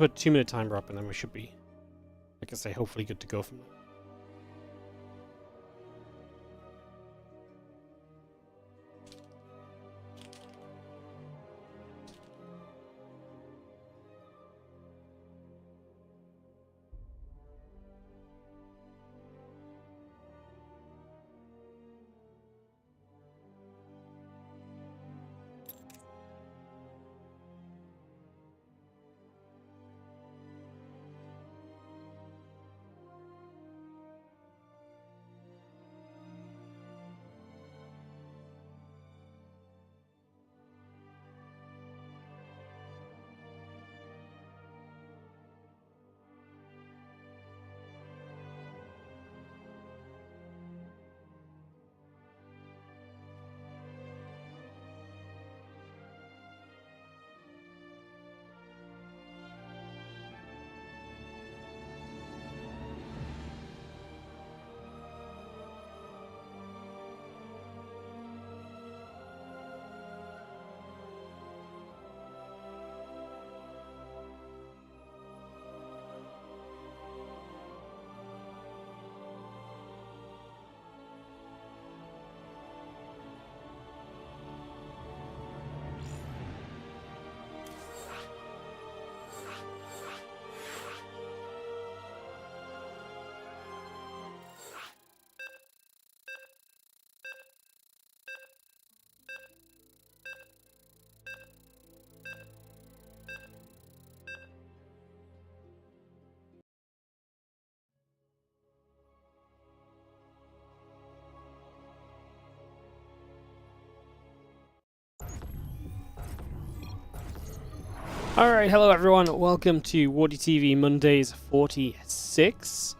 put 2-minute timer up, and then we should be, like I say, hopefully good to go from there. Alright, hello everyone, welcome to WardiTV Mondays 46.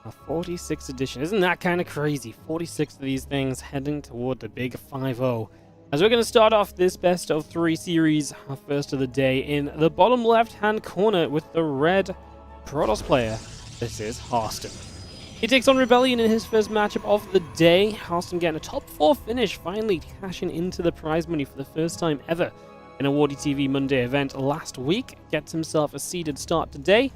A 46th edition. Isn't that kind of crazy? 46 of these things heading toward the big 5-0. As we're going to start off this best of 3 series, our first of the day, in the bottom left-hand corner with the red Protoss player. This is Haren. He takes on Rebellion in his first matchup of the day. Haren getting a top 4 finish, finally cashing into the prize money for the first time ever in a WardiTV Monday event last week. Gets himself a seeded start today,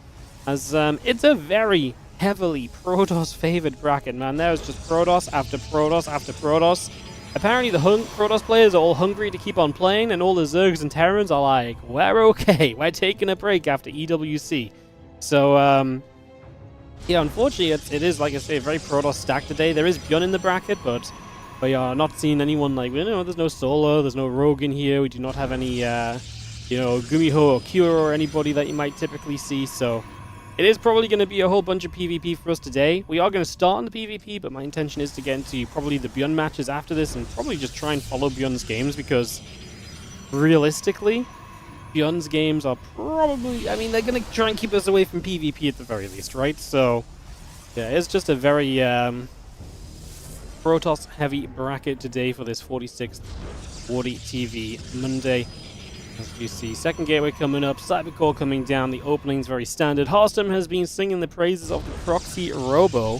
as it's a very heavily Protoss favored bracket, man. There's just Protoss after Protoss after Protoss. Apparently the Protoss players are all hungry to keep on playing, and all the Zergs and Terrans are like, we're okay, we're taking a break after EWC. So, yeah, unfortunately, it is, like I say, a very Protoss stack today. There is ByuN in the bracket, but we are not seeing anyone like, you know, there's no Solo, there's no Rogue in here. We do not have any, you know, Gumiho or Cure or anybody that you might typically see. So it is probably going to be a whole bunch of PvP for us today. We are going to start on the PvP, but my intention is to get into probably the ByuN matches after this and probably just try and follow ByuN's games, because realistically, ByuN's games are probably, I mean, they're going to try and keep us away from PvP at the very least, right? So yeah, it's just a very Protoss heavy bracket today for this 46th WardiTV Monday. As you see, second gateway coming up, Cybercore coming down, the opening's very standard. Haren has been singing the praises of the proxy robo.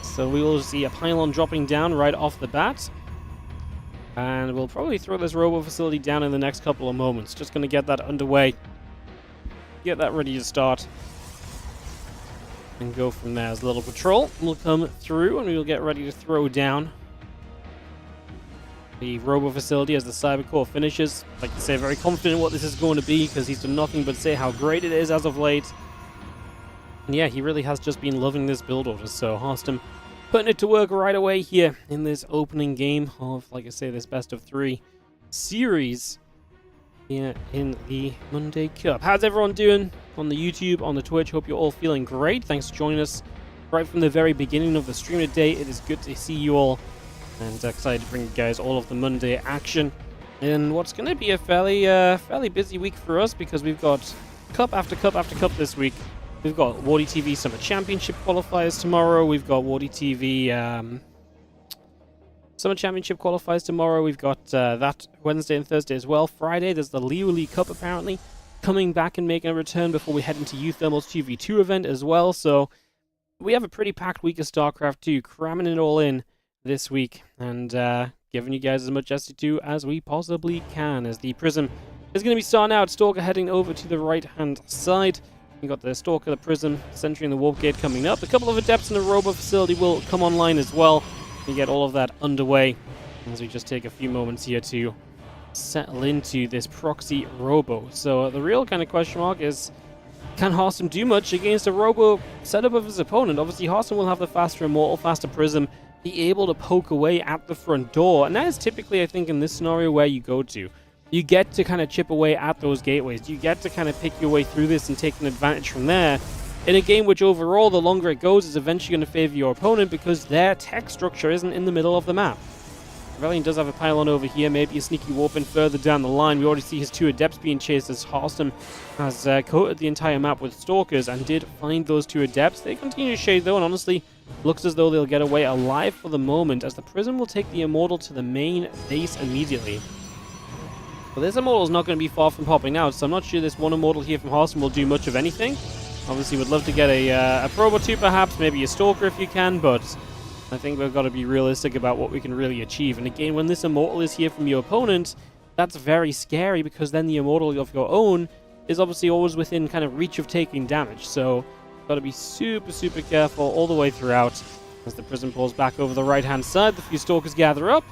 So we will see a pylon dropping down right off the bat. And we'll probably throw this robo facility down in the next couple of moments. Just going to get that underway, get that ready to start, and go from there. As a little patrol will come through, and we will get ready to throw down the robo facility as the Cybercore finishes. Like I say, very confident in what this is going to be, because he's done nothing but say how great it is as of late. And yeah, he really has just been loving this build order. So Haren putting it to work right away here in this opening game of, like I say, this best of 3 series here in the Monday Cup. How's everyone doing on the YouTube, on the Twitch? Hope you're all feeling great. Thanks for joining us right from the very beginning of the stream today. It is good to see you all, and excited to bring you guys all of the Monday action in what's going to be a fairly busy week for us, because we've got cup after cup after cup this week. We've got WardiTV Summer Championship qualifiers tomorrow. We've got WardiTV Summer Championship qualifiers tomorrow. We've got that Wednesday and Thursday as well. Friday, there's the Liu League Cup apparently coming back and making a return before we head into Uthermal's 2v2 event as well. So we have a pretty packed week of StarCraft 2, cramming it all in this week, and giving you guys as much SC2 as we possibly can, as the Prism is going to be starting out. Stalker heading over to the right-hand side. You got the Stalker, the Prism, Sentry, and the Warp Gate coming up. A couple of Adepts in the Robo facility will come online as well. We get all of that underway as we just take a few moments here to settle into this proxy Robo. So the real kind of question mark is, can Hearthstone do much against a Robo setup of his opponent? Obviously, Hearthstone will have the faster Immortal, faster Prism, be able to poke away at the front door. And that is typically, I think, in this scenario where you go to. You get to kind of chip away at those gateways. You get to kind of pick your way through this and take an advantage from there. In a game which overall, the longer it goes, is eventually going to favor your opponent because their tech structure isn't in the middle of the map. Rebellion does have a pylon over here, maybe a sneaky warp in further down the line. We already see his 2 Adepts being chased as Hearthstone has coated the entire map with Stalkers and did find those 2 Adepts. They continue to shade though, and honestly, looks as though they'll get away alive for the moment as the Prism will take the Immortal to the main base immediately. But this Immortal is not going to be far from popping out, so I'm not sure this one Immortal here from Hearthstone will do much of anything. Obviously, would love to get a probe or 2 perhaps, maybe a Stalker if you can, but I think we've got to be realistic about what we can really achieve. And again, when this Immortal is here from your opponent, that's very scary because then the Immortal of your own is obviously always within kind of reach of taking damage. So got to be super, super careful all the way throughout. As the Prism pulls back over the right-hand side, the few Stalkers gather up,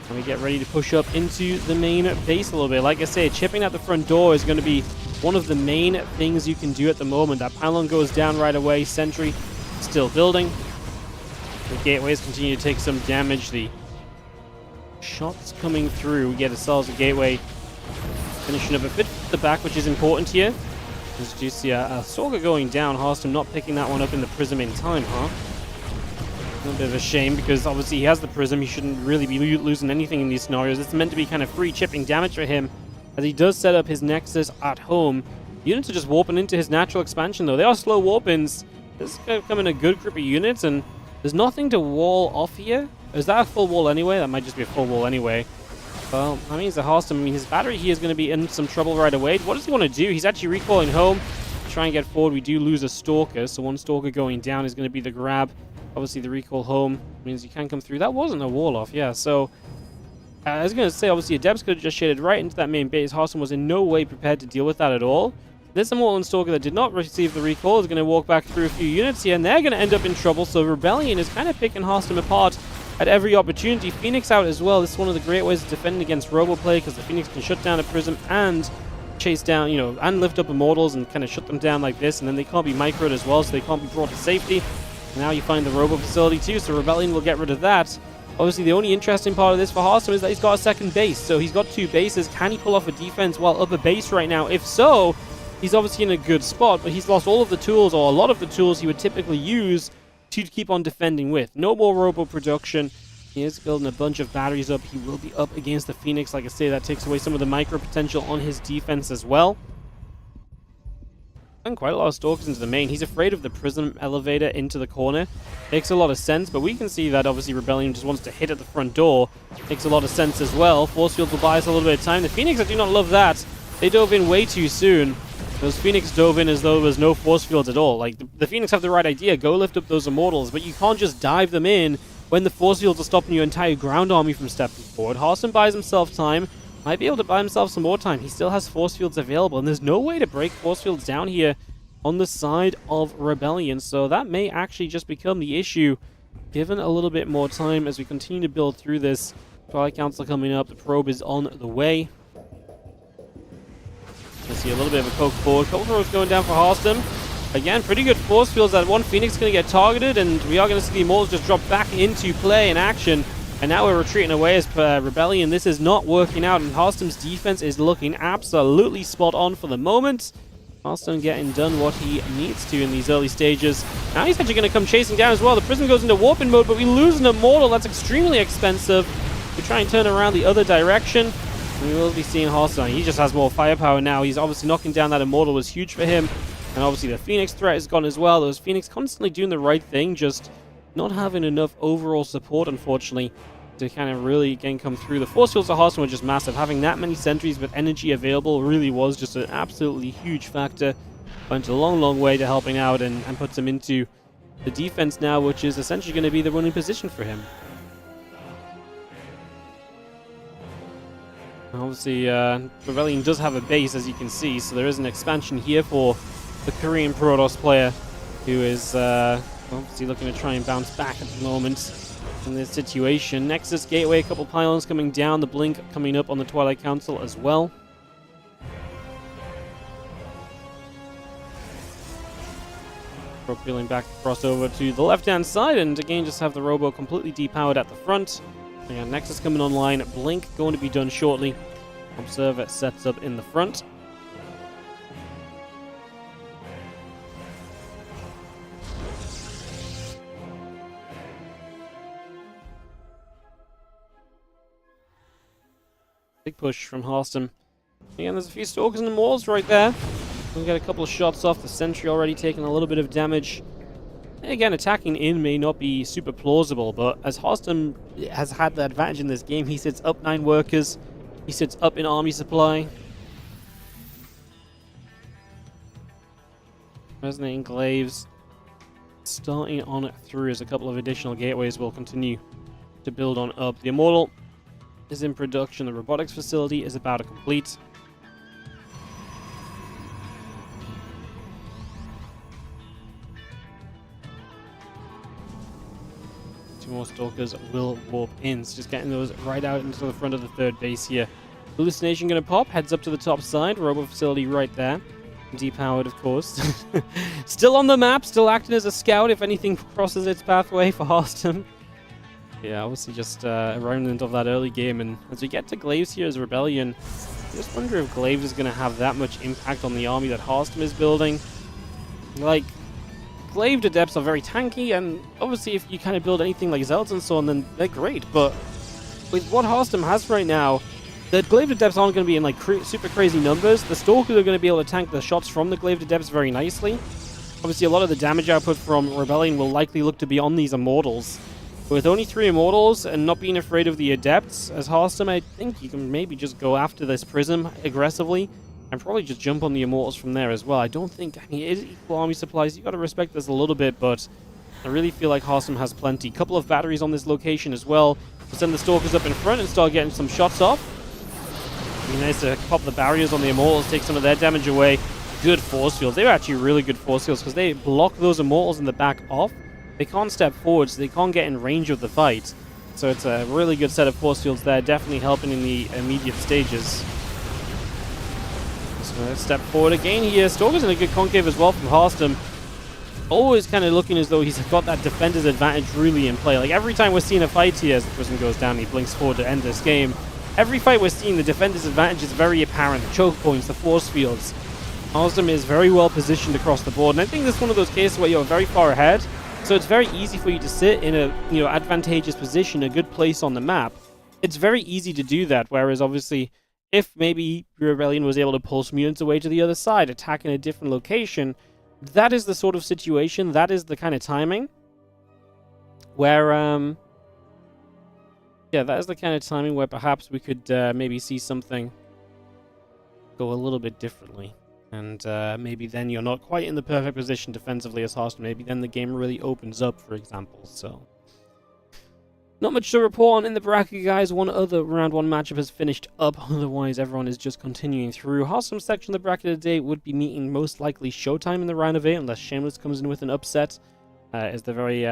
and we get ready to push up into the main base a little bit. Like I say, chipping at the front door is going to be one of the main things you can do at the moment. That pylon goes down right away. Sentry still building. The gateways continue to take some damage. The shots coming through. We get ourselves a gateway finishing up a bit at the back, which is important here. As you see a Stalker going down. Hearthstone not picking that one up in the Prism in time, huh? A little bit of a shame because obviously he has the Prism. He shouldn't really be losing anything in these scenarios. It's meant to be kind of free chipping damage for him as he does set up his Nexus at home. Units are just warping into his natural expansion though. They are slow warp-ins. This is becoming a good group of units, and there's nothing to wall off here. Is that a full wall anyway? That might just be a full wall anyway. Well, that means the Hearthstone, I mean, his battery here is going to be in some trouble right away. What does he want to do? He's actually recalling home. Try and get forward. We do lose a Stalker, so one Stalker going down is going to be the grab. Obviously, the recall home means you can come through. That wasn't a wall off, yeah. So, I was going to say, obviously, Adepts could have just shaded right into that main base. Hearthstone was in no way prepared to deal with that at all. This Immortal and Stalker that did not receive the recall is going to walk back through a few units here, and they're going to end up in trouble. So, Rebellion is kind of picking Hearthstone apart at every opportunity. Phoenix out as well. This is one of the great ways to defend against Robo play because the Phoenix can shut down a Prism and chase down, you know, and lift up Immortals and kind of shut them down like this, and then they can't be microed as well, so they can't be brought to safety. Now you find the Robo facility too, so Rebellion will get rid of that. Obviously, the only interesting part of this for Hearthstone is that he's got a second base, so he's got 2 bases. Can he pull off a defense while up a base right now? If so, he's obviously in a good spot, but he's lost all of the tools, or a lot of the tools he would typically use to keep on defending with. No more Robo production. He is building a bunch of batteries up. He will be up against the Phoenix. Like I say, that takes away some of the micro potential on his defense as well. And quite a lot of Stalkers into the main. He's afraid of the Prism elevator into the corner. Makes a lot of sense, but we can see that obviously Rebellion just wants to hit at the front door. Makes a lot of sense as well. Force Field will buy us a little bit of time. The Phoenix, I do not love that. They dove in way too soon. Those Phoenix dove in as though there was no Force Fields at all. Like, the Phoenix have the right idea. Go lift up those Immortals, but you can't just dive them in when the Force Fields are stopping your entire ground army from stepping forward. Hearthstone buys himself time. Might be able to buy himself some more time. He still has Force Fields available, and there's no way to break Force Fields down here on the side of Rebellion. So that may actually just become the issue, given a little bit more time as we continue to build through this. Twilight Council coming up. The probe is on the way. I see a little bit of a poke forward. Couple throws going down for Hearthstone. Again, pretty good force fields. That one Phoenix is going to get targeted, and we are going to see the Immortals just drop back into play in action. And now we're retreating away as per Rebellion. This is not working out, and Hearthstone's defense is looking absolutely spot on for the moment. Hearthstone getting done what he needs to in these early stages. Now he's actually going to come chasing down as well. The Prism goes into warping mode, but we lose an Immortal. That's extremely expensive. We try and turn around the other direction. We will be seeing Hearthstone. He just has more firepower now. He's obviously knocking down that Immortal was huge for him. And obviously the Phoenix threat is gone as well. Those Phoenix constantly doing the right thing, just not having enough overall support, unfortunately, to kind of really, again, come through. The force fields of Hearthstone were just massive. Having that many sentries with energy available really was just an absolutely huge factor. Went a long, long way to helping out and puts him into the defense now, which is essentially going to be the winning position for him. Obviously, Rebellion does have a base, as you can see, so there is an expansion here for the Korean Protoss player, who is obviously looking to try and bounce back at the moment in this situation. Nexus Gateway, a couple pylons coming down, the Blink coming up on the Twilight Council as well. Peeling back across over to the left-hand side, and again just have the Robo completely depowered at the front. We got Nexus coming online, Blink going to be done shortly. Observer sets up in the front. Big push from Harston. Again, there's a few Stalkers in the walls right there. We got a couple of shots off. The sentry already taking a little bit of damage. And again, attacking in may not be super plausible, but as Harston has had the advantage in this game, he sits up 9 workers. He sits up in army supply. Resonating glaives starting on through as a couple of additional gateways will continue to build on up. The Immortal is in production. The robotics facility is about to complete. Two more Stalkers will warp in. So just getting those right out into the front of the third base here. Hallucination going to pop. Heads up to the top side. Robo facility right there. Depowered, of course. Still on the map. Still acting as a scout if anything crosses its pathway for Harston. Yeah, obviously just a remnant of that early game. And as we get to Glaives here as Rebellion, I just wonder if Glaives is going to have that much impact on the army that Harston is building. Like, Glaved Adepts are very tanky, and obviously if you kind of build anything like Zelds and so on, then they're great. But with what Harston has right now, the Glaved Adepts aren't going to be in like super crazy numbers. The Stalkers are going to be able to tank the shots from the Glaved Adepts very nicely. Obviously a lot of the damage output from Rebellion will likely look to be on these Immortals. But with only 3 Immortals and not being afraid of the Adepts, as Harston, I think you can maybe just go after this Prism aggressively. And probably just jump on the Immortals from there as well. I don't think, I mean, it is equal army supplies. You got to respect this a little bit, but I really feel like Harston has plenty. Couple of batteries on this location as well. We'll send the Stalkers up in front and start getting some shots off. Be nice to pop the barriers on the Immortals, take some of their damage away. Good force fields. They're actually really good force fields because they block those Immortals in the back off. They can't step forward, so they can't get in range of the fight. So it's a really good set of force fields there, definitely helping in the immediate stages. So let's step forward again here. Stalker's in a good concave as well from Harston. Always kind of looking as though he's got that defender's advantage really in play. Like every time we're seeing a fight here, as the Prism goes down, he blinks forward to end this game. Every fight we're seeing, the defender's advantage is very apparent. The choke points, the force fields. Harston is very well positioned across the board. And I think this is one of those cases where you're very far ahead. So it's very easy for you to sit in a advantageous position, a good place on the map. It's very easy to do that, whereas obviously if maybe Rebellion was able to pull some units away to the other side, attacking a different location, that is the sort of situation, that is the kind of timing where, yeah, that is the kind of timing where perhaps we could maybe see something go a little bit differently. And maybe then you're not quite in the perfect position defensively as Harston. Maybe then the game really opens up, for example, so not much to report on in the bracket, guys. One other round 1 matchup has finished up. Otherwise, everyone is just continuing through. Harston's section of the bracket today would be meeting most likely Showtime in the round of 8, unless Shameless comes in with an upset. Is the very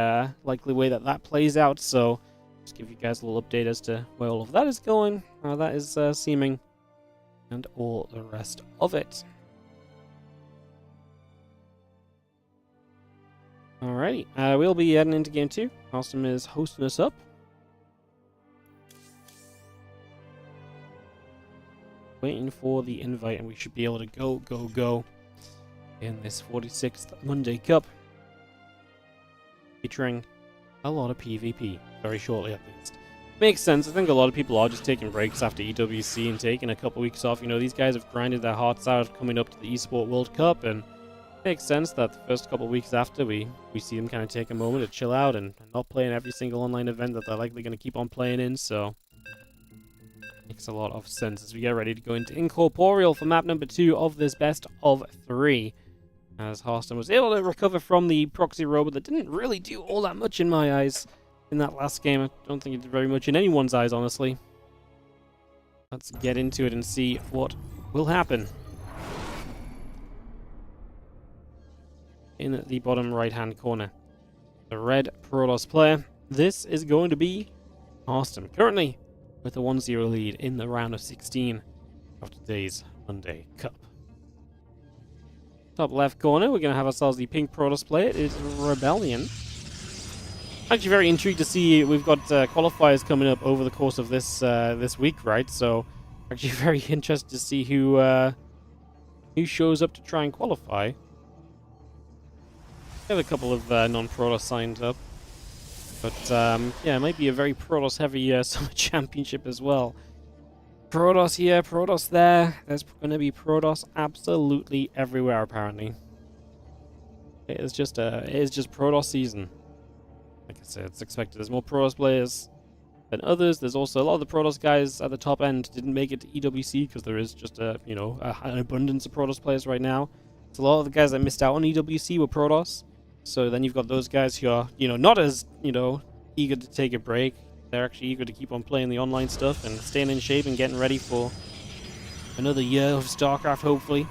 likely way that that plays out. So, just give you guys a little update as to where all of that is going, how that is seeming, and all the rest of it. Alrighty, we'll be heading into game 2. Harston is hosting us up. Waiting for the invite, and we should be able to go in this 46th Monday Cup, featuring a lot of PvP very shortly at least. Makes sense. I think a lot of people are just taking breaks after EWC and taking a couple weeks off. You know, these guys have grinded their hearts out coming up to the eSport World Cup, and it makes sense that the first couple weeks after we see them kind of take a moment to chill out and not play in every single online event that they're likely going to keep on playing in, so makes a lot of sense as we get ready to go into Incorporeal for map number 2 of this best of 3. As Harston was able to recover from the proxy robot that didn't really do all that much in my eyes in that last game. I don't think it did very much in anyone's eyes, honestly. Let's get into it and see what will happen. In the bottom right-hand corner, the red Protoss player. This is going to be Austin, currently with a 1-0 lead in the round of 16 of today's Monday Cup. Top left corner, we're going to have ourselves the pink Protoss player. It is Rebellion. Actually very intrigued to see, we've got qualifiers coming up over the course of this week, right? So actually very interested to see who shows up to try and qualify. We have a couple of non-Protoss signed up. But yeah, it might be a very Protoss heavy summer championship as well. Protoss here, Protoss there. There's going to be Protoss absolutely everywhere apparently. It is just Protoss season. Like I said, it's expected. There's more Protoss players than others. There's also a lot of the Protoss guys at the top end didn't make it to EWC because there is just an abundance of Protoss players right now. So a lot of the guys that missed out on EWC were Protoss. So then you've got those guys who are, not as, eager to take a break. They're actually eager to keep on playing the online stuff and staying in shape and getting ready for another year of StarCraft, hopefully.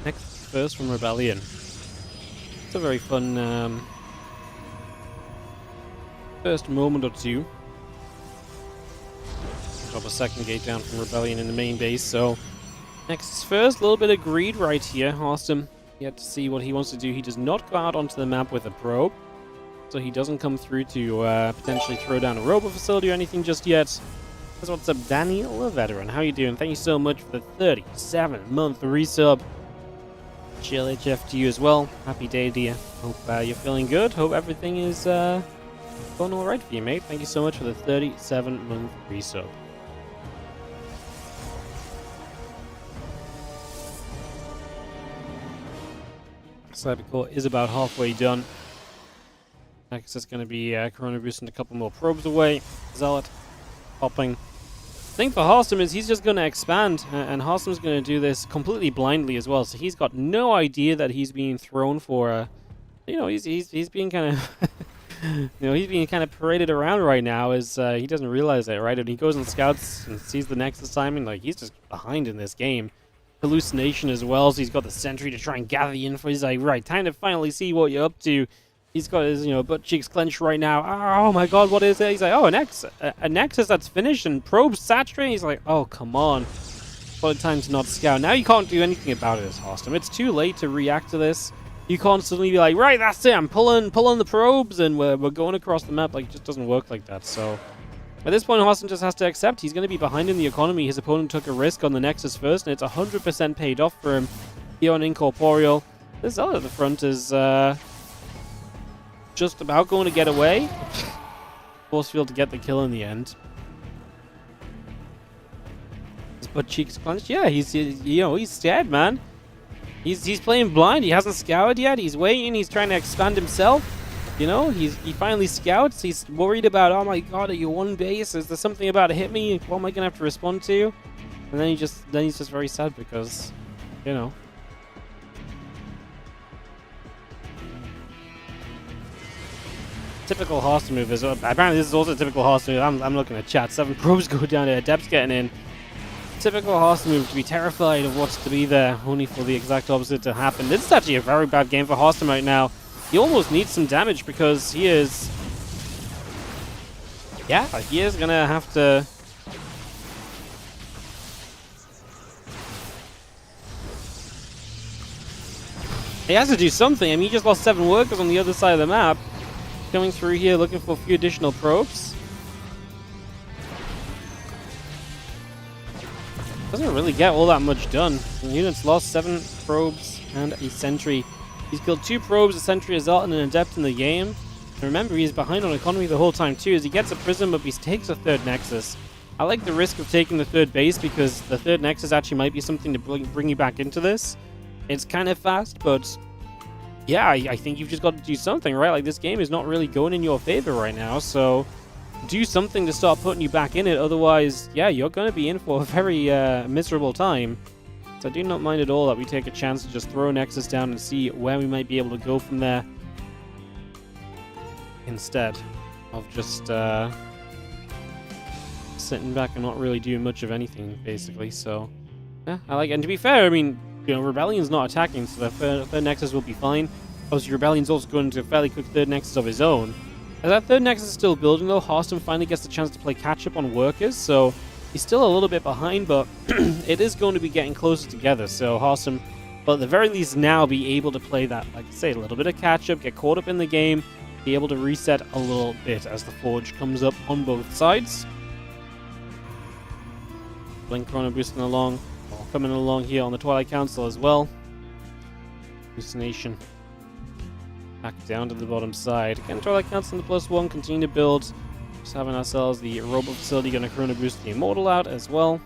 Next, first from Rebellion. It's a very fun first moment or two. Drop a second gate down from Rebellion in the main base. So next first, a little bit of greed right here. Awesome. Yet to see what he wants to do. He does not go out onto the map with a probe, so he doesn't come through to potentially throw down a robo facility or anything just yet. That's what's up, Daniel, a veteran. How you doing? Thank you so much for the 37-month resub. Chill HF to you as well. Happy day, dear. Hope you're feeling good. Hope everything is going alright for you, mate. Thank you so much for the 37-month resub. Cybercore is about halfway done. Next is going to be Corona boosting a couple more probes away. Zealot popping. The thing for Harstam is he's just going to expand, and Harstam's going to do this completely blindly as well. So he's got no idea that he's being thrown for he's being kind of he's being kind of paraded around right now as he doesn't realize it, right? And he goes and scouts and sees the next assignment, like he's just behind in this game. Hallucination as well, so he's got the sentry to try and gather the info. He's like, right, time to finally see what you're up to. He's got his, butt cheeks clenched right now. Oh my god, what is it? He's like, oh, a Nexus that's finished and probes saturating. He's like, oh, come on. What a time to not scout. Now you can't do anything about it as Hostam. It's too late to react to this. You can't suddenly be like, right, that's it, I'm pulling the probes and we're going across the map. Like, it just doesn't work like that, so... At this point, Hostam just has to accept he's going to be behind in the economy. His opponent took a risk on the Nexus first, and it's 100% paid off for him here on Incorporeal. This Zealot at the front is just about going to get away. Force field to get the kill in the end. His butt cheeks clenched. Yeah, he's scared, man. He's playing blind. He hasn't scoured yet. He's waiting. He's trying to expand himself. He finally scouts. He's worried about, oh my god, at your one base, is there something about to hit me? What am I gonna have to respond to? And then he's just very sad because, typical Hostam move is apparently this is also a typical Hostam move. I'm looking at chat. 7 probes go down there. Adept's getting in. Typical Hostam move to be terrified of what's to be there, only for the exact opposite to happen. This is actually a very bad game for Hostam right now. He almost needs some damage because he is gonna have to he has to do something. I mean, he just lost 7 workers on the other side of the map. Coming through here looking for a few additional probes. Doesn't really get all that much done. The unit's lost 7 probes and a sentry. He's killed 2 probes, a sentry, a zealot, and an adept in the game. And remember, he's behind on economy the whole time too, as he gets a prism, but he takes a 3rd nexus. I like the risk of taking the 3rd base because the 3rd nexus actually might be something to bring you back into this. It's kind of fast, but yeah, I think you've just got to do something, right? Like, this game is not really going in your favor right now, so do something to start putting you back in it. Otherwise, yeah, you're going to be in for a very miserable time. It's I do not mind at all that we take a chance to just throw Nexus down and see where we might be able to go from there. Instead of just sitting back and not really doing much of anything, basically. So, yeah, I like it. And to be fair, I mean, you know, Rebellion's not attacking, so the third Nexus will be fine. Obviously, Rebellion's also going to a fairly quick third Nexus of his own. As that third Nexus is still building, though, Harston finally gets the chance to play catch-up on workers, so he's still a little bit behind, but it is going to be getting closer together. So Harston will at the very least now be able to play that, like I say, a little bit of catch-up, get caught up in the game, be able to reset a little bit as the Forge comes up on both sides. Blink Chrono boosting along, or coming along here on the Twilight Council as well. Hallucination back down to the bottom side. Again, Twilight Council in the +1, continue to build. Just having ourselves the robot facility, gonna Chrono boost the Immortal out as well.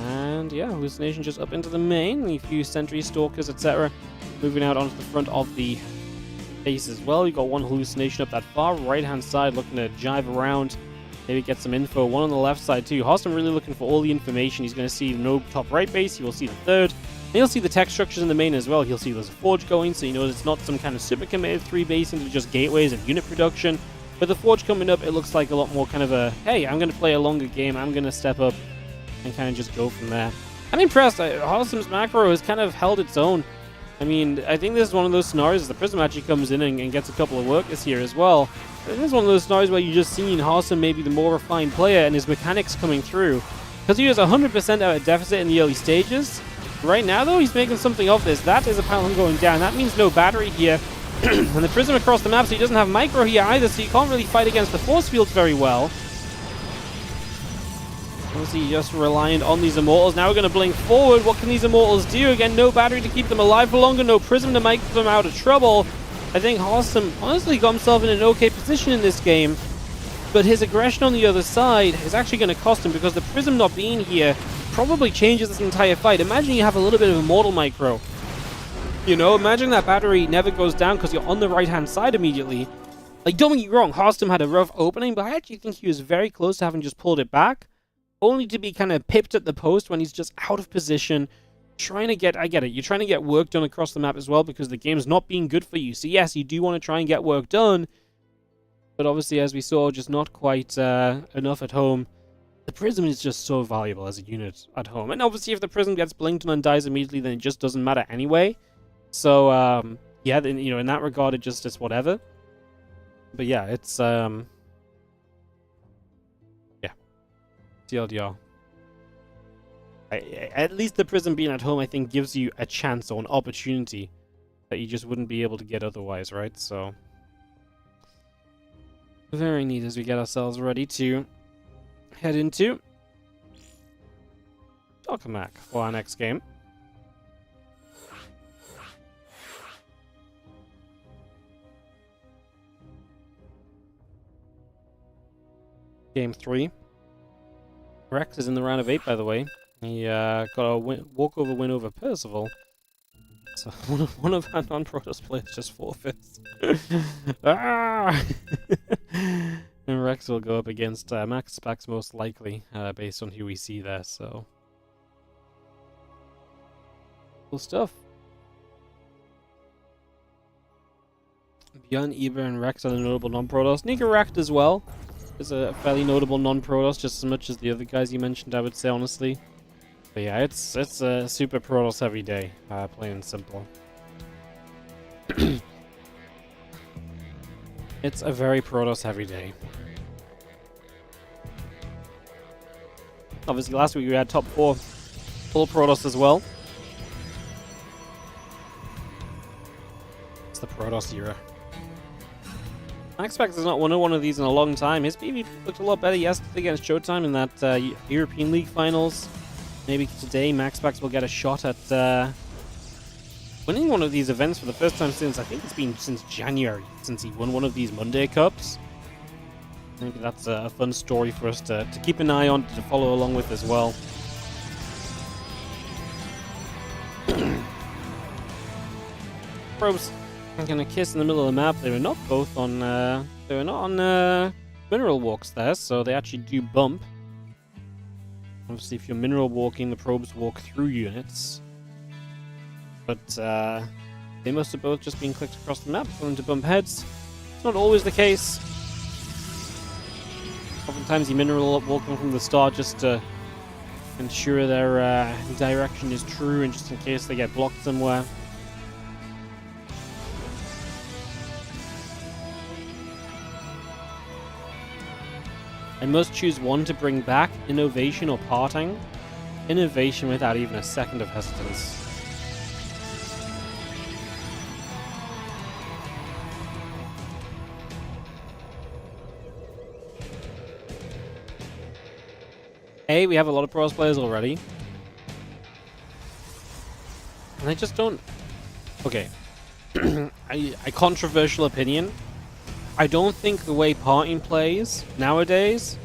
And yeah, Hallucination just up into the main, a few Sentry Stalkers, etc. Moving out onto the front of the base as well. You've got one Hallucination up that far right-hand side, looking to jive around, maybe get some info. One on the left side too. Harston really looking for all the information. He's going to see no top right base, he will see the third. And he'll see the tech structures in the main as well. He'll see there's a Forge going, so he knows it's not some kind of super committed 3 base into just gateways and unit production. With the Forge coming up, it looks like a lot more kind of a, hey, I'm going to play a longer game, I'm going to step up and kind of just go from there. I'm impressed. Harston's macro has kind of held its own. I mean, I think this is one of those scenarios. The Prism actually comes in and gets a couple of workers here as well. I think this is one of those scenarios where you just seen Harston maybe the more refined player and his mechanics coming through. Because he was 100% out of deficit in the early stages. Right now, though, he's making something of this. That is a pylon going down. That means no battery here. And the Prism across the map, so he doesn't have micro here either, so you can't really fight against the force fields very well. Obviously, just reliant on these Immortals. Now we're going to blink forward. What can these Immortals do? Again, no battery to keep them alive for longer, no Prism to make them out of trouble. I think Harston honestly got himself in an okay position in this game, but his aggression on the other side is actually going to cost him, because the Prism not being here probably changes this entire fight. Imagine you have a little bit of Immortal micro. You know, imagine that battery never goes down because you're on the right-hand side immediately. Like, don't get me wrong, Harston had a rough opening, but I actually think he was very close to having just pulled it back, only to be kind of pipped at the post when he's just out of position, trying to get, I get it, you're trying to get work done across the map as well because the game's not being good for you. So yes, you do want to try and get work done, but obviously, as we saw, just not quite enough at home. The Prism is just so valuable as a unit at home. And obviously, if the Prism gets blinked on and dies immediately, then it just doesn't matter anyway. So, yeah, then, you know, in that regard, it just is whatever. But yeah, it's, yeah. TLDR. At least the Prism being at home, I think, gives you a chance or an opportunity that you just wouldn't be able to get otherwise, right? So, very neat as we get ourselves ready to head into Tokamak for our next game. Game 3. Rex is in the round of 8, by the way. He got a walkover win over Percival. So one of our non-Protoss players just forfeits. Ah! And Rex will go up against MaxPax most likely, based on who we see there, so. Cool stuff. ByuN, Eber, and Rex are the notable non-Protoss. Nigarakt as well is a fairly notable non-Protoss, just as much as the other guys you mentioned, I would say, honestly. But yeah, it's a super Protoss heavy day, plain and simple. It's a very Protoss heavy day. Obviously, last week we had top 4 full Protoss as well. It's the Protoss era. MaxPax has not won one of these in a long time. His PvP looked a lot better yesterday against Showtime in that European League finals. Maybe today MaxPax will get a shot at winning one of these events for the first time since, I think it's been since January, since he won one of these Monday Cups. Maybe that's a fun story for us to keep an eye on, to follow along with as well. Probes gonna kiss in the middle of the map. They were not both on mineral walks there, so they actually do bump. Obviously, if you're mineral walking, the probes walk through units. But they must have both just been clicked across the map for them to bump heads. It's not always the case. Oftentimes, you mineral walking from the start just to ensure their direction is true, and just in case they get blocked somewhere. I must choose one to bring back: innovation or parting. Innovation without even a second of hesitance. A, we have a lot of pros players already. And I just don't... Okay. a controversial opinion. I don't think the way parting plays nowadays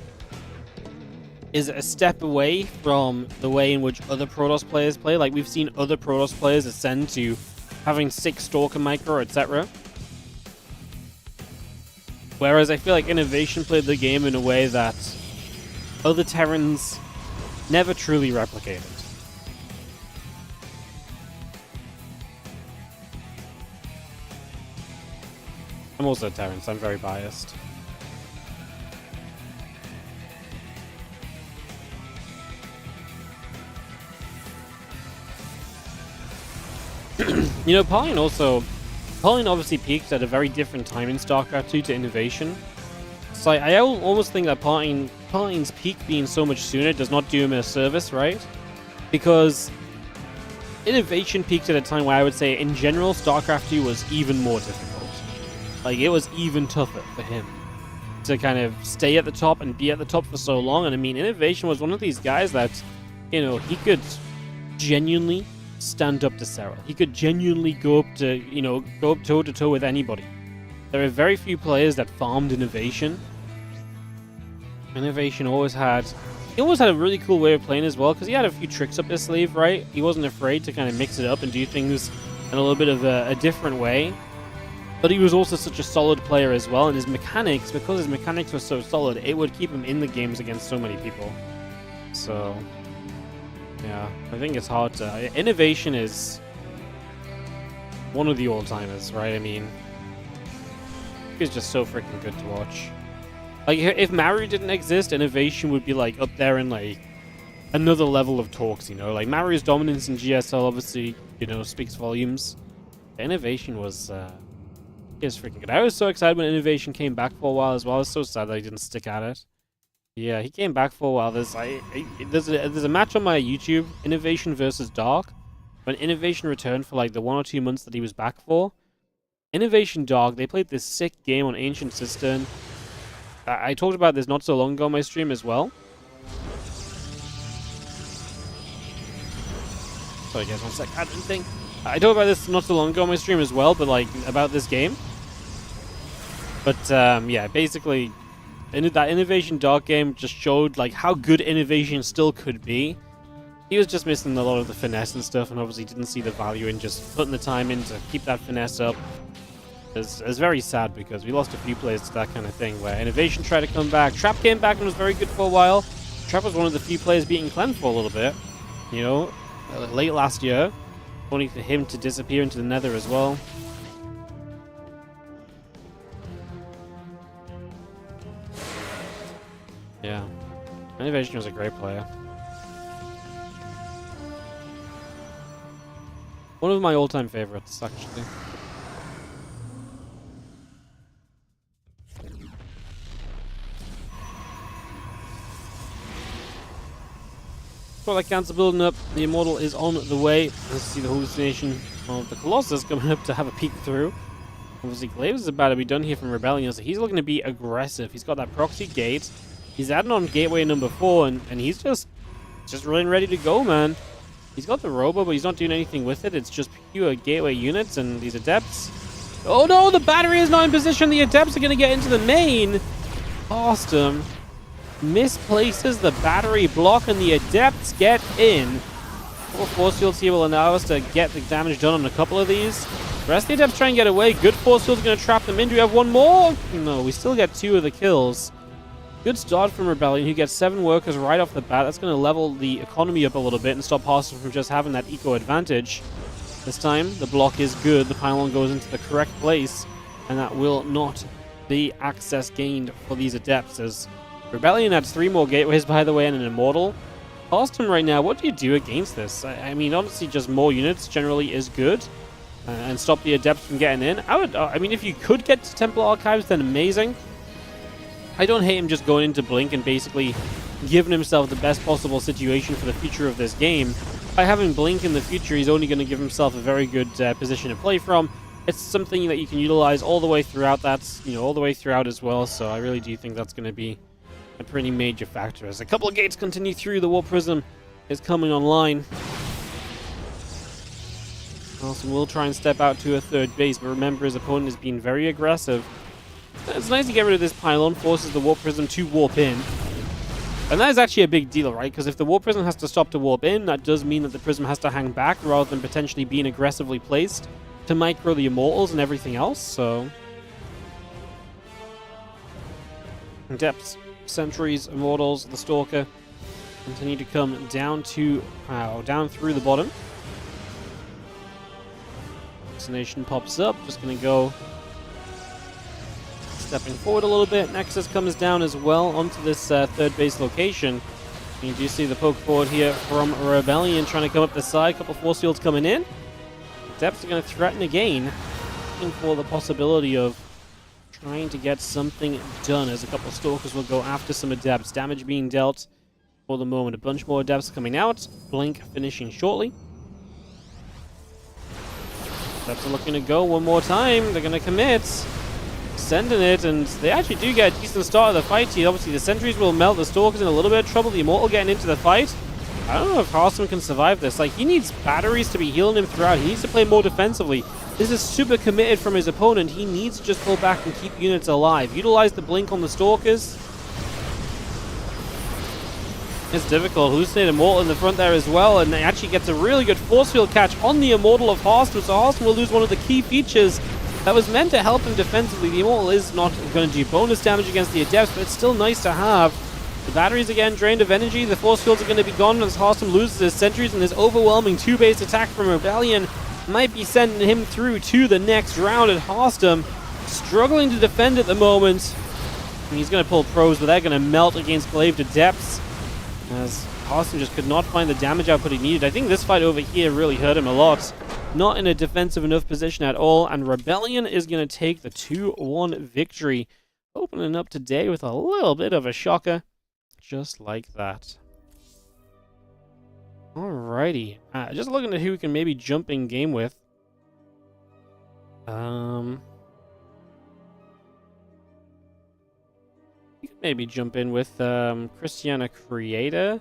is a step away from the way in which other Protoss players play. Like, we've seen other Protoss players ascend to having 6 Stalker Micro, etc. Whereas I feel like Innovation played the game in a way that other Terrans never truly replicated. I'm also a Terran, so I'm very biased. You know, Pauline obviously peaked at a very different time in StarCraft 2 to Innovation. So I almost think that Pauline's peak being so much sooner does not do him a service, right? Because Innovation peaked at a time where I would say, in general, StarCraft 2 was even more difficult. Like, it was even tougher for him to kind of stay at the top and be at the top for so long. And I mean, Innovation was one of these guys that, you know, he could genuinely stand up to Serral. He could genuinely go up toe-to-toe with anybody. There are very few players that farmed Innovation. Innovation always had a really cool way of playing as well, because he had a few tricks up his sleeve, right? He wasn't afraid to kind of mix it up and do things in a little bit of a different way. But he was also such a solid player as well, and his mechanics, because his mechanics were so solid, it would keep him in the games against so many people. So, yeah, I think it's hard to... Innovation is one of the all-timers, right? I mean, he's just so freaking good to watch. Like, if Maru didn't exist, Innovation would be, like, up there in, like, another level of talks, you know? Like, Maru's dominance in GSL, obviously, you know, speaks volumes. Innovation was, is freaking good. I was so excited when Innovation came back for a while as well. I was so sad that he didn't stick at it. Yeah, he came back for a while. There's a match on my YouTube, Innovation versus Dark. When Innovation returned for, like, the 1 or 2 months that he was back for, Innovation Dark, they played this sick game on Ancient Cistern. I talked about this not so long ago on my stream as well. Sorry guys, 1 sec. I didn't think... I talked about this not so long ago on my stream as well, but like, about this game. But yeah, basically, that Innovation Dark game just showed like how good Innovation still could be. He was just missing a lot of the finesse and stuff, and obviously didn't see the value in just putting the time in to keep that finesse up. It's very sad because we lost a few players to that kind of thing, where Innovation tried to come back. Trap came back and was very good for a while. Trap was one of the few players beating Clem for a little bit, you know, late last year. Only for him to disappear into the Nether as well. Yeah, Innovation was a great player. One of my all-time favorites, actually. Got that cancer building up. The Immortal is on the way. Let's see the hallucination of the Colossus coming up to have a peek through. Obviously, Glaves is about to be done here from Rebellion, so he's looking to be aggressive. He's got that proxy gate. He's adding on gateway number 4, and he's just really ready to go, man. He's got the Robo, but he's not doing anything with it. It's just pure gateway units and these Adepts. Oh no, the battery is not in position. The Adepts are going to get into the main. Awesome. Misplaces the battery block, and the Adepts get in. 4 force fields here will allow us to get the damage done on a couple of these. The rest of the Adepts try and get away. Good force fields are going to trap them in. Do we have one more? No, we still get 2 of the kills. Good start from Rebellion, who gets 7 workers right off the bat. That's going to level the economy up a little bit and stop Hearthstone from just having that eco advantage. This time, the block is good. The pylon goes into the correct place, and that will not be access gained for these Adepts, as Rebellion adds 3 more gateways, by the way, and an Immortal. Hearthstone right now, what do you do against this? I mean, honestly, just more units generally is good, and stop the Adepts from getting in. I mean, if you could get to Temple Archives, then amazing. I don't hate him just going into Blink and basically giving himself the best possible situation for the future of this game. By having Blink in the future, he's only going to give himself a very good position to play from. It's something that you can utilize all the way throughout. That's, all the way throughout as well. So I really do think that's going to be a pretty major factor. As a couple of gates continue through, the War Prism is coming online. Awesome will try and step out to a 3rd base, but remember, his opponent is being very aggressive. It's nice to get rid of this pylon, forces the Warp Prism to warp in. And that is actually a big deal, right? Because if the Warp Prism has to stop to warp in, that does mean that the Prism has to hang back rather than potentially being aggressively placed to micro the Immortals and everything else, so... Depths, Sentries, Immortals, the Stalker continue to come down down through the bottom. Destination pops up, just gonna go stepping forward a little bit. Nexus comes down as well onto this 3rd base location. And you do see the poke forward here from Rebellion trying to come up the side. A couple force fields coming in. Depths are going to threaten again, looking for the possibility of trying to get something done, as a couple of Stalkers will go after some Adepts. Damage being dealt for the moment. A bunch more Adepts coming out. Blink finishing shortly. Adepts are looking to go one more time. They're going to commit. Sending it, and they actually do get a decent start of the fight here. Obviously, the Sentries will melt. The Stalker's in a little bit of trouble. The Immortal getting into the fight. I don't know if Hearthstone can survive this. Like, he needs batteries to be healing him throughout. He needs to play more defensively. This is super committed from his opponent. He needs to just pull back and keep units alive. Utilize the Blink on the Stalkers. It's difficult. Hallucinate Immortal in the front there as well, and he actually gets a really good force field catch on the Immortal of Hearthstone, so Hearthstone will lose one of the key features that was meant to help him defensively. The Immortal is not going to do bonus damage against the Adepts, but it's still nice to have. The batteries again drained of energy. The force fields are going to be gone as Hearthstone loses his Sentries, and this overwhelming 2-base attack from Rebellion might be sending him through to the next round. At Hearthstone struggling to defend at the moment. And he's going to pull pros, but they're going to melt against Glaved Adepts, as Hearthstone just could not find the damage output he needed. I think this fight over here really hurt him a lot. Not in a defensive enough position at all, and Rebellion is going to take the 2-1 victory, opening up today with a little bit of a shocker, just like that. Alrighty, just looking at who we can maybe jump in game with. You can maybe jump in with Cristiana Creator.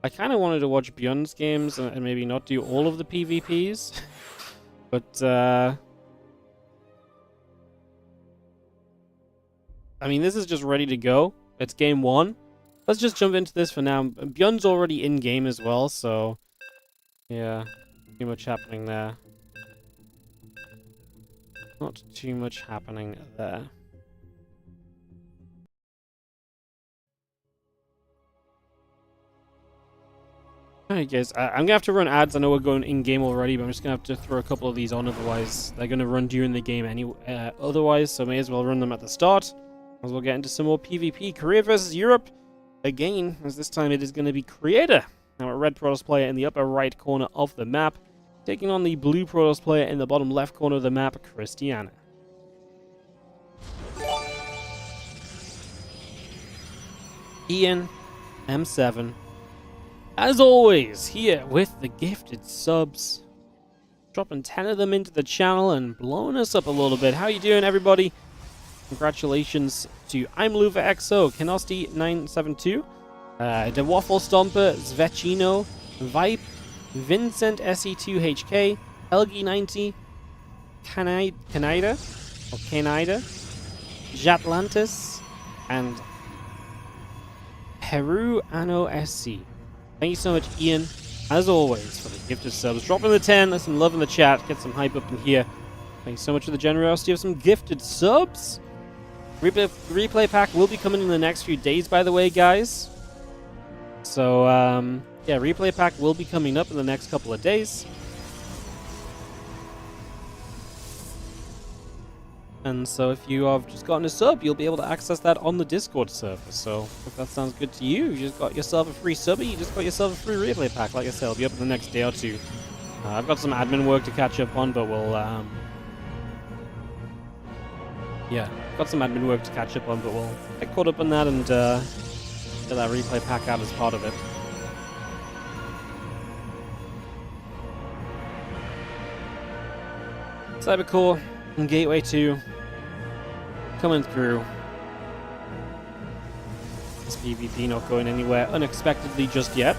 I kind of wanted to watch ByuN's games and maybe not do all of the PvPs. But, I mean, this is just ready to go. It's game 1. Let's just jump into this for now. ByuN's already in game as well, so yeah, not too much happening there. Not too much happening there. Alright guys, I'm going to have to run ads. I know we're going in-game already, but I'm just going to have to throw a couple of these on, otherwise they're going to run during the game anyway. Otherwise, so may as well run them at the start. As we'll get into some more PvP. Korea versus Europe. Again, as this time it is going to be Creator. Now a red Protoss player in the upper right corner of the map, taking on the blue Protoss player in the bottom left corner of the map, Cristiana. Ian, M7. As always, here with the gifted subs. Dropping 10 of them into the channel and blowing us up a little bit. How you doing, everybody? Congratulations to I'm Luva XO, Kenosti972, The Waffle Stomper, Zvechino, Vipe, Vincent SE2HK, Elgi90, Kanida, Jatlantis, and Peru Anno SC. Thank you so much, Ian, as always, for the gifted subs. Dropping the 10, some love in the chat, get some hype up in here. Thanks so much for the generosity of some gifted subs. Replay pack will be coming in the next few days, by the way, guys. So, yeah, replay pack will be coming up in the next couple of days. And so if you have just gotten a sub, you'll be able to access that on the Discord server. So if that sounds good to you, you just got yourself a free sub, you just got yourself a free replay pack. Like I said, it'll be up in the next day or two. I've got some admin work to catch up on, but we'll, yeah, got some admin work to catch up on, but we'll get caught up on that and, get that replay pack out as part of it. Cybercore and Gateway 2 coming through. This PvP not going anywhere unexpectedly just yet.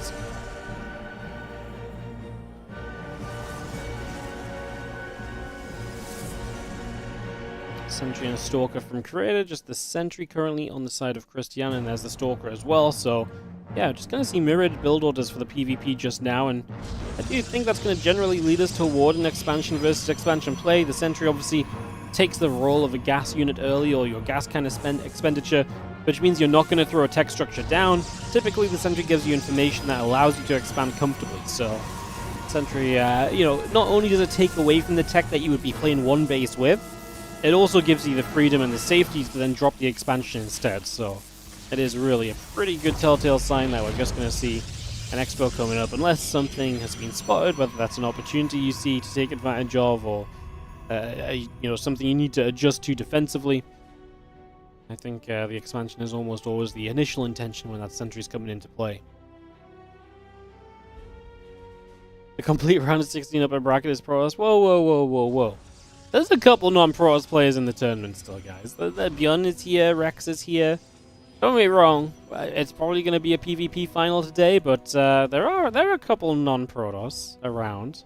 Sentry and Stalker from Creator, just the Sentry currently on the side of Cristiana, and there's the Stalker as well, so yeah, just going to see mirrored build orders for the PvP just now, and I do think that's going to generally lead us toward an expansion versus expansion play. The Sentry obviously takes the role of a gas unit early, or your gas kind of expenditure, which means you're not going to throw a tech structure down. Typically, the Sentry gives you information that allows you to expand comfortably, so Sentry, you know, not only does it take away from the tech that you would be playing one base with, it also gives you the freedom and the safety to then drop the expansion instead, so it is really a pretty good telltale sign that we're just going to see an expo coming up, unless something has been spotted, whether that's an opportunity you see to take advantage of, or you know, something you need to adjust to defensively. I think the expansion is almost always the initial intention when that sentry is coming into play. The complete round of 16 upper bracket is Protoss. Whoa, whoa, whoa, whoa, whoa. There's a couple non-Protoss players in the tournament still, guys. The ByuN is here, Rex is here. Don't get me wrong, it's probably going to be a PvP final today, but there are a couple non-Protoss around.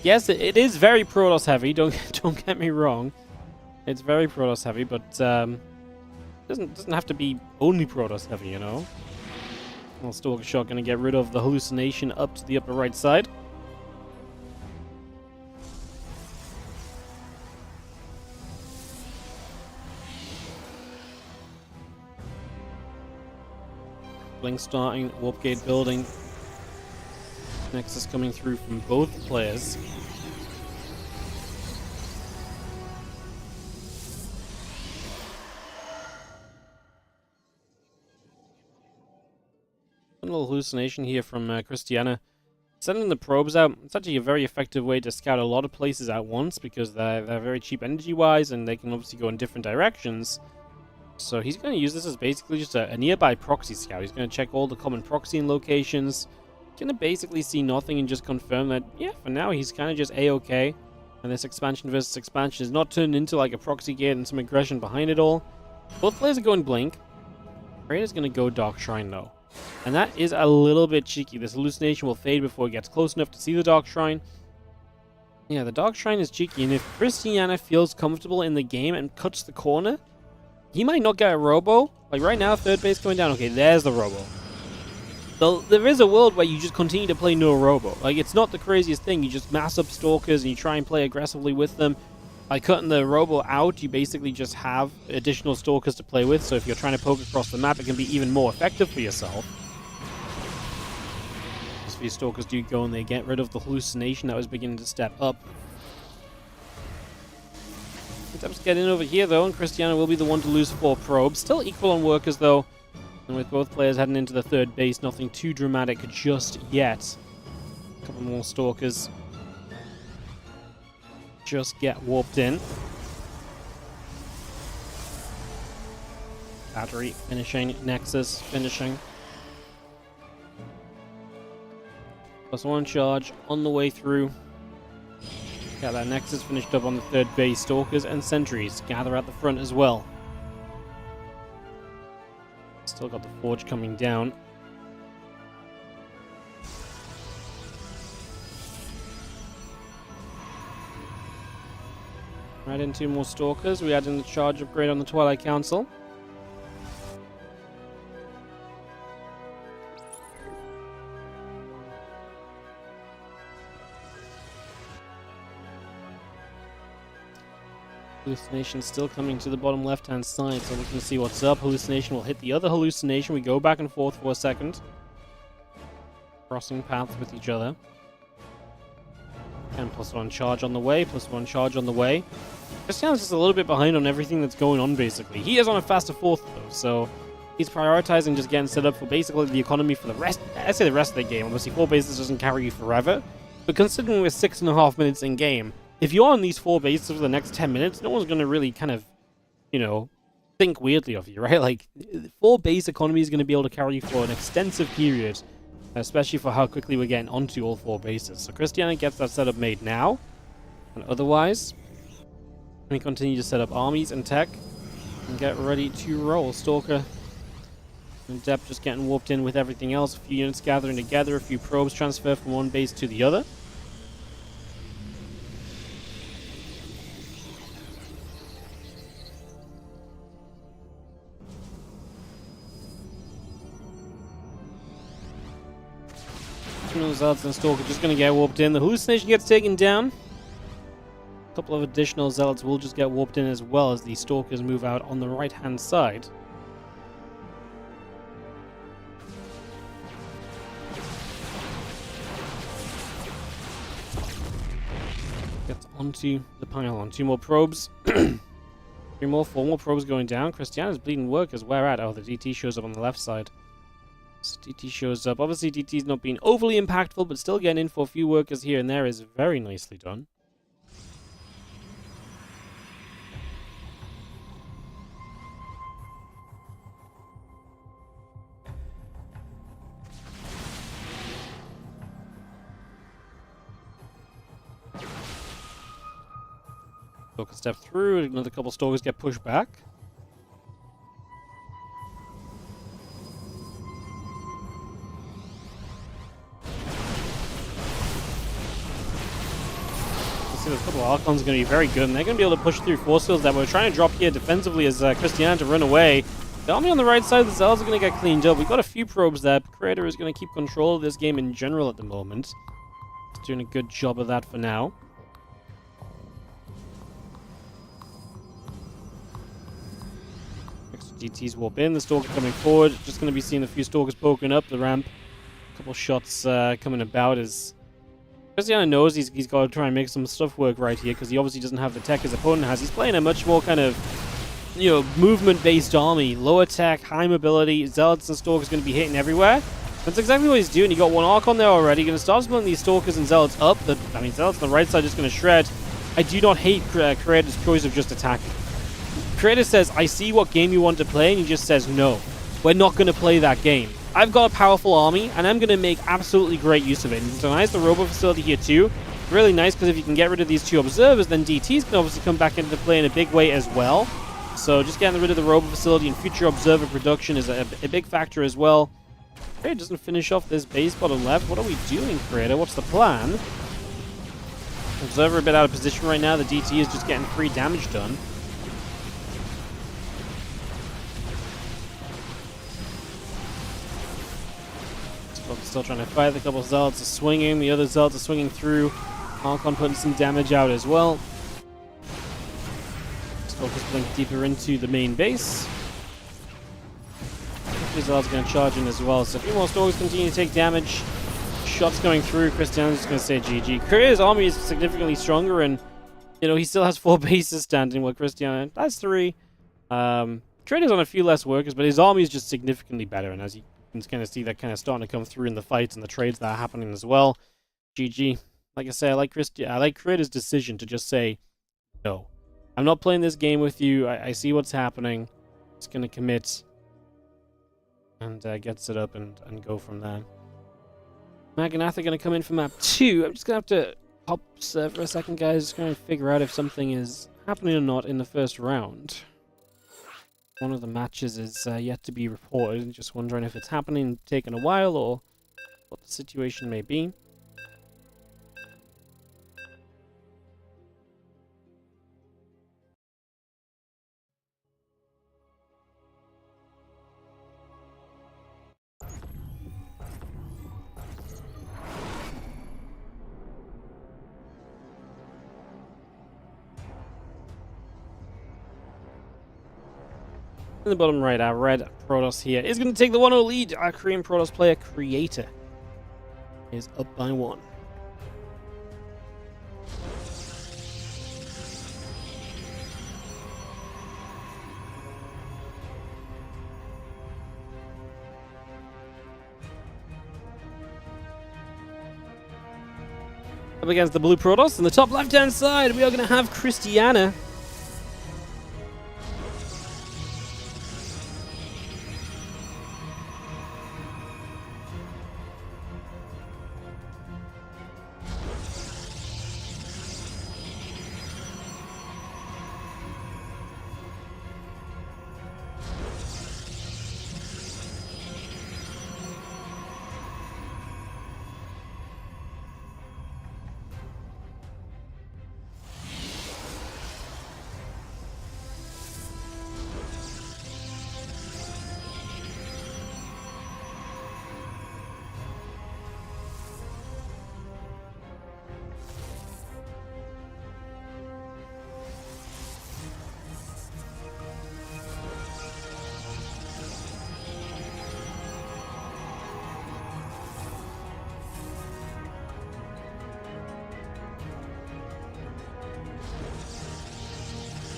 Yes, it is very Protoss heavy. Don't get me wrong. It's very Protoss heavy, but doesn't have to be only Protoss heavy, you know. Well, Stalker Shot going to get rid of the hallucination up to the upper right side. Blink starting, Warp Gate building. Nexus coming through from both players. A little hallucination here from Cristiana. Sending the probes out, it's actually a very effective way to scout a lot of places at once, because they're very cheap energy-wise, and they can obviously go in different directions. So he's going to use this as basically just a nearby proxy scout. He's going to check all the common proxying locations. Going to basically see nothing and just confirm that, yeah, for now he's kind of just A-okay. And this expansion versus expansion is not turned into like a proxy gate and some aggression behind it all. Both players are going Blink. Raider's going to go Dark Shrine though. And that is a little bit cheeky. This hallucination will fade before it gets close enough to see the Dark Shrine. Yeah, the Dark Shrine is cheeky, and if Cristiana feels comfortable in the game and cuts the corner, he might not get a robo. Like right now, third base going down. Okay, there's the robo. So there is a world where you just continue to play no robo. Like, it's not the craziest thing. You just mass up stalkers and you try and play aggressively with them. By cutting the robo out, you basically just have additional stalkers to play with. So if you're trying to poke across the map, it can be even more effective for yourself. Just for your stalkers do go and they get rid of the hallucination that was beginning to step up. Attempts to get in over here, though, and Cristiana will be the one to lose 4 probes. Still equal on workers, though. And with both players heading into the third base, nothing too dramatic just yet. A couple more stalkers just get warped in. Battery finishing, Nexus finishing. +1 charge on the way through. Got that Nexus finished up on the third base. Stalkers and sentries gather at the front as well. Still got the Forge coming down. Right in 2 more Stalkers. We add in the charge upgrade on the Twilight Council. Hallucination still coming to the bottom left-hand side, so we can see what's up. Hallucination will hit the other hallucination. We go back and forth for a second. Crossing paths with each other. And +1 charge on the way, +1 charge on the way. Cristiana's just a little bit behind on everything that's going on, basically. He is on a faster fourth, though, so he's prioritizing just getting set up for basically the economy for the rest. I'd say the rest of the game. Obviously, 4 bases doesn't carry you forever, but considering we're 6.5 minutes in game, if you're on these 4 bases for the next 10 minutes, no one's going to really kind of, you know, think weirdly of you, right? Like, 4 base economy is going to be able to carry you for an extensive period, especially for how quickly we're getting onto all 4 bases. So Cristiana gets that setup made now, and otherwise, we continue to set up armies and tech, and get ready to roll. Stalker and Depth just getting warped in with everything else. A few units gathering together, a few probes transfer from one base to the other. Zealots and Stalker just going to get warped in. The hallucination gets taken down. A couple of additional Zealots will just get warped in as well as the Stalkers move out on the right-hand side. Gets onto the pylon. 2 more probes. 3 more, 4 more probes going down. Cristiana's bleeding workers. Where at? Oh, the DT shows up on the left side. So DT shows up. Obviously, DT's not being overly impactful, but still getting in for a few workers here and there is very nicely done. Stalker step through. Another couple Stalkers get pushed back. Those couple of Archons are going to be very good, and they're going to be able to push through force fields that we're trying to drop here defensively as Cristiana to run away. The army on the right side of the Zealots are going to get cleaned up. We've got a few probes there. Creator is going to keep control of this game in general at the moment. He's doing a good job of that for now. Extra DTs warp in. The Stalker coming forward. Just going to be seeing a few Stalkers poking up the ramp. A couple shots coming about as Cristiana knows he's got to try and make some stuff work right here because he obviously doesn't have the tech his opponent has. He's playing a much more kind of, you know, movement-based army. Lower tech, high mobility, Zealots and Stalkers going to be hitting everywhere. That's exactly what he's doing. He got 1 Archon there already. Going to start splitting these Stalkers and Zealots up. Zealots on the right side just going to shred. I do not hate Creator's choice of just attacking. Creator says, I see what game you want to play, and he just says, no, we're not going to play that game. I've got a powerful army, and I'm going to make absolutely great use of it. And he's denies the robo facility here too. Really nice, because if you can get rid of these 2 observers, then DTs can obviously come back into play in a big way as well. So just getting rid of the robo facility and future observer production is a big factor as well. Creator doesn't finish off this base bottom left. What are we doing, Creator? What's the plan? Observer a bit out of position right now. The DT is just getting free damage done. Still trying to fight. The couple of Zealots are swinging. The other Zealots are swinging through. Archon putting some damage out as well. Stalker's blink deeper into the main base. These Zealots are going to charge in as well. So a few more Stalkers continue to take damage. Shots going through. Cristiana's just going to say GG. Creator's army is significantly stronger, and you know he still has 4 bases standing. While Cristiana has 3. Creator's on a few less workers, but his army is just significantly better. And as you can kind of see, that kind of starting to come through in the fights and the trades that are happening as well. GG. Like I say, I like Creator's decision to just say, no, I'm not playing this game with you. I see what's happening. It's going to commit and get set up and go from there. Maganath are going to come in for map 2. I'm just going to have to hop for a second, guys. Just going to figure out if something is happening or not in the first round. One of the matches is yet to be reported. Just wondering if it's happening, taking a while, or what the situation may be. In the bottom right, our red Protoss here is going to take the 1-0 lead. Our Korean Protoss player, Creator, is up by 1. Up against the blue Protoss. In the top left-hand side, we are going to have Cristiana.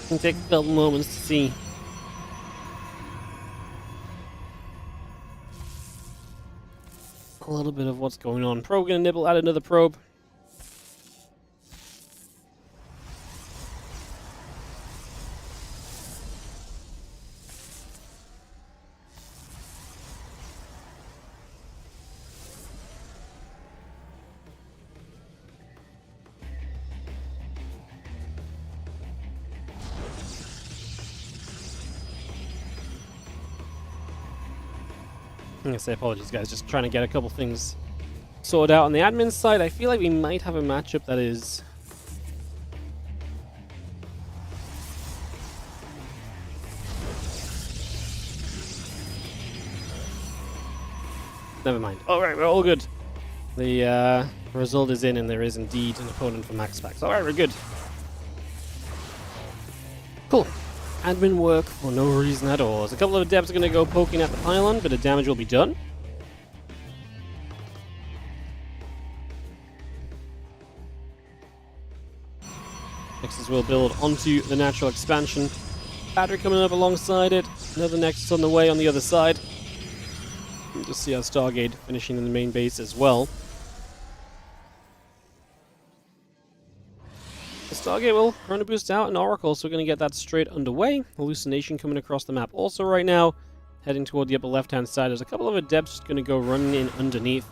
Can take a couple moments to see. A little bit of what's going on. Probe gonna nibble at another probe. I'm gonna say apologies, guys. Just trying to get a couple things sorted out on the admin side. I feel like we might have a matchup that is never mind. Alright, we're all good. The result is in, and there is indeed an opponent for MaxPax. Alright, we're good. Cool. Admin work for no reason at all. As a couple of adepts are going to go poking at the pylon, but the damage will be done. Nexus will build onto the natural expansion. Battery coming up alongside it. Another Nexus on the way on the other side. You just see our Stargate finishing in the main base as well. The Stargate will Chrono Boost out an Oracle, so we're going to get that straight underway. Hallucination coming across the map also right now. Heading toward the upper left-hand side. There's a couple of Adepts going to go running in underneath.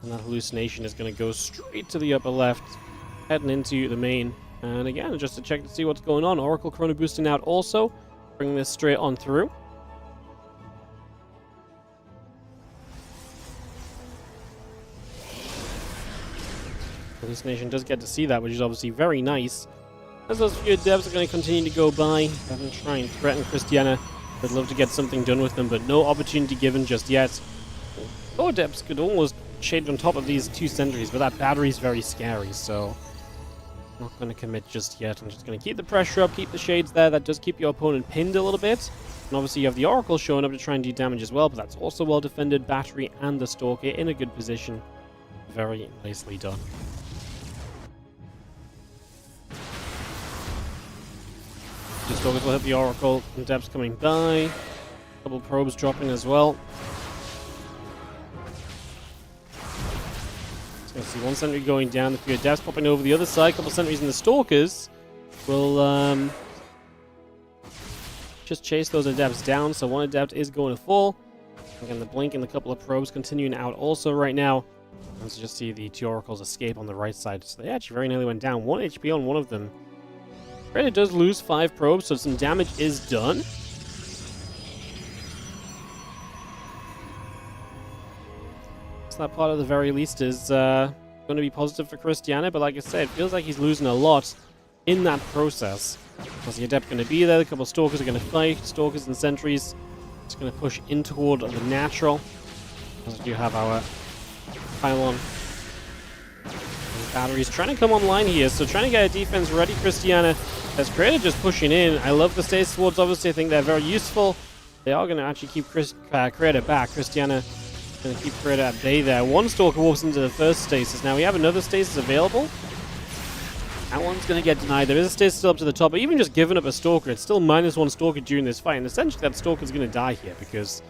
And that Hallucination is going to go straight to the upper left. Heading into the main. And again, just to check to see what's going on. Oracle Chrono Boosting out also. Bringing this straight on through. Hallucination does get to see that, which is obviously very nice. As those few devs are going to continue to go by, and try and threaten Cristiana. I'd love to get something done with them, but no opportunity given just yet. Lower depths could almost shade on top of these two sentries, but that battery is very scary, so not going to commit just yet. I'm just going to keep the pressure up, keep the shades there. That does keep your opponent pinned a little bit. And obviously you have the Oracle showing up to try and do damage as well, but that's also well defended. Battery and the Stalker in a good position. Very nicely done. The Stalkers will hit the Oracle. And Depths coming by. A couple probes dropping as well. Just going to see one sentry going down. A few Adepts popping over the other side. A couple sentries in the Stalkers will just chase those Adepts down. So one Adept is going to fall. Again, the Blink and a couple of probes continuing out also right now. Let's just see the two Oracles escape on the right side. So they actually very nearly went down. 1 HP on one of them. It does lose 5 probes, so some damage is done. So that part at the very least is going to be positive for Cristiana, but like I said, it feels like he's losing a lot in that process. As the Adept going to be there, a couple of Stalkers are going to fight, Stalkers and Sentries. It's going to push in toward the natural. As we do have our pylon. Batteries trying to come online here, so trying to get a defense ready. Cristiana has created just pushing in. I love the stasis wards, obviously. I think they're very useful. They are going to actually keep Creator back. Cristiana going to keep Creator at bay there. One Stalker walks into the first stasis. Now we have another stasis available. That one's going to get denied. There is a stasis still up to the top, but even just giving up a Stalker, it's still -1 Stalker during this fight. And essentially that Stalker's going to die here because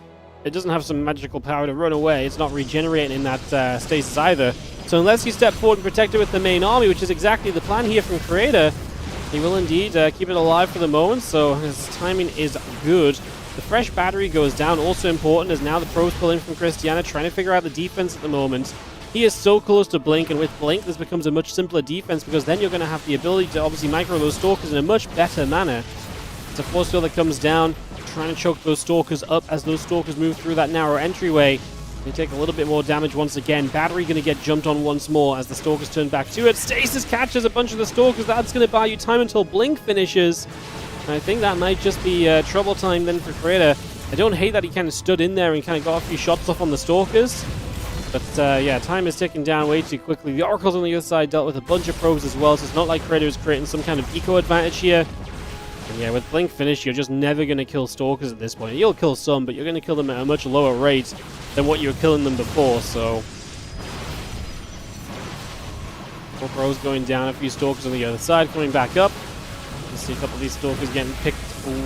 it doesn't have some magical power to run away. It's not regenerating in that stasis either. So unless you step forward and protect it with the main army, which is exactly the plan here from Creator, he will indeed keep it alive for the moment. So his timing is good. The fresh battery goes down, also important, as now the probes pull in from Cristiana, trying to figure out the defense at the moment. He is so close to Blink, and with Blink, this becomes a much simpler defense, because then you're going to have the ability to obviously micro those Stalkers in a much better manner. It's a force field that comes down, trying to choke those Stalkers up as those Stalkers move through that narrow entryway. They take a little bit more damage once again. Battery going to get jumped on once more as the Stalkers turn back to it. Stasis catches a bunch of the Stalkers. That's going to buy you time until Blink finishes. And I think that might just be trouble time then for Creator. I don't hate that he kind of stood in there and kind of got a few shots off on the Stalkers. But yeah, time is ticking down way too quickly. The Oracles on the other side dealt with a bunch of probes as well, so it's not like Creator is creating some kind of eco advantage here. And yeah, with Blink finish, you're just never going to kill Stalkers at this point. You'll kill some, but you're going to kill them at a much lower rate than what you were killing them before, so... More probes going down, a few Stalkers on the other side coming back up. You see a couple of these Stalkers getting picked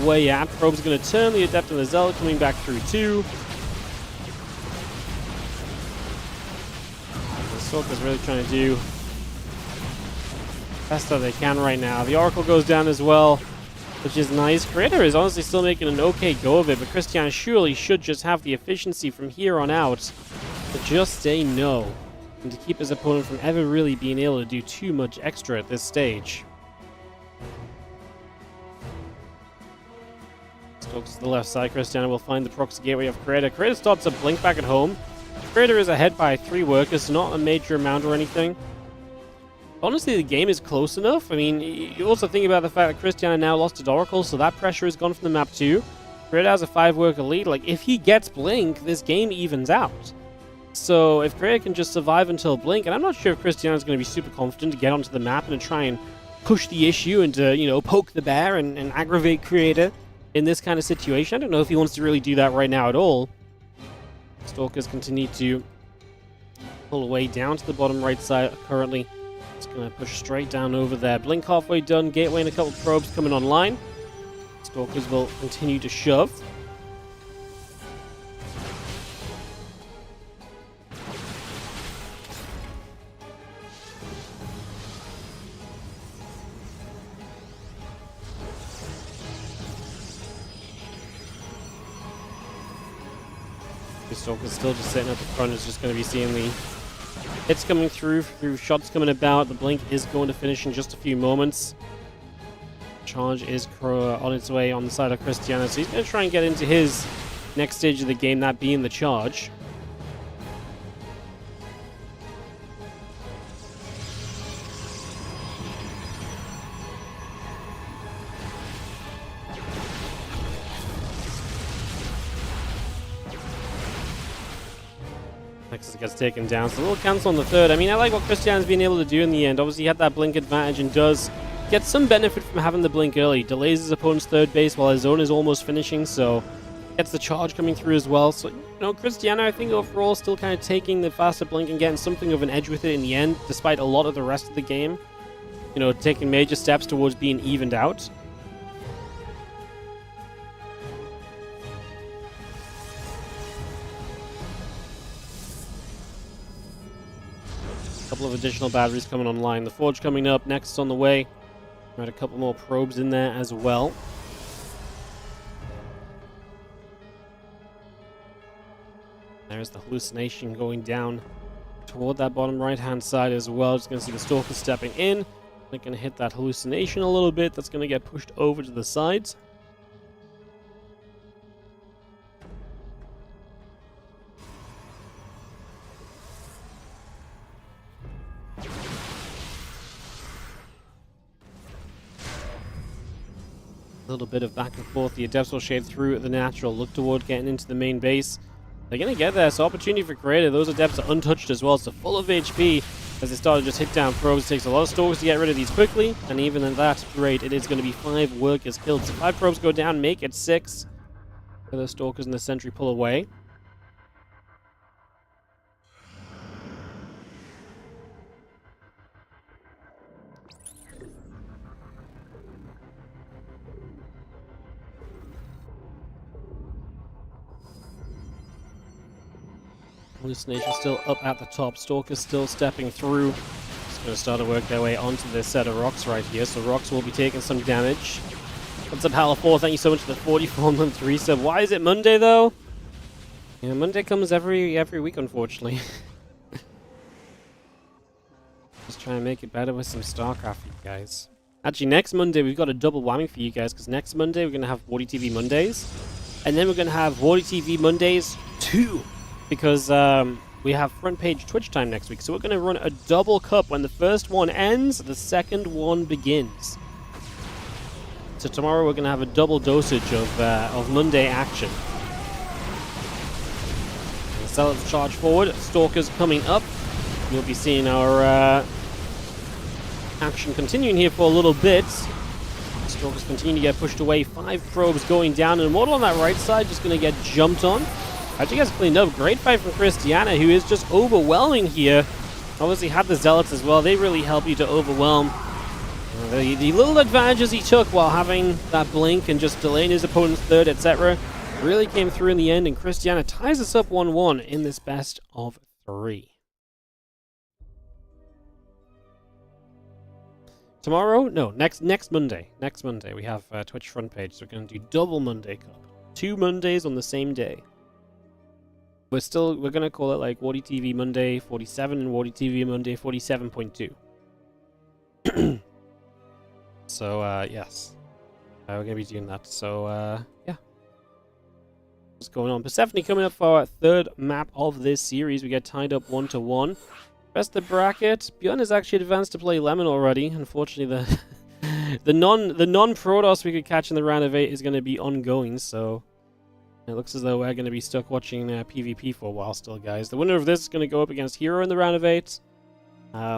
away at. Probes going to turn, the Adept and the Zealot coming back through too. The Stalkers really trying to do the best that they can right now. The Oracle goes down as well, which is nice. Creator is honestly still making an okay go of it, but Cristiana surely should just have the efficiency from here on out to just say no, and to keep his opponent from ever really being able to do too much extra at this stage. Stalkers to the left side. Cristiana will find the proxy gateway of Creator. Creator starts a Blink back at home. Creator is ahead by 3 workers, so not a major amount or anything. Honestly, the game is close enough. I mean, you also think about the fact that Cristiana now lost to Oracle, so that pressure is gone from the map too. Creator has a 5-worker lead. Like, if he gets Blink, this game evens out. So, if Creator can just survive until Blink, and I'm not sure if Cristiana is going to be super confident to get onto the map and to try and push the issue and to, you know, poke the bear and aggravate Creator in this kind of situation. I don't know if he wants to really do that right now at all. Stalkers continue to pull away down to the bottom right side currently. It's going to push straight down over there. Blink halfway done. Gateway and a couple of probes coming online. Stalkers will continue to shove. Stalker's still just sitting at the front. Is just going to be seeing the hits coming through shots coming about. The Blink is going to finish in just a few moments. Charge is on its way on the side of Cristiana, so he's going to try and get into his next stage of the game, that being the charge. Nexus gets taken down, so a little cancel on the third. I mean, I like what Cristiana's been able to do in the end. Obviously, he had that Blink advantage and does get some benefit from having the Blink early. Delays his opponent's third base while his own is almost finishing, so gets the charge coming through as well. So, you know, Cristiana, I think overall still kind of taking the faster Blink and getting something of an edge with it in the end, despite a lot of the rest of the game, you know, taking major steps towards being evened out. Couple of additional batteries coming online. The Forge coming up, next on the way. Got a couple more probes in there as well. There's the hallucination going down toward that bottom right-hand side as well. Just going to see the Stalker stepping in. They're going to hit that hallucination a little bit. That's going to get pushed over to the sides. A little bit of back and forth. The Adepts will shade through the natural. Look toward getting into the main base. They're going to get there. So opportunity for Creator. Those Adepts are untouched as well. So full of HP as they start to just hit down probes. It takes a lot of Stalkers to get rid of these quickly. And even at that rate, it is going to be 5 workers killed. So 5 probes go down, make it 6. The Stalkers and the Sentry pull away. Hallucination still up at the top. Stalkers still stepping through. Just going to start to work their way onto this set of rocks right here. So rocks will be taking some damage. What's up, Hal4? Thank you so much for the 44-month resub. Why is it Monday, though? Yeah, Monday comes every week, unfortunately. Just try and make it better with some StarCraft for you guys. Actually, next Monday, we've got a double whammy for you guys, because next Monday, we're going to have WardiTV Mondays. And then we're going to have WardiTV Mondays 2. Because we have front page Twitch time next week. So we're going to run a double cup. When the first one ends, the second one begins. So tomorrow we're going to have a double dosage of Monday action. Zealots charge forward. Stalkers coming up. You'll be seeing our action continuing here for a little bit. Stalkers continue to get pushed away. 5 probes going down. And Immortal on that right side just going to get jumped on. Actually gets cleaned up. Great fight from Cristiana, who is just overwhelming here. Obviously had the Zealots as well. They really help you to overwhelm. The little advantages he took while having that blink and just delaying his opponent's third, etc. really came through in the end, and Cristiana ties us up 1-1 in this best of 3. Tomorrow? No, next Monday. Next Monday we have Twitch front page, so we're going to do double Monday Cup. 2 Mondays on the same day. We're going to call it like WardiTV Monday 47 and WardiTV Monday 47.2. So, yes. We're going to be doing that. So, yeah. What's going on? Persephone coming up for our 3rd map of this series. We get tied up 1-1. Rest of the bracket. ByuN has actually advanced to play Lemon already. Unfortunately, the non-Protoss we could catch in the round of 8 is going to be ongoing, so it looks as though we're going to be stuck watching PvP for a while still, guys. The winner of this is going to go up against Hero in the round of 8.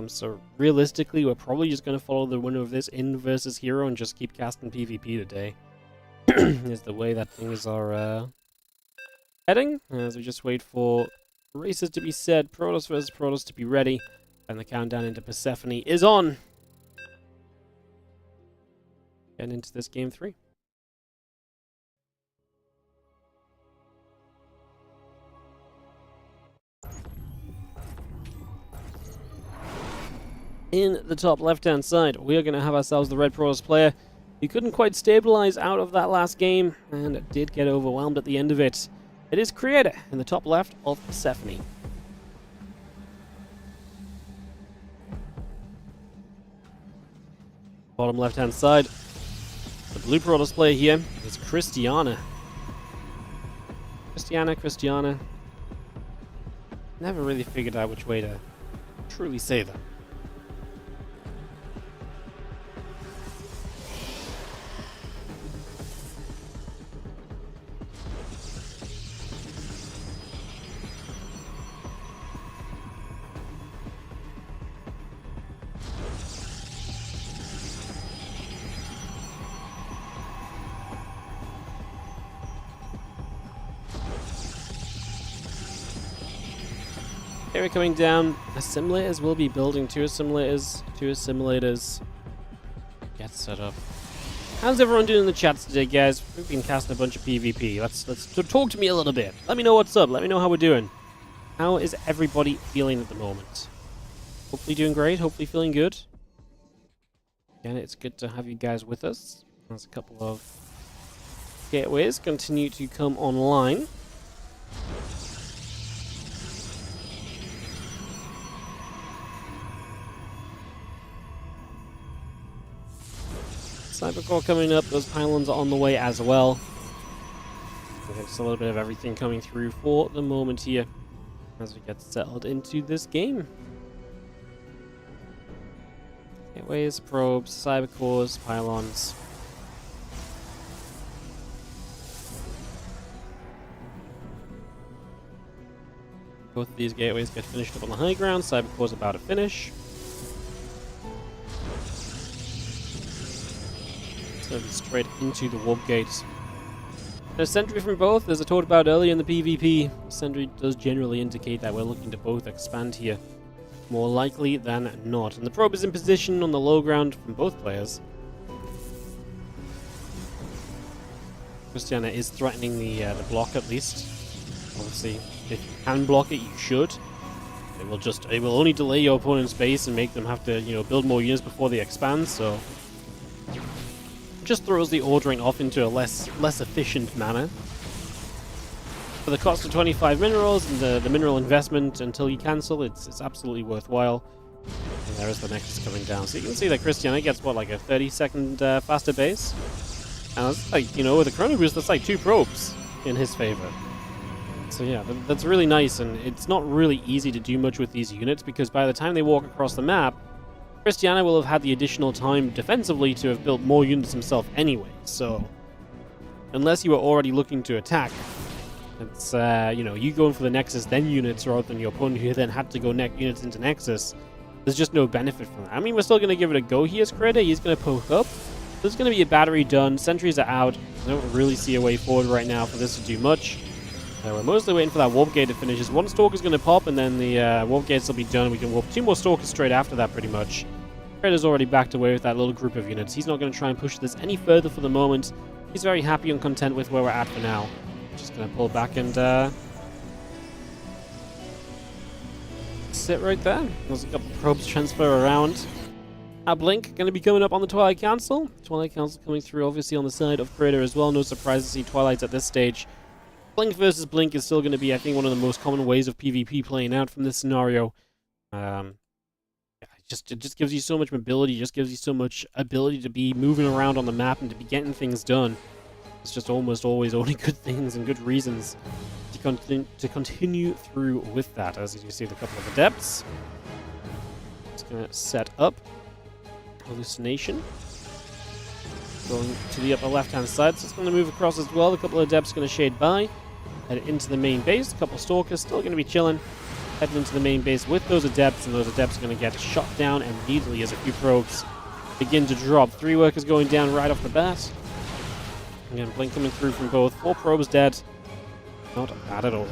So realistically, we're probably just going to follow the winner of this in versus Hero and just keep casting PvP today. Is the way that things are heading. As we just wait for races to be set, Protoss versus Protoss to be ready, and the countdown into Persephone is on. Getting into this game 3. In the top left-hand side, we are going to have ourselves the red Protoss player. He couldn't quite stabilize out of that last game, and did get overwhelmed at the end of it. It is Creator in the top left of Persephone. Bottom left-hand side, the blue Protoss player here is Cristiana. Cristiana. Never really figured out which way to truly say that. Area coming down. Assimilators will be building 2 assimilators. 2 assimilators. Get set up. How's everyone doing in the chats today, guys? We've been casting a bunch of PvP. Let's talk to me a little bit. Let me know what's up. Let me know how we're doing. How is everybody feeling at the moment? Hopefully doing great. Hopefully feeling good. Again, it's good to have you guys with us. There's a couple of gateways continue to come online. Cybercore coming up, those pylons are on the way as well. Just a little bit of everything coming through for the moment here as we get settled into this game. Gateways, probes, cybercores, pylons. Both of these gateways get finished up on the high ground. Cybercore's about to finish. It's going to be straight into the warp gates. A sentry from both, as I talked about earlier in the PvP. Sentry does generally indicate that we're looking to both expand here. More likely than not. And the probe is in position on the low ground from both players. Cristiana is threatening the block at least. Obviously, if you can block it, you should. It will only delay your opponent's base and make them have to, build more units before they expand, so just throws the ordering off into a less efficient manner. For the cost of 25 minerals and the mineral investment until you cancel, it's absolutely worthwhile. And there is the Nexus coming down. So you can see that Cristiana gets, what, like a 30-second faster base? And that's like, with a Chrono Boost, that's like 2 probes in his favor. So yeah, that's really nice, and it's not really easy to do much with these units, because by the time they walk across the map, Cristiana will have had the additional time defensively to have built more units himself anyway. So unless you were already looking to attack, it's, you going for the Nexus, then units, rather than your opponent who then had to go units into Nexus. There's just no benefit from that. I mean, we're still going to give it a go here as Creator. He's going to poke up. There's going to be a battery done. Sentries are out. I don't really see a way forward right now for this to do much. We're mostly waiting for that Warp Gate to finish. Just one Stalker's going to pop, and then the Warp Gates will be done. We can warp 2 more Stalkers straight after that, pretty much. Creator's already backed away with that little group of units. He's not going to try and push this any further for the moment. He's very happy and content with where we're at for now. Just going to pull back and sit right there. There's a couple of probes transfer around. Our Blink going to be coming up on the Twilight Council. Twilight Council coming through, obviously, on the side of Creator as well. No surprise to see Twilights at this stage. Blink versus Blink is still going to be, I think, one of the most common ways of PvP playing out from this scenario. It just gives you so much mobility, just gives you so much ability to be moving around on the map and to be getting things done. It's just almost always only good things and good reasons to continue through with that. As you see, the couple of Adepts. Just going to set up Hallucination. Going to the upper left-hand side, so it's going to move across as well. A couple of Adepts going to shade by. Head into the main base. A couple of Stalkers still going to be chilling. Heading into the main base with those Adepts, and those Adepts are going to get shot down immediately as a few probes begin to drop. 3 workers going down right off the bat. Again, Blink coming through from both. 4 probes dead. Not bad at all.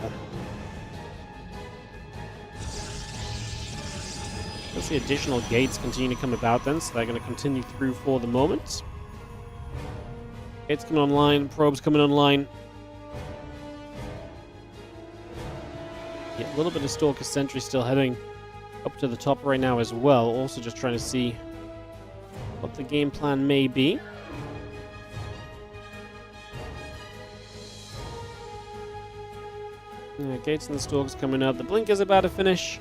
Let's see additional gates continue to come about then, so they're going to continue through for the moment. Gates coming online, probes coming online. Yeah, a little bit of Stalker Sentry still heading up to the top right now as well. Also just trying to see what the game plan may be. Yeah, Gates and the Stalkers coming up. The Blink is about to finish.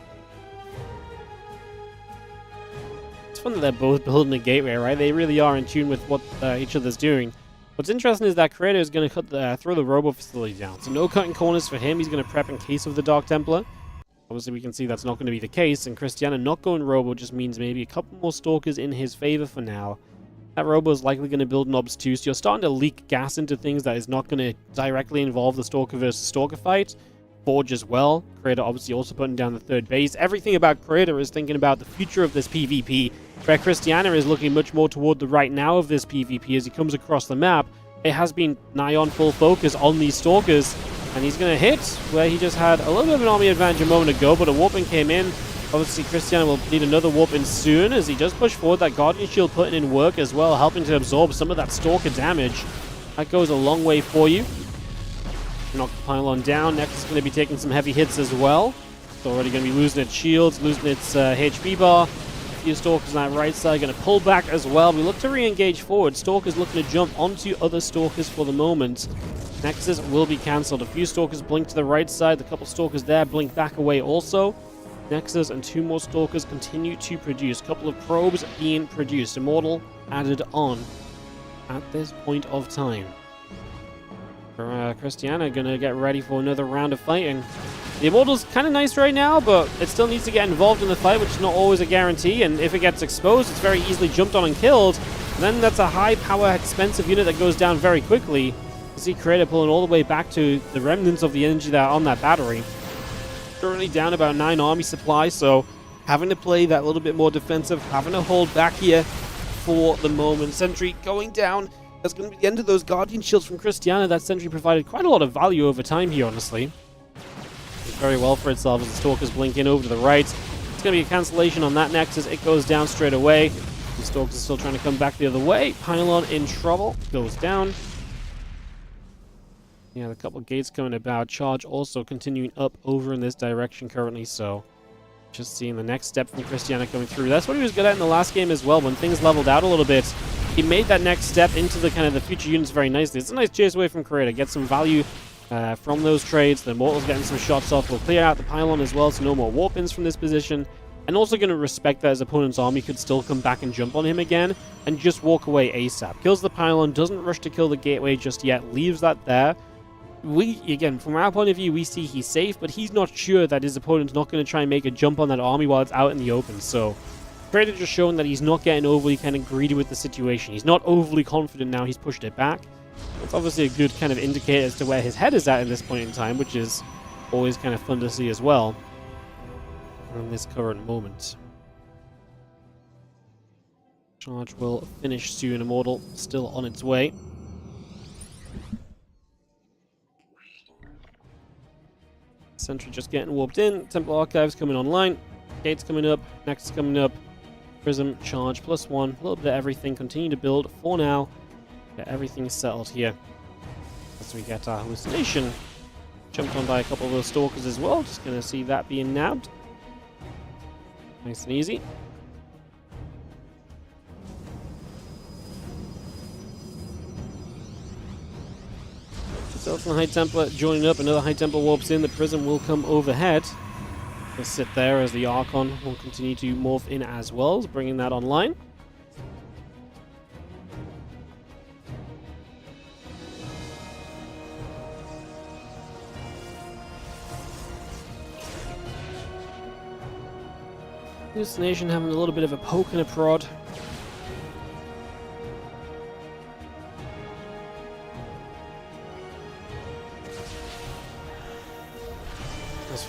It's fun that they're both building a gateway, right? They really are in tune with what each other's doing. What's interesting is that Creator is going to throw the Robo Facility down. So no cutting corners for him. He's going to prep in case of the Dark Templar. Obviously, we can see that's not going to be the case. And Cristiana not going Robo just means maybe a couple more Stalkers in his favor for now. That Robo is likely going to build knobs too. So you're starting to leak gas into things that is not going to directly involve the Stalker versus Stalker fight. Forge as well. Creator obviously also putting down the 3rd base. Everything about Creator is thinking about the future of this PvP, where Cristiana is looking much more toward the right now of this PvP as he comes across the map. It has been nigh on full focus on these Stalkers, and he's going to hit where he just had a little bit of an army advantage a moment ago, but a warping came in. Obviously, Cristiana will need another warp in soon as he does push forward. That Guardian Shield putting in work as well, helping to absorb some of that Stalker damage. That goes a long way for you. Knock the pylon down. Nexus is going to be taking some heavy hits as well. It's already going to be losing its shields, losing its HP bar. A few Stalkers on that right side going to pull back as well. We look to re-engage forward. Stalkers looking to jump onto other Stalkers for the moment. Nexus will be cancelled. A few Stalkers blink to the right side. The couple Stalkers there blink back away also. Nexus and 2 more Stalkers continue to produce. A couple of probes being produced. Immortal added on at this point of time. Cristiana gonna get ready for another round of fighting. The Immortal's kind of nice right now, but it still needs to get involved in the fight, which is not always a guarantee, and if it gets exposed, it's very easily jumped on and killed. And then that's a high-power, expensive unit that goes down very quickly. You see Creator pulling all the way back to the remnants of the energy that are on that battery. Currently down about 9 army supply, so having to play that little bit more defensive, having to hold back here for the moment. Sentry going down. That's going to be the end of those Guardian Shields from Cristiana. That sentry provided quite a lot of value over time here, honestly. Did very well for itself as the Stalkers blink in over to the right. It's going to be a cancellation on that Nexus. It goes down straight away. The Stalkers are still trying to come back the other way. Pylon in trouble. Goes down. Yeah, a couple of gates coming about. Charge also continuing up over in this direction currently, so just seeing the next step from Cristiana coming through. That's what he was good at in the last game as well. When things leveled out a little bit, he made that next step into the kind of the future units very nicely. It's a nice chase away from Creator. Get some value from those trades. The Mortal's getting some shots off. We'll clear out the Pylon as well, so no more warp-ins from this position. And also going to respect that his opponent's army could still come back and jump on him again and just walk away ASAP. Kills the Pylon, doesn't rush to kill the gateway just yet, leaves that there. Again, from our point of view, we see he's safe, but he's not sure that his opponent's not going to try and make a jump on that army while it's out in the open. So, Creator just showing that he's not getting overly kind of greedy with the situation. He's not overly confident now he's pushed it back. It's obviously a good kind of indicator as to where his head is at this point in time, which is always kind of fun to see as well in this current moment. Charge will finish soon. Immortal still on its way. Sentry just getting warped in. Temple Archives coming online. Gates coming up. Nexus coming up. Prism, Charge, +1. A little bit of everything. Continue to build for now. Get everything settled here. As we get our hallucination. Jumped on by a couple of those Stalkers as well. Just going to see that being nabbed. Nice and easy. Zelt's and High Templar joining up. Another High Templar warps in. The Prism will come overhead. Just sit there as the Archon will continue to morph in as well, bringing that online. Hallucination having a little bit of a poke and a prod.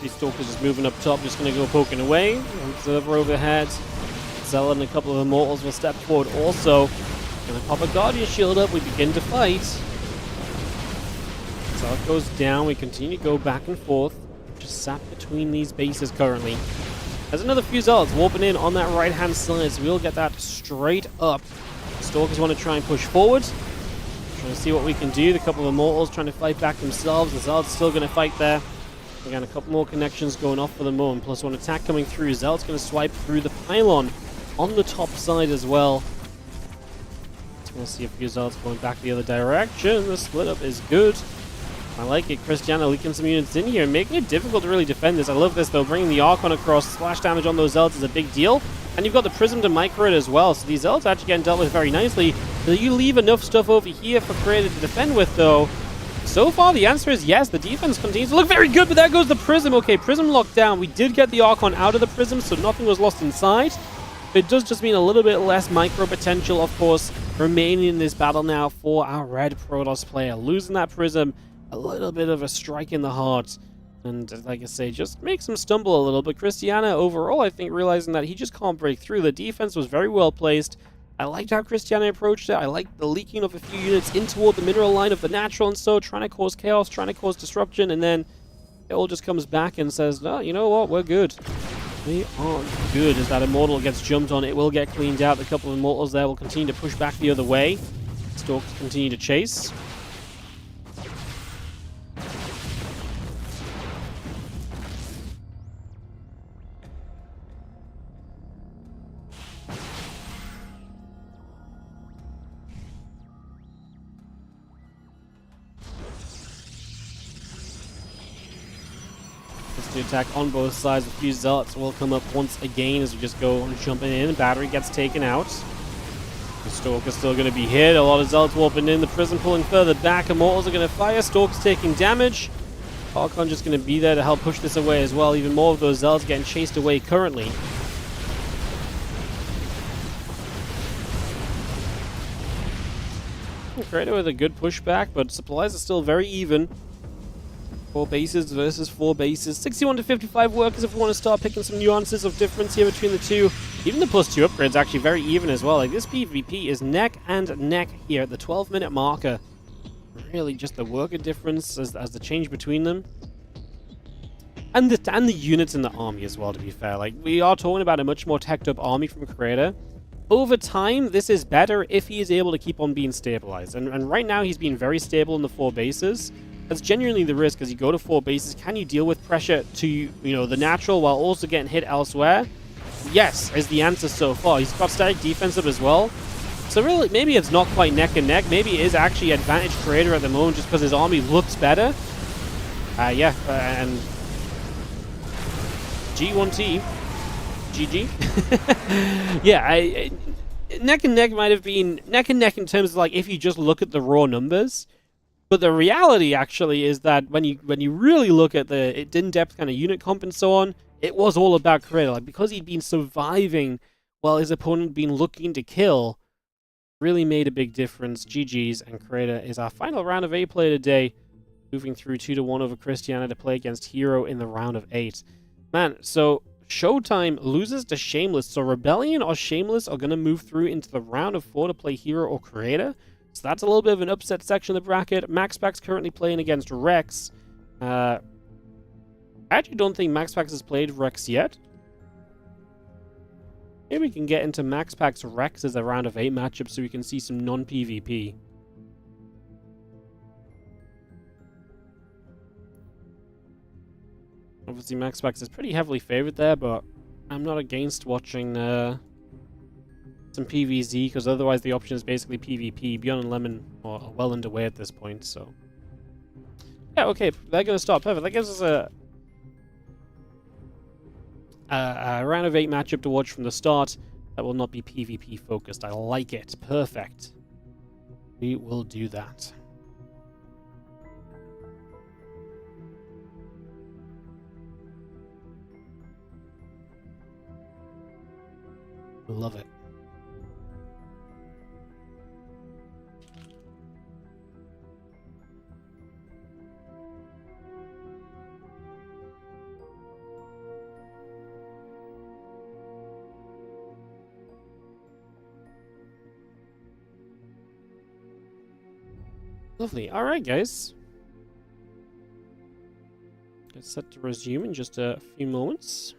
These Stalkers just moving up top, just going to go poking away. Observer overhead. Zealot and a couple of Immortals will step forward also. Going to pop a Guardian Shield up. We begin to fight. Zealot goes down. We continue to go back and forth. Just sat between these bases currently. There's another few Zealots warping in on that right-hand side, so we'll get that straight up. Stalkers want to try and push forward. Trying to see what we can do. The couple of Immortals trying to fight back themselves. The Zealot's still going to fight there. Again, a couple more connections going off for the moment. +1 attack coming through. Zealot's going to swipe through the Pylon on the top side as well. We'll see a few Zealots going back the other direction. The split up is good. I like it. Cristiana leaking some units in here and making it difficult to really defend this. I love this though. Bringing the Archon across. Splash damage on those Zealots is a big deal. And you've got the Prism to micro it as well. So these Zealots actually getting dealt with very nicely. So you leave enough stuff over here for Creator to defend with though. So far, the answer is yes. The defense continues to look very good, but there goes the Prism. Okay, Prism locked down. We did get the Archon out of the Prism, so nothing was lost inside. It does just mean a little bit less micro potential, of course, remaining in this battle now for our red Protoss player. Losing that Prism, a little bit of a strike in the heart. And like I say, just makes him stumble a little. But Cristiana, overall, I think, realizing that he just can't break through. The defense was very well placed. I liked how Cristiana approached it. I liked the leaking of a few units in toward the mineral line of the natural and so, trying to cause chaos, trying to cause disruption, and then it all just comes back and says, no, you know what, we're good. We are good. As that Immortal gets jumped on, it will get cleaned out. The couple of Immortals there will continue to push back the other way. Stalkers continue to chase. The attack on both sides. A few Zealots will come up once again as we just go jumping in. Battery gets taken out. The Stalker's still going to be hit. A lot of Zealots warping in. The Prism pulling further back. Immortals are going to fire. Stalker's taking damage. Archon just going to be there to help push this away as well. Even more of those Zealots getting chased away currently. Creator with a good pushback, but supplies are still very even. 4 bases versus 4 bases. 61 to 55 workers if we want to start picking some nuances of difference here between the two. Even the +2 upgrade's actually very even as well. Like, this PvP is neck and neck here at the 12-minute marker. Really just the worker difference as the change between them. And the units in the army as well, to be fair. Like, we are talking about a much more teched up army from Creator. Over time, this is better if he is able to keep on being stabilized. And right now, he's been very stable in the 4 bases. That's genuinely the risk as you go to 4 bases. Can you deal with pressure to, you know, the natural while also getting hit elsewhere? Yes, is the answer so far. He's got static defense up as well. So really, maybe it's not quite neck and neck. Maybe it is actually advantage Creator at the moment just because his army looks better. And G1T. GG. Yeah, neck and neck might have been neck and neck in terms of, like, if you just look at the raw numbers. But the reality actually is that when you really look at the in-depth kind of unit comp and so on, it was all about Creator. Like, because he'd been surviving while his opponent been looking to kill, really made a big difference. GG's, and Creator is our final round of 8 play today, moving through 2-1 over Cristiana to play against Hero in the round of 8. Man, so Showtime loses to Shameless. So Rebellion or Shameless are going to move through into the round of 4 to play Hero or Creator. So that's a little bit of an upset section of the bracket. MaxPax currently playing against Rex. I actually don't think MaxPax has played Rex yet. Maybe we can get into MaxPax Rex as a round of 8 matchup so we can see some non-PvP. Obviously, MaxPax is pretty heavily favored there, but I'm not against watching some PvZ, because otherwise the option is basically PvP. ByuN and Lemon are well underway at this point, so... Yeah, okay, they're going to start. Perfect. That gives us a round of 8 matchup to watch from the start that will not be PvP focused. I like it. Perfect. We will do that. Love it. Lovely. All right, guys. Get set to resume in just a few moments.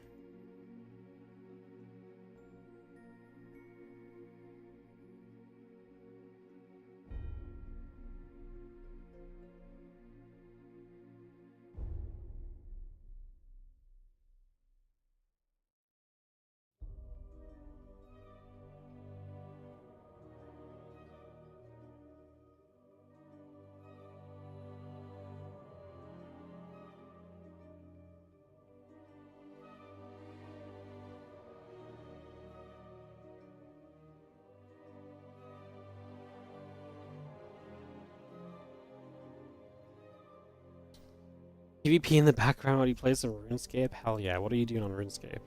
PvP in the background while you play some RuneScape? Hell yeah, what are you doing on RuneScape?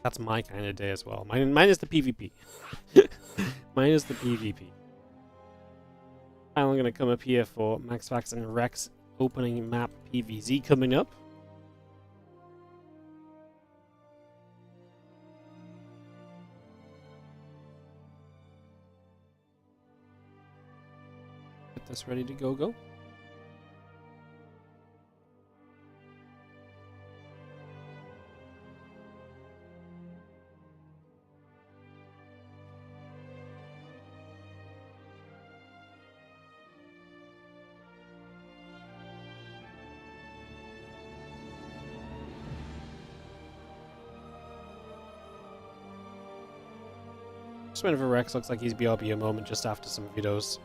That's my kind of day as well. Mine is the PvP. Mine is the PvP. I'm going to come up here for MaxPax and Rex opening map PvZ coming up. Get this ready to go. Just whenever Rex looks like he's BRB a moment just after some videos.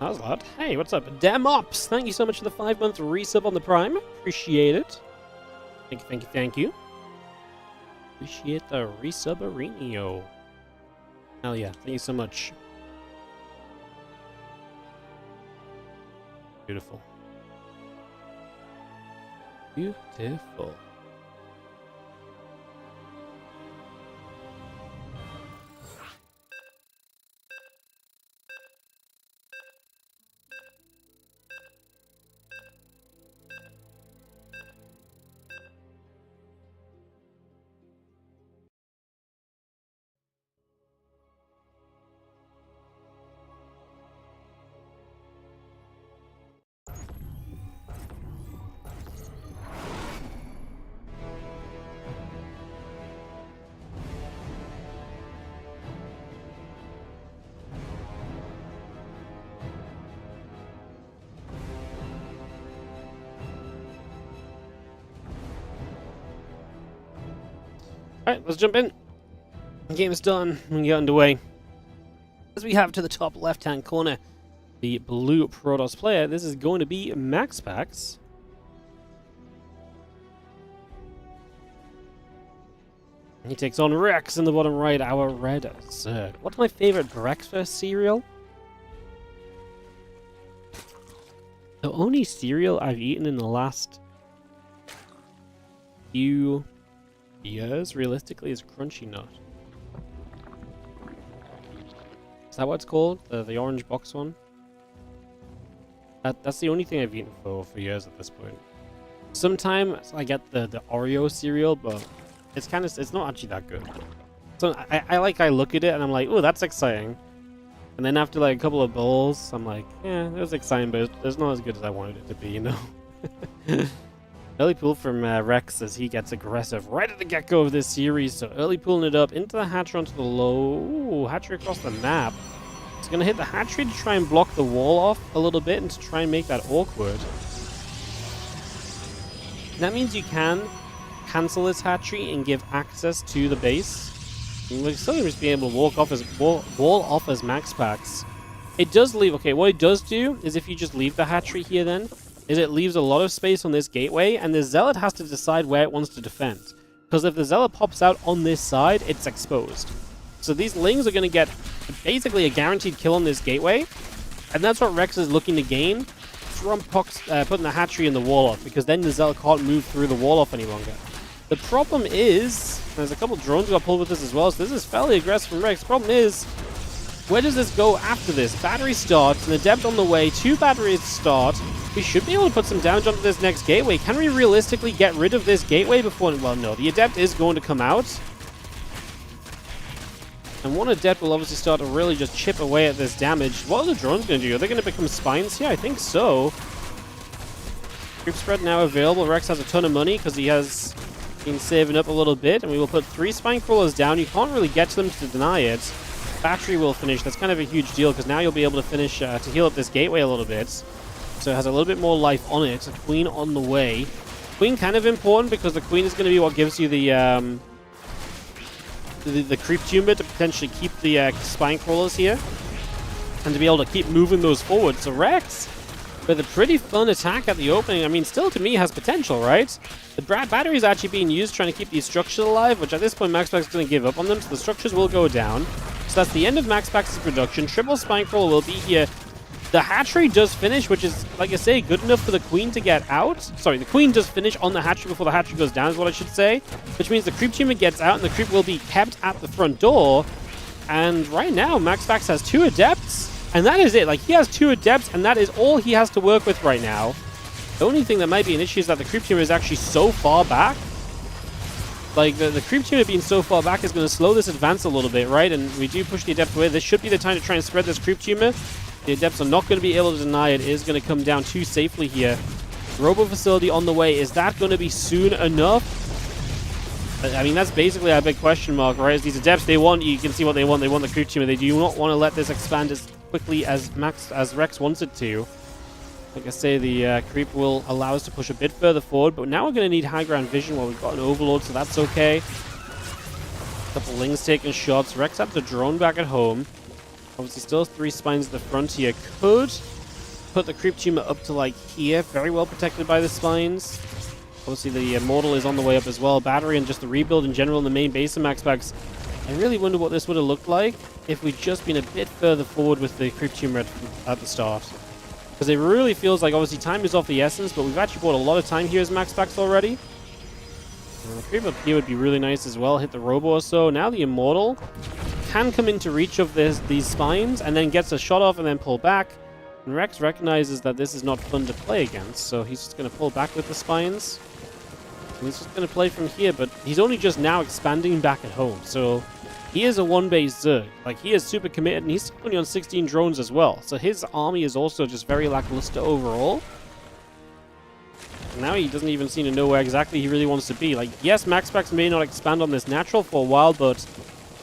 That was loud. Hey, what's up? Damn Ops! Thank you so much for the 5-month resub on the Prime. Appreciate it. Thank you. Appreciate the resub-arenio. Hell yeah, thank you so much. Beautiful. Beautiful. Alright, let's jump in. The game is done. We can get underway. As we have to the top left-hand corner, the blue Protoss player, this is going to be MaxPax. He takes on Rex in the bottom right, our red Zerg. What's my favorite breakfast cereal? The only cereal I've eaten in the last few years, realistically, is Crunchy Nut. Is that what it's called? The orange box one? That's the only thing I've eaten for years at this point. Sometimes I get the Oreo cereal, but it's not actually that good. So I look at it and I'm like, oh, that's exciting. And then after like a couple of bowls, I'm like, yeah, it was exciting, but it's not as good as I wanted it to be, you know? Early pull from Rex as he gets aggressive right at the get-go of this series. So early pulling it up into the hatchery onto the low. Ooh, hatchery across the map. It's going to hit the hatchery to try and block the wall off a little bit and to try and make that awkward. That means you can cancel this hatchery and give access to the base. And we're still just being able to wall off as MaxPax. It does leave... Okay, what it does do is if you just leave the hatchery here then, is it leaves a lot of space on this gateway, and the Zealot has to decide where it wants to defend. Because if the Zealot pops out on this side, it's exposed. So these Lings are going to get basically a guaranteed kill on this gateway, and that's what Rex is looking to gain from putting the hatchery in the wall off, because then the Zealot can't move through the wall off any longer. The problem is, there's a couple drones got pulled with this as well, so this is fairly aggressive from Rex. Problem is, where does this go after this? Battery starts, and Adept on the way, 2 batteries start. We should be able to put some damage onto this next gateway. Can we realistically get rid of this gateway before... Well, no. The Adept is going to come out. And one Adept will obviously start to really just chip away at this damage. What are the drones going to do? Are they going to become spines? Yeah, I think so. Group spread now available. Rex has a ton of money because he has been saving up a little bit. And we will put 3 spine crawlers down. You can't really get to them to deny it. Battery will finish. That's kind of a huge deal because now you'll be able to finish to heal up this gateway a little bit. So it has a little bit more life on it. A Queen on the way. Queen kind of important because the Queen is going to be what gives you the creep tumor to potentially keep the spine crawlers here. And to be able to keep moving those forward. So Rex, with a pretty fun attack at the opening, I mean, still to me has potential, right? The battery is actually being used trying to keep these structures alive, which at this point MaxPax is going to give up on them, so the structures will go down. So that's the end of MaxPax's production. Triple spine crawler will be here. The hatchery does finish, which is, like I say, good enough for the Queen to get out. Sorry, the Queen does finish on the hatchery before the hatchery goes down, is what I should say. Which means the creep tumor gets out, and the creep will be kept at the front door. And right now, MaxPax has 2 Adepts, and that is it. Like, he has 2 Adepts, and that is all he has to work with right now. The only thing that might be an issue is that the creep tumor is actually so far back. Like, the creep tumor being so far back is going to slow this advance a little bit, right? And we do push the Adept away. This should be the time to try and spread this creep tumor. The Adepts are not going to be able to deny it. It is going to come down too safely here. Robo facility on the way. Is that going to be soon enough? I mean, that's basically a big question mark, right? As these Adepts, they want, you can see what they want. They want the creep tumor. They do not want to let this expand as quickly as Rex wants it to. Like I say, the creep will allow us to push a bit further forward, but now we're going to need high ground vision while we've got an Overlord, so that's okay. A couple Lings taking shots. Rex has a drone back at home. Obviously still 3 spines at the front here. Could put the creep tumor up to like here. Very well protected by the spines. Obviously the Immortal is on the way up as well. Battery and just the rebuild in general in the main base of MaxPax. I really wonder what this would have looked like if we'd just been a bit further forward with the creep tumor at the start. Because it really feels like obviously time is of the essence, but we've actually bought a lot of time here as MaxPax already. The creep up here would be really nice as well. Hit the Robo or so. Now the Immortal can come into reach of these spines and then gets a shot off and then pull back. And Rex recognizes that this is not fun to play against, so he's just going to pull back with the spines. And he's just going to play from here, but he's only just now expanding back at home. So he is a 1-base Zerg. Like, he is super committed, and he's only on 16 drones as well. So his army is also just very lackluster overall. Now he doesn't even seem to know where exactly he really wants to be. Like, yes, MaxPax may not expand on this natural for a while, but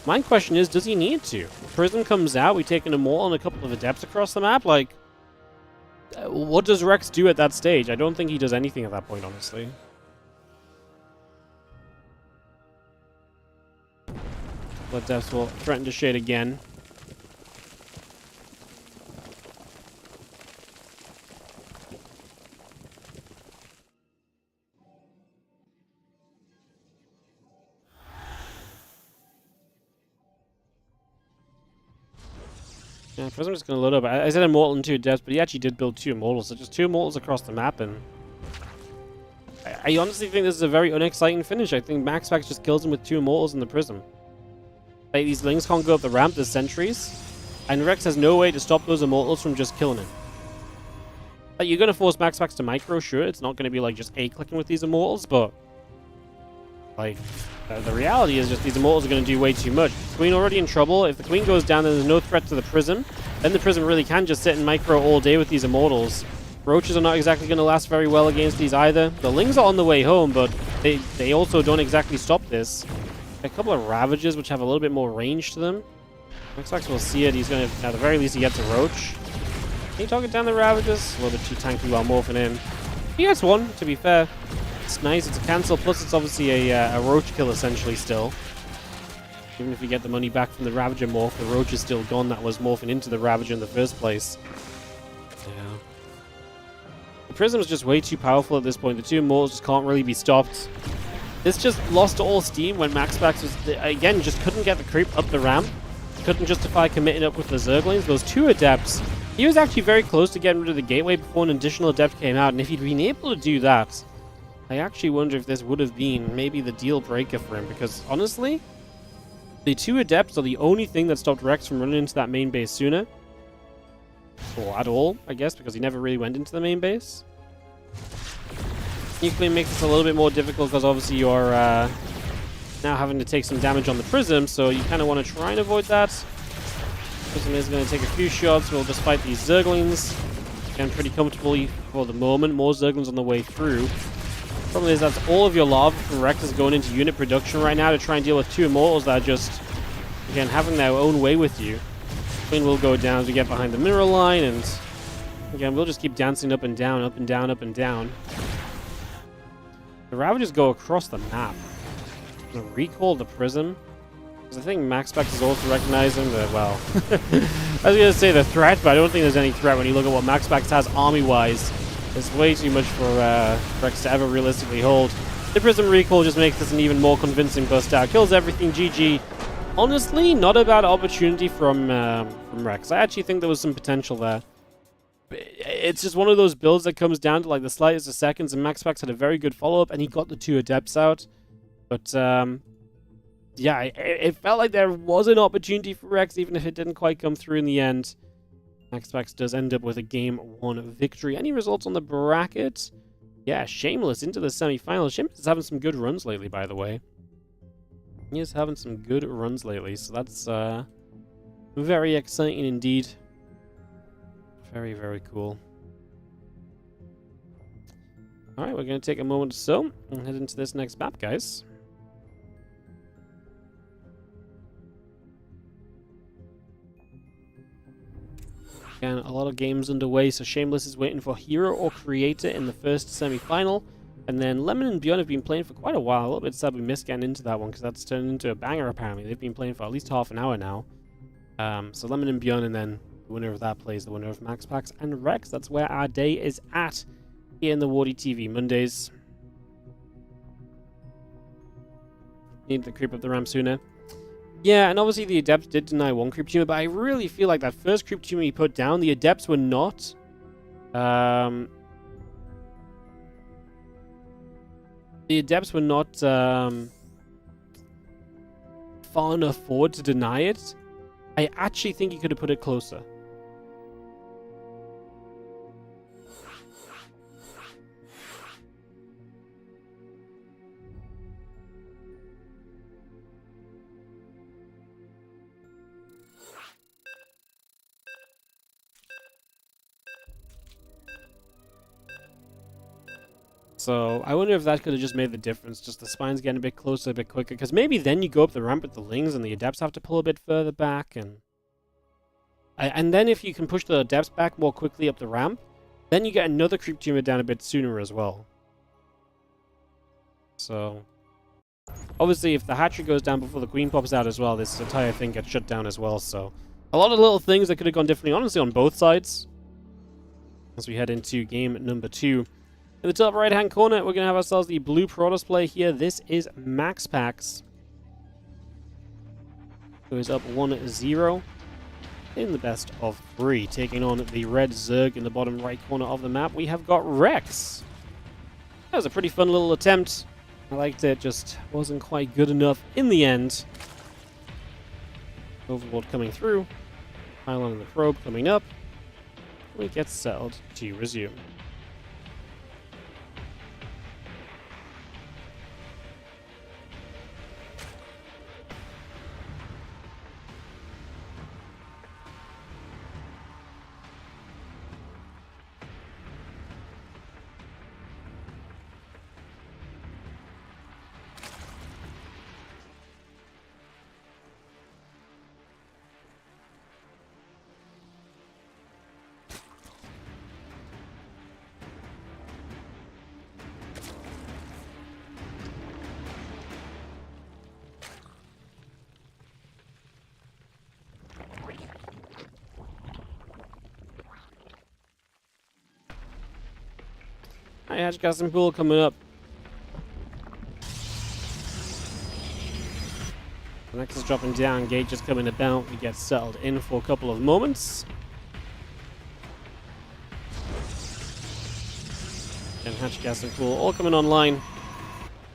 my question is, does he need to? Prism comes out, we take an Immortal and a couple of Adepts across the map. Like, what does Rex do at that stage? I don't think he does anything at that point, honestly. The devs will threaten to shade again. Yeah, first I'm just going to load up. I said Immortal and 2 devs, but he actually did build 2 Immortals. So just 2 Immortals across the map, and I honestly think this is a very unexciting finish. I think MaxPax just kills him with 2 Immortals in the Prism. Like, these Lings can't go up the ramp, there's sentries, and Rex has no way to stop those Immortals from just killing him. Like, you're going to force MaxPax to micro, sure, it's not going to be like just A-clicking with these Immortals, but like, the reality is just these Immortals are going to do way too much. Queen already in trouble. If the Queen goes down, then there's no threat to the Prism. Then the Prism really can just sit in micro all day with these Immortals. Roaches are not exactly going to last very well against these either. The Lings are on the way home, but they also don't exactly stop this. A couple of Ravages, which have a little bit more range to them. MaxPax will see it. He's going to, at the very least, he gets a Roach. Can he target down the Ravages? A little bit too tanky while morphing in. He gets one, to be fair. It's nice. It's a cancel, plus it's obviously a Roach kill, essentially, still. Even if you get the money back from the Ravager morph, the Roach is still gone. That was morphing into the Ravager in the first place. Yeah. The Prism is just way too powerful at this point. The 2 Immortals just can't really be stopped. This just lost all steam when MaxPax was, again, just couldn't get the creep up the ramp. Couldn't justify committing up with the Zerglings. Those 2 Adepts, he was actually very close to getting rid of the gateway before an additional Adept came out. And if he'd been able to do that, I actually wonder if this would have been maybe the deal breaker for him. Because honestly, the 2 Adepts are the only thing that stopped Rex from running into that main base sooner. Or at all, I guess, because he never really went into the main base. Nuclear makes this a little bit more difficult because obviously you're now having to take some damage on the Prism, so you kind of want to try and avoid that. Prism is going to take a few shots. We'll just fight these Zerglings. Again, pretty comfortably for the moment. More Zerglings on the way through. Problem is, that's all of your lava from Rex is going into unit production right now to try and deal with 2 Immortals that are just, again, having their own way with you. Queen will go down as we get behind the mineral line, and again, we'll just keep dancing up and down, up and down, up and down. The Ravagers go across the map. The recall the Prism. Because I think MaxPax is also recognizing that, well, I was going to say the threat, but I don't think there's any threat when you look at what MaxPax has army-wise. It's way too much for Rex to ever realistically hold. The Prism recall just makes this an even more convincing bust out. Kills everything, GG. Honestly, not a bad opportunity from Rex. I actually think there was some potential there. It's just one of those builds that comes down to like the slightest of seconds, and MaxPax had a very good follow-up, and he got the 2 Adepts out. But, yeah, it felt like there was an opportunity for Rex, even if it didn't quite come through in the end. MaxPax does end up with a Game 1 victory. Any results on the bracket? Yeah, Shameless into the semi-final. Shameless is having some good runs lately, by the way. He is having some good runs lately, so that's very exciting indeed. Very, very cool. Alright, we're going to take a moment or so and head into this next map, guys. Again, a lot of games underway, so Shameless is waiting for Hero or Creator in the first semi-final. And then Lemon and ByuN have been playing for quite a while. A little bit sad we missed getting into that one because that's turned into a banger, apparently. They've been playing for at least half an hour now. So Lemon and ByuN, and then the winner of that plays the winner of MaxPax and Rex. That's where our day is at here in the WardiTV Mondays. Need the creep up the ramp sooner. Yeah, and obviously the Adepts did deny 1 creep tumor, but I really feel like that first creep tumor he put down, the Adepts were not... the Adepts were not far enough forward to deny it. I actually think he could have put it closer. So I wonder if that could have just made the difference. Just the spines getting a bit closer, a bit quicker. Because maybe then you go up the ramp with the Lings and the Adepts have to pull a bit further back. And then if you can push the Adepts back more quickly up the ramp, then you get another creep tumor down a bit sooner as well. So Obviously, if the hatchery goes down before the queen pops out as well, this entire thing gets shut down as well. So a lot of little things that could have gone differently, honestly, on both sides. As we head into game number 2. In the top right-hand corner, we're going to have ourselves the blue Protoss player here. This is MaxPax, who is up 1-0 in the best of 3. Taking on the red Zerg in the bottom right corner of the map, we have got Rex. That was a pretty fun little attempt. I liked it, just wasn't quite good enough in the end. Overlord coming through. Pylon and the probe coming up. We get settled to resume. Hatch got some pool coming up. The next is dropping down. Gate just coming about. We get settled in for a couple of moments. And Hatch gas and pool all coming online.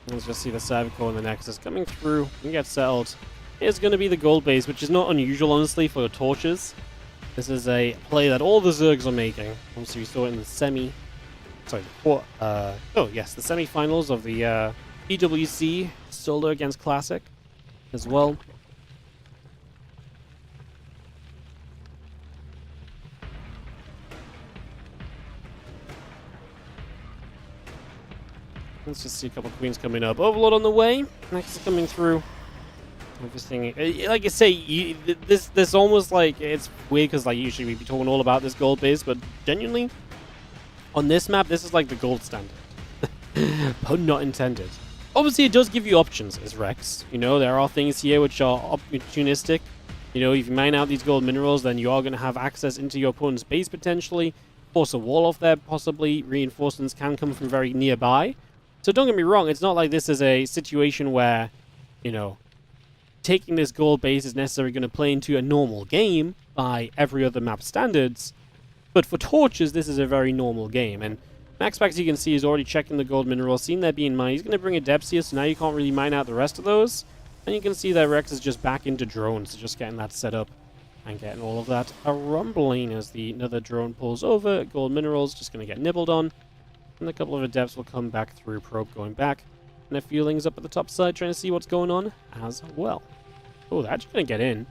Let's just see the Cybercore and the Nexus coming through. We get settled. It's going to be the gold base, which is not unusual, honestly, for torches. This is a play that all the Zergs are making. Obviously, we saw it in the the semifinals of the PWC Solo against Classic as well. Let's just see a couple of queens coming up. Overlord on the way. Next is coming through. Everything, like I say, this almost like it's weird because like usually we'd be talking all about this gold base, but genuinely. On this map, this is like the gold standard. Pun not intended. Obviously, it does give you options as Rex. You know, there are things here which are opportunistic. You know, if you mine out these gold minerals, then you are going to have access into your opponent's base potentially. Force a wall off there, possibly. Reinforcements can come from very nearby. So don't get me wrong, it's not like this is a situation where, you know, taking this gold base is necessarily going to play into a normal game by every other map standards. But for torches, this is a very normal game. And MaxPax, you can see, is already checking the gold minerals, seeing that being mined. He's going to bring a depth here, so now you can't really mine out the rest of those. And you can see that Rex is just back into drones, so just getting that set up and getting all of that rumbling as another drone pulls over. Gold minerals just going to get nibbled on. And a couple of adepts will come back through, probe going back. And a few lings up at the top side trying to see what's going on as well. Oh, they're actually going to get in.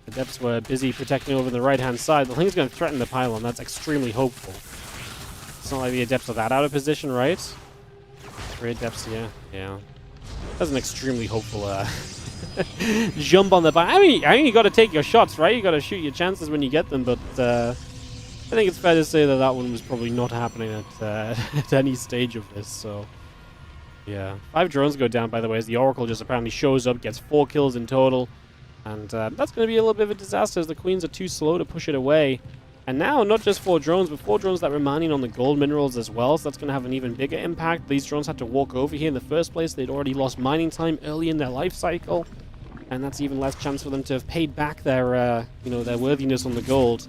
The Adepts were busy protecting over the right-hand side. The Ling's going to threaten the pylon. That's extremely hopeful. It's not like the Adepts are that out of position, right? 3 Adepts here. Yeah. That's an extremely hopeful jump on the pylon. I mean, you got to take your shots, right? You got to shoot your chances when you get them, but I think it's fair to say that that one was probably not happening at, at any stage of this, so... Yeah. 5 drones go down, by the way, as the Oracle just apparently shows up, gets 4 kills in total. And that's going to be a little bit of a disaster as the Queens are too slow to push it away. And now, not just 4 drones, but 4 drones that were mining on the gold minerals as well, so that's going to have an even bigger impact. These drones had to walk over here in the first place. They'd already lost mining time early in their life cycle. And that's even less chance for them to have paid back their, their worthiness on the gold.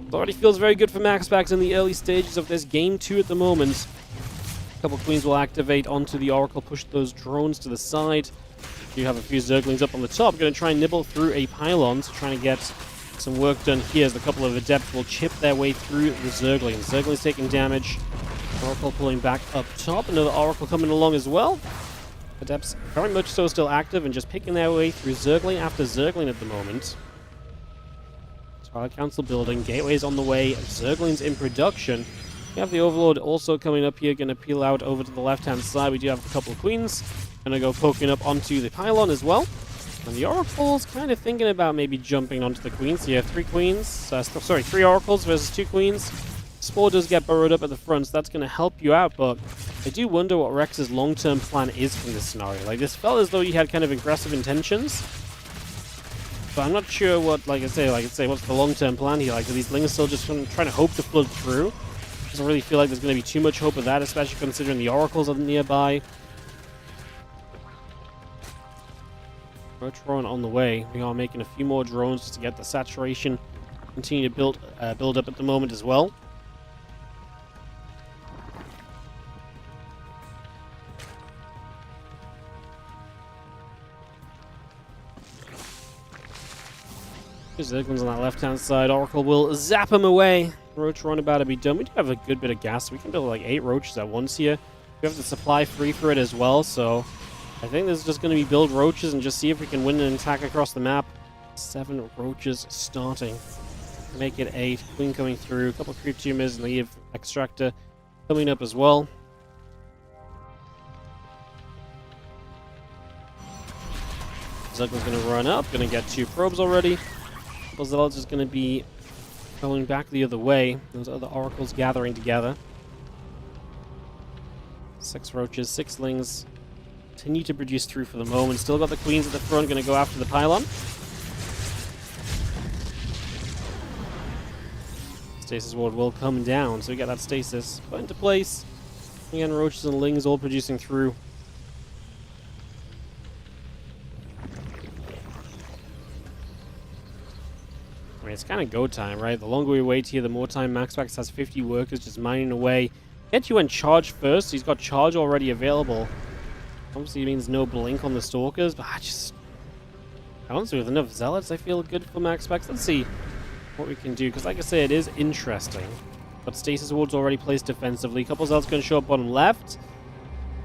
It already feels very good for MaxPax in the early stages of this game 2 at the moment. A couple of Queens will activate onto the Oracle, push those drones to the side. You have a few Zerglings up on the top, going to try and nibble through a pylon, so trying to get some work done here as a couple of Adepts will chip their way through the Zerglings. Zerglings taking damage. Oracle pulling back up top. Another Oracle coming along as well. Adepts very much so still active and just picking their way through Zergling after Zergling at the moment. Twilight Council building. Gateways on the way. Zerglings in production. We have the Overlord also coming up here, going to peel out over to the left-hand side. We do have a couple of Queens. Going to go poking up onto the pylon as well. And the Oracle's kind of thinking about maybe jumping onto the Queens. So you have 3 Queens. 3 Oracles versus 2 Queens. Spore does get burrowed up at the front, so that's going to help you out, but I do wonder what Rex's long-term plan is from this scenario. Like, this felt as though he had kind of aggressive intentions. But I'm not sure what, like I say, what's the long-term plan here? Like, are these Lings still just trying to hope to flood through? Doesn't really feel like there's going to be too much hope of that, especially considering the oracles are nearby. Drone on the way. We are making a few more drones just to get the saturation continue to build up at the moment as well. Zerglings on that left-hand side. Oracle will zap him away. Roach run about to be done. We do have a good bit of gas. We can build like 8 roaches at once here. We have the supply free for it as well, so I think this is just going to be build roaches and just see if we can win an attack across the map. 7 roaches starting. Make it 8. Queen coming through. A couple of creep tumors and the extractor coming up as well. Zergling's going to run up. Going to get 2 probes already. Zealots is going to be going back the other way. Those other oracles gathering together. 6 roaches, 6 lings. Continue to produce through for the moment. Still got the queens at the front, going to go after the pylon. Stasis ward will come down, so we get that stasis put into place. Again, roaches and lings all producing through. I mean, it's kind of go time, right? The longer we wait here, the more time MaxPax has 50 workers just mining away. ByuN charge first. He's got charge already available. Obviously, it means no blink on the stalkers, but honestly, with enough zealots, I feel good for MaxPax. Let's see what we can do, because like I say, it is interesting. But stasis ward's already placed defensively. Couple zealots going to show up bottom left.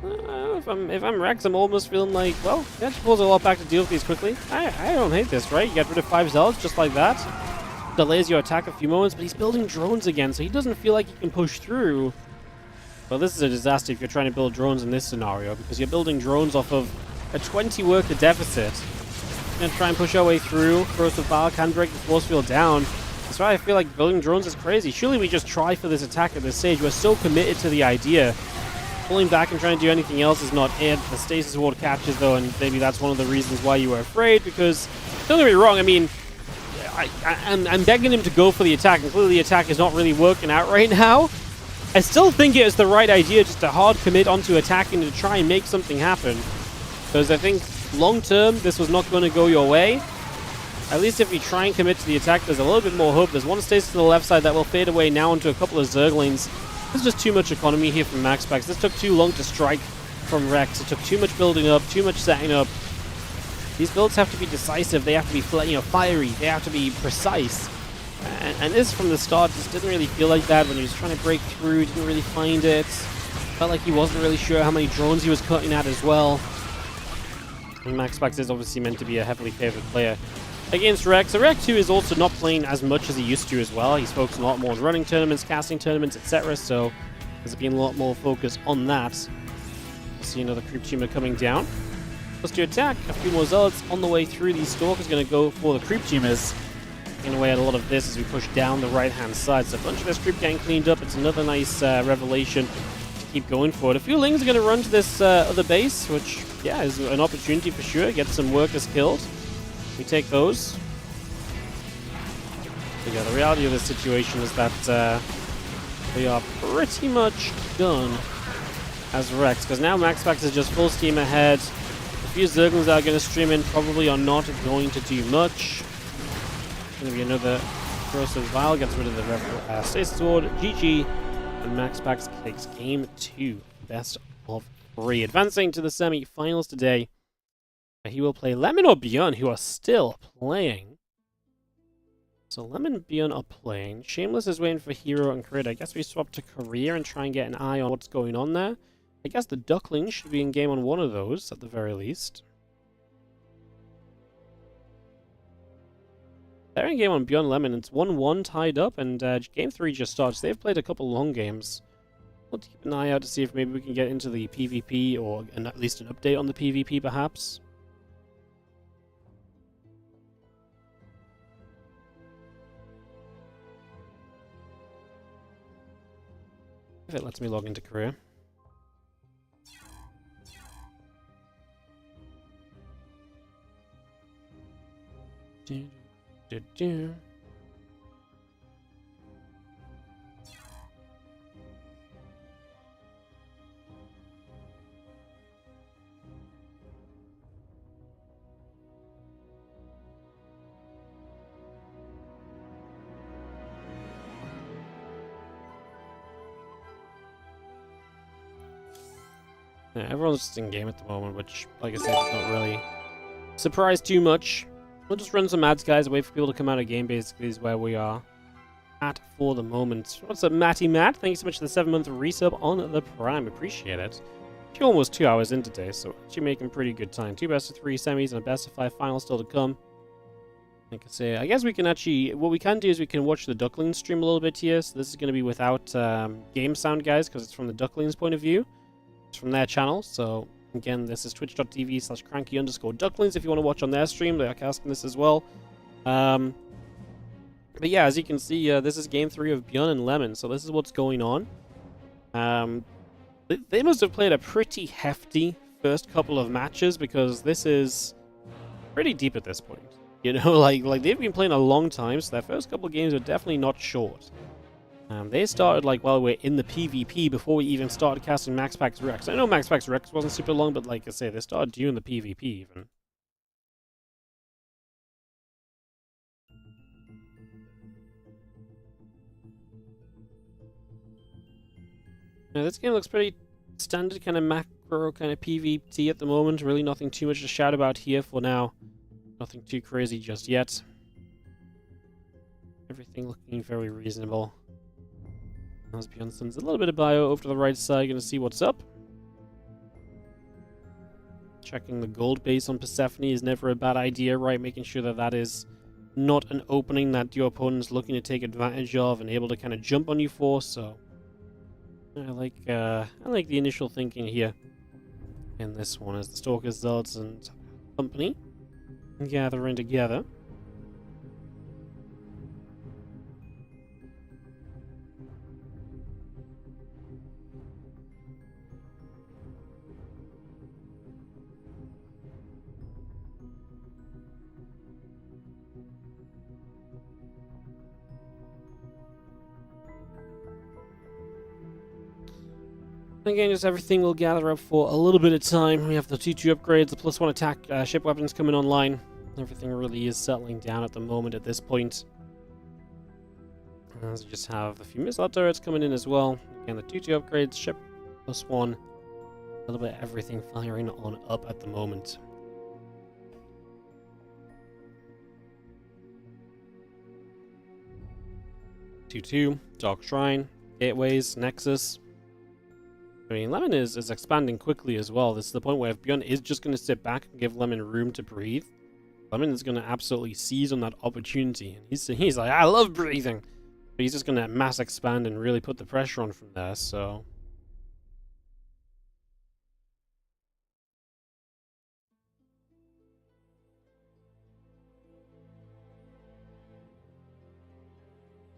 If I'm Rex, I'm almost feeling like, well, he actually pulls a lot back to deal with these quickly. I don't hate this, right? You get rid of 5 zealots just like that. Delays your attack a few moments, but he's building drones again, so he doesn't feel like he can push through. Well, this is a disaster if you're trying to build drones in this scenario, because you're building drones off of a 20 worker deficit. We're going to try and push our way through. Corrosive Fire can break the force field down. That's why I feel like building drones is crazy. Surely we just try for this attack at this stage. We're so committed to the idea. Pulling back and trying to do anything else is not it. The stasis ward catches, though, and maybe that's one of the reasons why you were afraid, because, don't get me wrong, I mean, I'm begging him to go for the attack, and clearly the attack is not really working out right now. I still think it is the right idea just to hard commit onto attacking to try and make something happen. Because I think long-term, this was not going to go your way. At least if you try and commit to the attack, there's a little bit more hope. There's one stasis to the left side that will fade away now into a couple of Zerglings. There's just too much economy here from MaxPax. This took too long to strike from Rex. It took too much building up, too much setting up. These builds have to be decisive. They have to be, fiery. They have to be precise. And this, from the start, just didn't really feel like that. When he was trying to break through, didn't really find it. Felt like he wasn't really sure how many drones he was cutting at as well. And MaxPax is obviously meant to be a heavily favored player against Rex. So Rex 2 is also not playing as much as he used to as well. He's focused a lot more on running tournaments, casting tournaments, etc. So there's been a lot more focus on that. We'll see another creep tumor coming down. Plus to attack, a few more zealots on the way through. These stalkers going to go for the creep tumors. Taking away a lot of this as we push down the right-hand side. So a bunch of this creep getting cleaned up. It's another nice revelation to keep going for it. A few lings are going to run to this other base, which, yeah, is an opportunity for sure. Get some workers killed. We take those. So yeah, the reality of this situation is that we are pretty much done as Rex, because now MaxPax is just full steam ahead. A few Zerglings that are going to stream in probably are not going to do much. Going to be another Corrosive Vial, gets rid of the Stasis Sword, GG, and MaxPax takes game 2, best of 3. Advancing to the semi-finals today. He will play Lemon or ByuN, who are still playing. So Lemon and ByuN are playing. Shameless is waiting for Hero and Crit. I guess we swap to Career and try and get an eye on what's going on there. I guess the Duckling should be in game on one of those, at the very least. They're in game on ByuN Lemon. It's 1-1 tied up, and game 3 just starts. They've played a couple long games. We'll keep an eye out to see if maybe we can get into the PvP, or at least an update on the PvP, perhaps. If it lets me log into Career. Do, do, do. Yeah, everyone's just in game at the moment, which, like I said, is not really surprise too much. We'll just run some ads, guys, wait for people to come out of game, basically, is where we are at for the moment. What's up, Matty Matt? Thank you so much for the 7-month resub on the Prime. Appreciate it. Actually, almost 2 hours in today, so actually making pretty good time. 2 best-of-3 semis and a best-of-5 final still to come. Like I say, I guess we can actually... What we can do is we can watch the Ducklings stream a little bit here. So this is going to be without game sound, guys, because it's from the Ducklings' point of view. From their channel. So again, this is twitch.tv/cranky_ducklings if you want to watch on their stream. They're casting this as well. But yeah, as you can see, this is game 3 of ByuN and Lemon. So this is what's going on. They must have played a pretty hefty first couple of matches, because this is pretty deep at this point. You know, like they've been playing a long time, so their first couple of games are definitely not short. They started, like, while we're in the PvP before we even started casting MaxPax Rex. I know MaxPax Rex wasn't super long, but like I say, they started doing the PvP even. Now, this game looks pretty standard kind of macro kind of PvP at the moment. Really nothing too much to shout about here for now. Nothing too crazy just yet. Everything looking very reasonable. As ByuN sends a little bit of bio over to the right side, gonna see what's up. Checking the gold base on Persephone is never a bad idea, right? Making sure that that is not an opening that your opponent's looking to take advantage of and able to kind of jump on you for. So I like the initial thinking here in this one, as the Stalkers, Zealots, and company gathering together. Again, just everything will gather up for a little bit of time. We have the 2-2 upgrades, the +1 attack ship weapons coming online. Everything really is settling down at the moment at this point. As we just have a few missile turrets coming in as well. Again, the 2-2 upgrades, ship +1. A little bit of everything firing on up at the moment. Two, Dark Shrine, Gateways, Nexus. I mean, Lemon is expanding quickly as well. This is the point where if ByuN is just going to sit back and give Lemon room to breathe, Lemon is going to absolutely seize on that opportunity. And he's like, I love breathing. But he's just going to mass expand and really put the pressure on from there, so...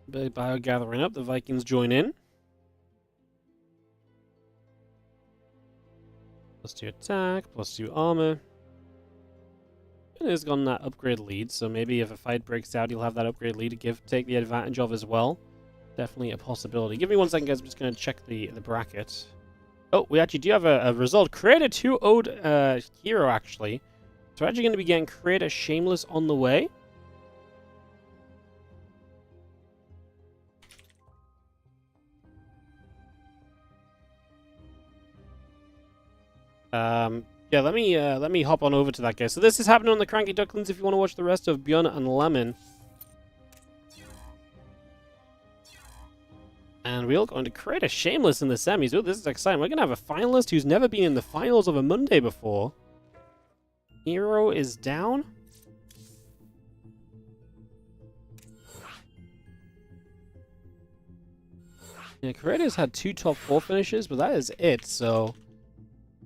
Big bio gathering up, the Vikings join in. +2 attack, +2 armor. And he's gotten that upgrade lead, so maybe if a fight breaks out, he'll have that upgrade lead to take the advantage of as well. Definitely a possibility. Give me 1 second, guys. I'm just going to check the bracket. Oh, we actually do have a result. Creator 2-0'd Hero, actually. So we're actually going to be getting Creator Shameless on the way. Yeah, let me hop on over to that, guys. So this is happening on the Cranky Ducklings if you want to watch the rest of ByuN and Lemon. And we're going to create a Shameless in the semis. Oh, this is exciting. We're going to have a finalist who's never been in the finals of a Monday before. Hero is down. Yeah, Creator's had 2 top 4 finishes, but that is it, so...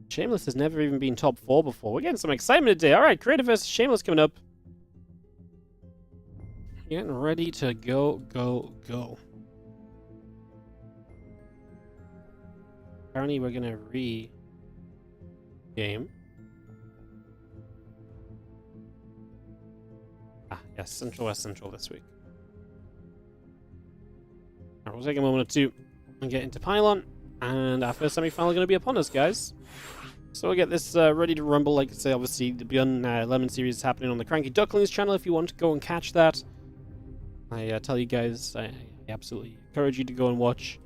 Shameless has never even been top 4 before. We're getting some excitement today. Alright, Creator vs. Shameless coming up. Getting ready to go. Apparently we're gonna re-game. Yes, Central West Central this week. Alright, we'll take a moment or two and get into Pylon. And our first semi-final is going to be upon us, guys. So we'll get this ready to rumble. Like I say, obviously, the ByuN Lemon series is happening on the Cranky Ducklings channel if you want to go and catch that. I tell you guys, I absolutely encourage you to go and watch.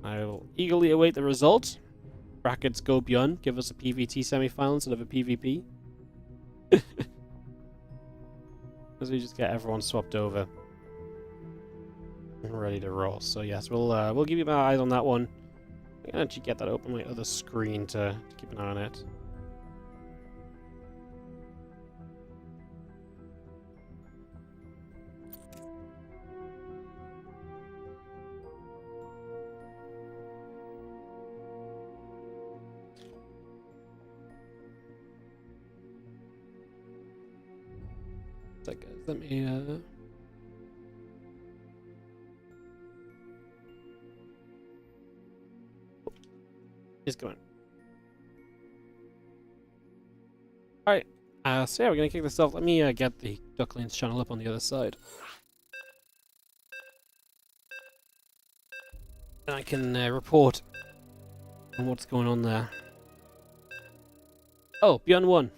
I will eagerly await the result. Brackets go ByuN. Give us a PvT semi-final instead of a PvP. As we just get everyone swapped over. And ready to roll. So yes, we'll give you my eyes on that one. I can actually get that open on my other screen to keep an eye on it. So guys, let me He's going. Alright, so yeah, we're gonna kick this off. Let me get the Ducklings channel up on the other side. And I can report on what's going on there. Oh, ByuN won.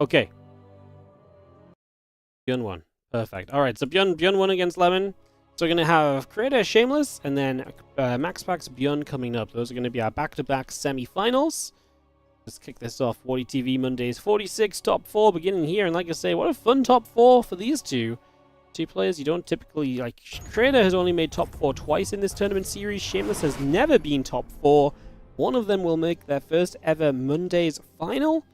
Okay. ByuN won. Perfect. Alright, so ByuN won against Lemon. So we're going to have Creator Shameless and then MaxPax ByuN coming up. Those are going to be our back-to-back semi-finals. Let's kick this off. WardiTV Mondays 46 top 4 beginning here. And like I say, what a fun top 4 for these two players. You don't typically, like, Creator has only made top 4 twice in this tournament series. Shameless has never been top 4. One of them will make their first ever Mondays final.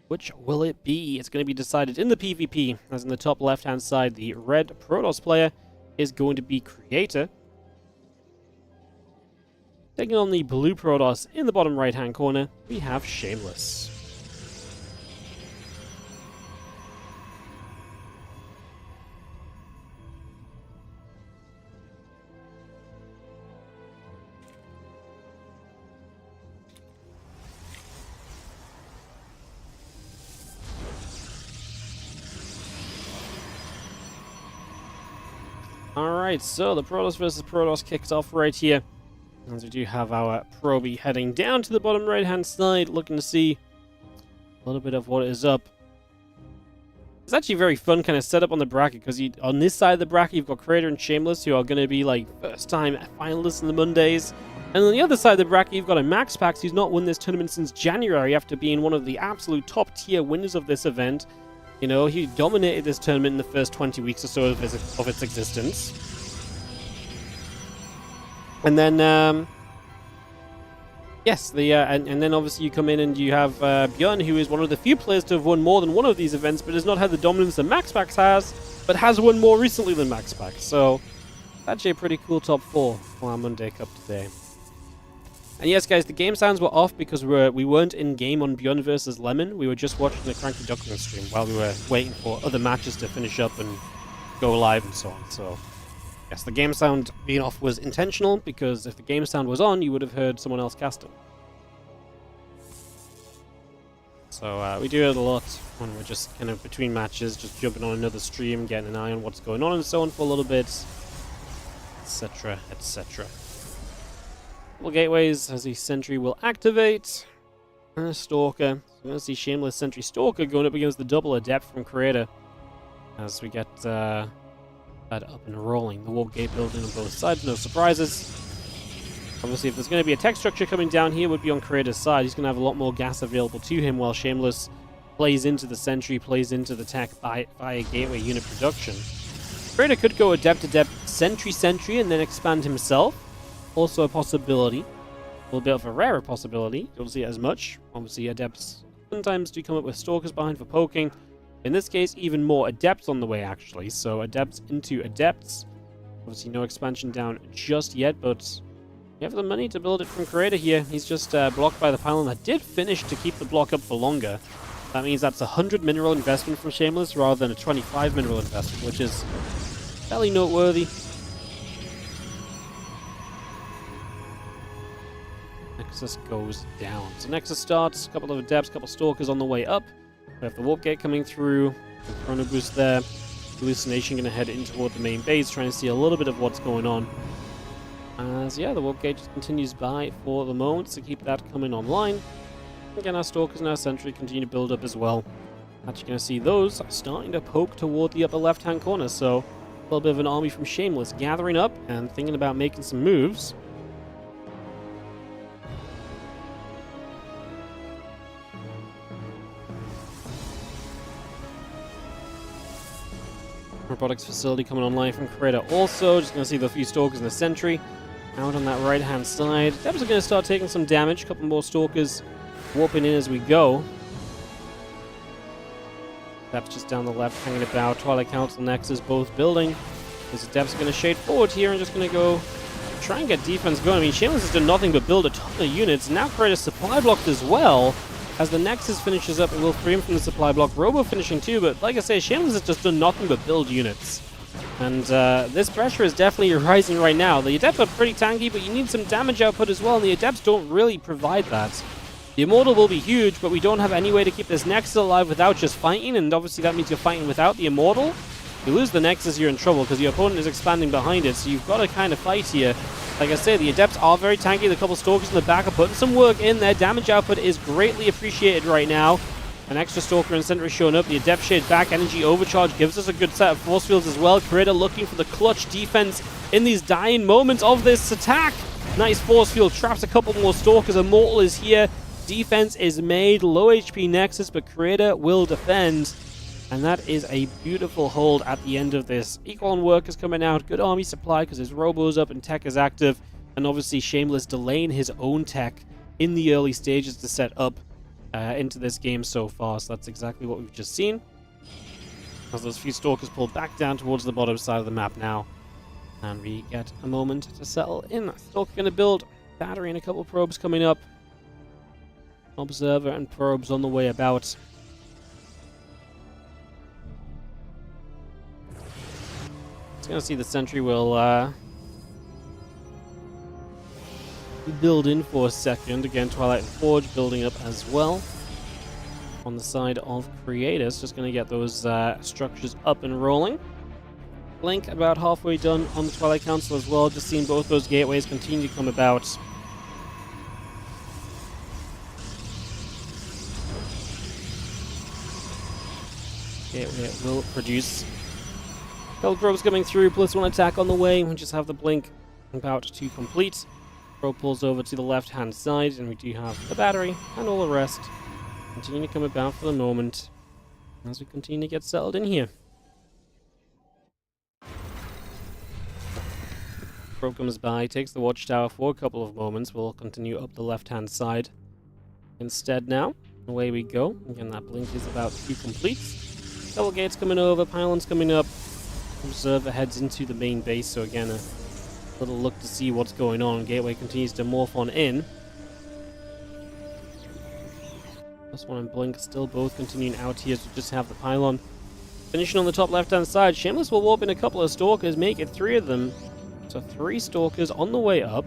Which will it be? It's going to be decided in the PvP. As in the top left-hand side, the red Protoss player is going to be Creator. Taking on the blue Protoss in the bottom right-hand corner, we have Shameless. Alright, so the Protoss versus Protoss kicks off right here. As we do have our Proby heading down to the bottom right-hand side, looking to see a little bit of what is up. It's actually a very fun kind of setup on the bracket, because on this side of the bracket, you've got Creator and Shameless, who are going to be, like, first-time finalists in the Mondays. And on the other side of the bracket, you've got a MaxPax, who's not won this tournament since January, after being one of the absolute top-tier winners of this event. You know, he dominated this tournament in the first 20 weeks or so of its existence. And then, yes, and then obviously you come in and you have ByuN, who is one of the few players to have won more than one of these events, but has not had the dominance that MaxPax has, but has won more recently than MaxPax. So, actually a pretty cool top 4 for our Monday Cup today. And yes, guys, the game sounds were off because we weren't in game on ByuN versus Lemon. We were just watching the Cranky Duckling stream while we were waiting for other matches to finish up and go live and so on. So, yes, the game sound being off was intentional, because if the game sound was on, you would have heard someone else casting. So we do it a lot when we're just kind of between matches, just jumping on another stream, getting an eye on what's going on and so on for a little bit, etc., etc. Couple gateways as the Sentry will activate. And a Stalker. So we're going to see Shameless Sentry Stalker going up against the double Adept from Creator as we get that up and rolling. The warp gate building on both sides, no surprises. Obviously, if there's going to be a tech structure coming down here, it would be on Creator's side. He's going to have a lot more gas available to him, while Shameless plays into the Sentry, plays into the tech via gateway unit production. Creator could go Adept, Sentry, and then expand himself. Also a possibility. A little bit of a rarer possibility. You don't see it as much. Obviously, Adepts sometimes do come up with Stalkers behind for poking. In this case, even more Adepts on the way, actually. So, Adepts into Adepts. Obviously, no expansion down just yet, but you have the money to build it from Creator here. He's just blocked by the pylon that did finish to keep the block up for longer. That means that's a 100 mineral investment from Shameless rather than a 25 mineral investment, which is fairly noteworthy. Nexus goes down. So Nexus starts, a couple of Adepts, a couple of Stalkers on the way up. We have the Warp Gate coming through, the Chrono Boost there. Hallucination going to head in toward the main base, trying to see a little bit of what's going on. As, yeah, the warp gate just continues by for the moment, so keep that coming online. Again, our Stalkers and our Sentry continue to build up as well. Actually going to see those starting to poke toward the upper left-hand corner, so a little bit of an army from Shameless gathering up and thinking about making some moves. Robotics facility coming online from Creator also. Just going to see the few Stalkers and the Sentry out on that right-hand side. Debs are going to start taking some damage. A couple more Stalkers warping in as we go. Debs just down the left, hanging about. Twilight Council Nexus both building. Debs going to shade forward here and just going to go try and get defense going. I mean, Shameless has done nothing but build a ton of units. Now Creator supply blocked as well. As the Nexus finishes up, it will free him from the supply block. Robo finishing too, but like I say, Shameless has just done nothing but build units. And this pressure is definitely rising right now. The Adepts are pretty tanky, but you need some damage output as well, and the Adepts don't really provide that. The Immortal will be huge, but we don't have any way to keep this Nexus alive without just fighting, and obviously that means you're fighting without the Immortal. If you lose the Nexus, you're in trouble, because your opponent is expanding behind it, so you've got to kind of fight here. Like I say, the Adepts are very tanky. The couple Stalkers in the back are putting some work in there. Damage output is greatly appreciated right now. An extra Stalker and Sentry showing up. The Adept shade back. Energy Overcharge gives us a good set of force fields as well. Creator looking for the clutch defense in these dying moments of this attack. Nice force field. Traps a couple more Stalkers. Immortal is here. Defense is made. Low HP Nexus, but Creator will defend. And that is a beautiful hold at the end of this. Equal Workers coming out. Good army supply because his Robo's up and tech is active. And obviously Shameless delaying his own tech in the early stages to set up into this game so far. So that's exactly what we've just seen. As those few Stalkers pull back down towards the bottom side of the map now. And we get a moment to settle in. Stalker going to build battery and a couple probes coming up. Observer and probes on the way about. Going to see the Sentry will build in for a second. Again, Twilight and Forge building up as well. On the side of Creators, just going to get those structures up and rolling. Blink about halfway done on the Twilight Council as well. Just seeing both those gateways continue to come about. Gateway will produce. Gold probes coming through, +1 attack on the way. We just have the blink about to complete. Probe pulls over to the left-hand side, and we do have the battery and all the rest. Continuing to come about for the moment as we continue to get settled in here. Probe comes by, takes the watchtower for a couple of moments. We'll continue up the left-hand side instead now. Away we go. Again, that blink is about to complete. Double gates coming over, pylons coming up. Observer heads into the main base, so again, a little look to see what's going on. Gateway continues to morph on in. +1 and Blink still both continuing out here, so just have the pylon. Finishing on the top left-hand side, Shameless will warp in a couple of Stalkers, make it 3 of them. So 3 Stalkers on the way up.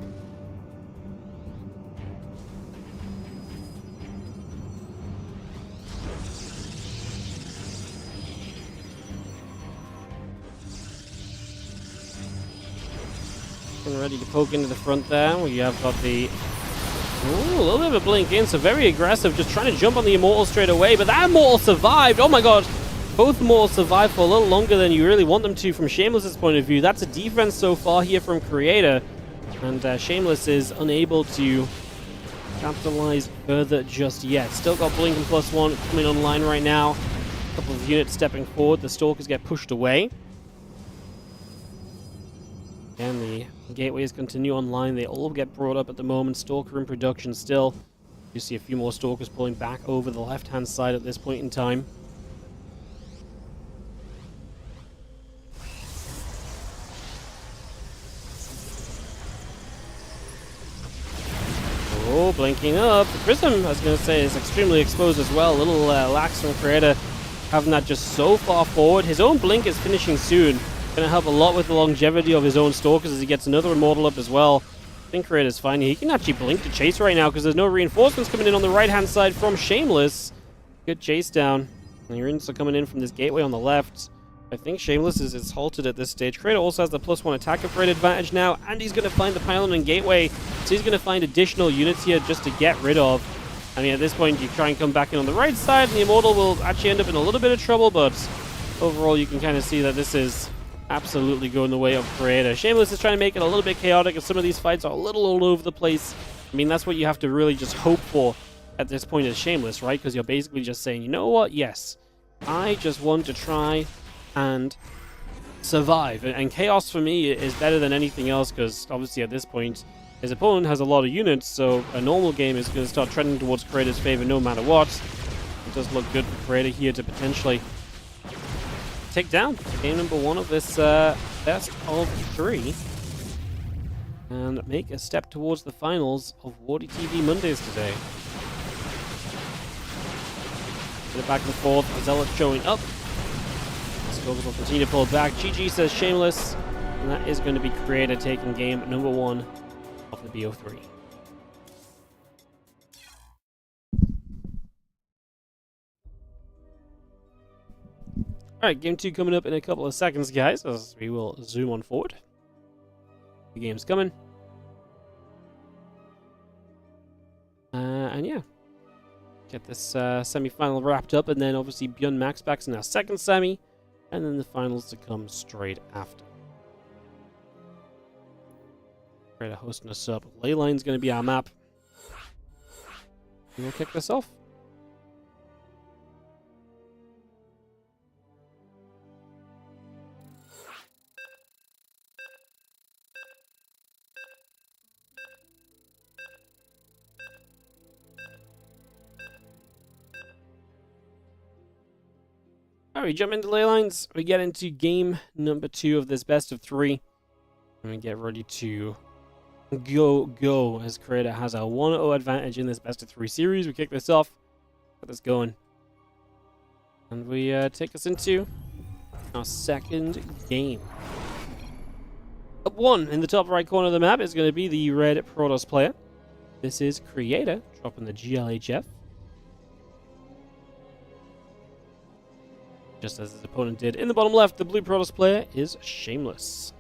Ready to poke into the front there. We have got the... Ooh, a little bit of a blink in, so very aggressive, just trying to jump on the Immortal straight away, but that Immortal survived! Oh my god! Both Immortals survived for a little longer than you really want them to from Shameless's point of view. That's a defense so far here from Creator, and Shameless is unable to capitalize further just yet. Still got blink and +1 coming online right now. A couple of units stepping forward, the Stalkers get pushed away. And the gateways continue online. They all get brought up at the moment. Stalker in production still. You see a few more Stalkers pulling back over the left-hand side at this point in time. Oh, blinking up. The Prism, I was going to say, is extremely exposed as well. A little lax from Creator, having that just so far forward. His own blink is finishing soon. Going to help a lot with the longevity of his own Stalkers as he gets another Immortal up as well. I think Creator's fine. He can actually blink to chase right now because there's no reinforcements coming in on the right-hand side from Shameless. Good chase down. And your units are coming in from this gateway on the left. I think Shameless is halted at this stage. Creator also has the +1 attack upgrade advantage now, and he's going to find the pylon and gateway, so he's going to find additional units here just to get rid of. I mean, at this point, you try and come back in on the right side, and the Immortal will actually end up in a little bit of trouble, but overall, you can kind of see that this is absolutely going the way of Creator. Shameless is trying to make it a little bit chaotic, and some of these fights are a little all over the place. I mean, that's what you have to really just hope for at this point as Shameless, right? Because you're basically just saying, you know what? Yes, I just want to try and survive. And chaos for me is better than anything else, because obviously at this point his opponent has a lot of units, so a normal game is going to start trending towards Creator's favor no matter what. It does look good for Creator here to potentially take down game number 1 of this best of 3 and make a step towards the finals of WardiTV Mondays today. Bit of back and forth, Zealot showing up. Scopes will continue to pull back. GG says Shameless, and that is going to be Creator taking game number 1 of the BO3. Alright, game 2 coming up in a couple of seconds, guys, as we will zoom on forward. The game's coming. And yeah, get this semi-final wrapped up, and then obviously ByuN MaxPax in our second semi, and then the finals to come straight after. Creator hosting us up. Leyline's going to be our map. And we'll kick this off. Alright, we jump into ley lines. We get into game number 2 of this best of 3. And we get ready to go as Creator has a 1-0 advantage in this best of 3 series. We kick this off. Get this going. And we take us into our second game. Up 1 in the top right corner of the map is going to be the red Protoss player. This is Creator, dropping the GLHF. Just as his opponent did. In the bottom left, the blue Protoss player is Shameless.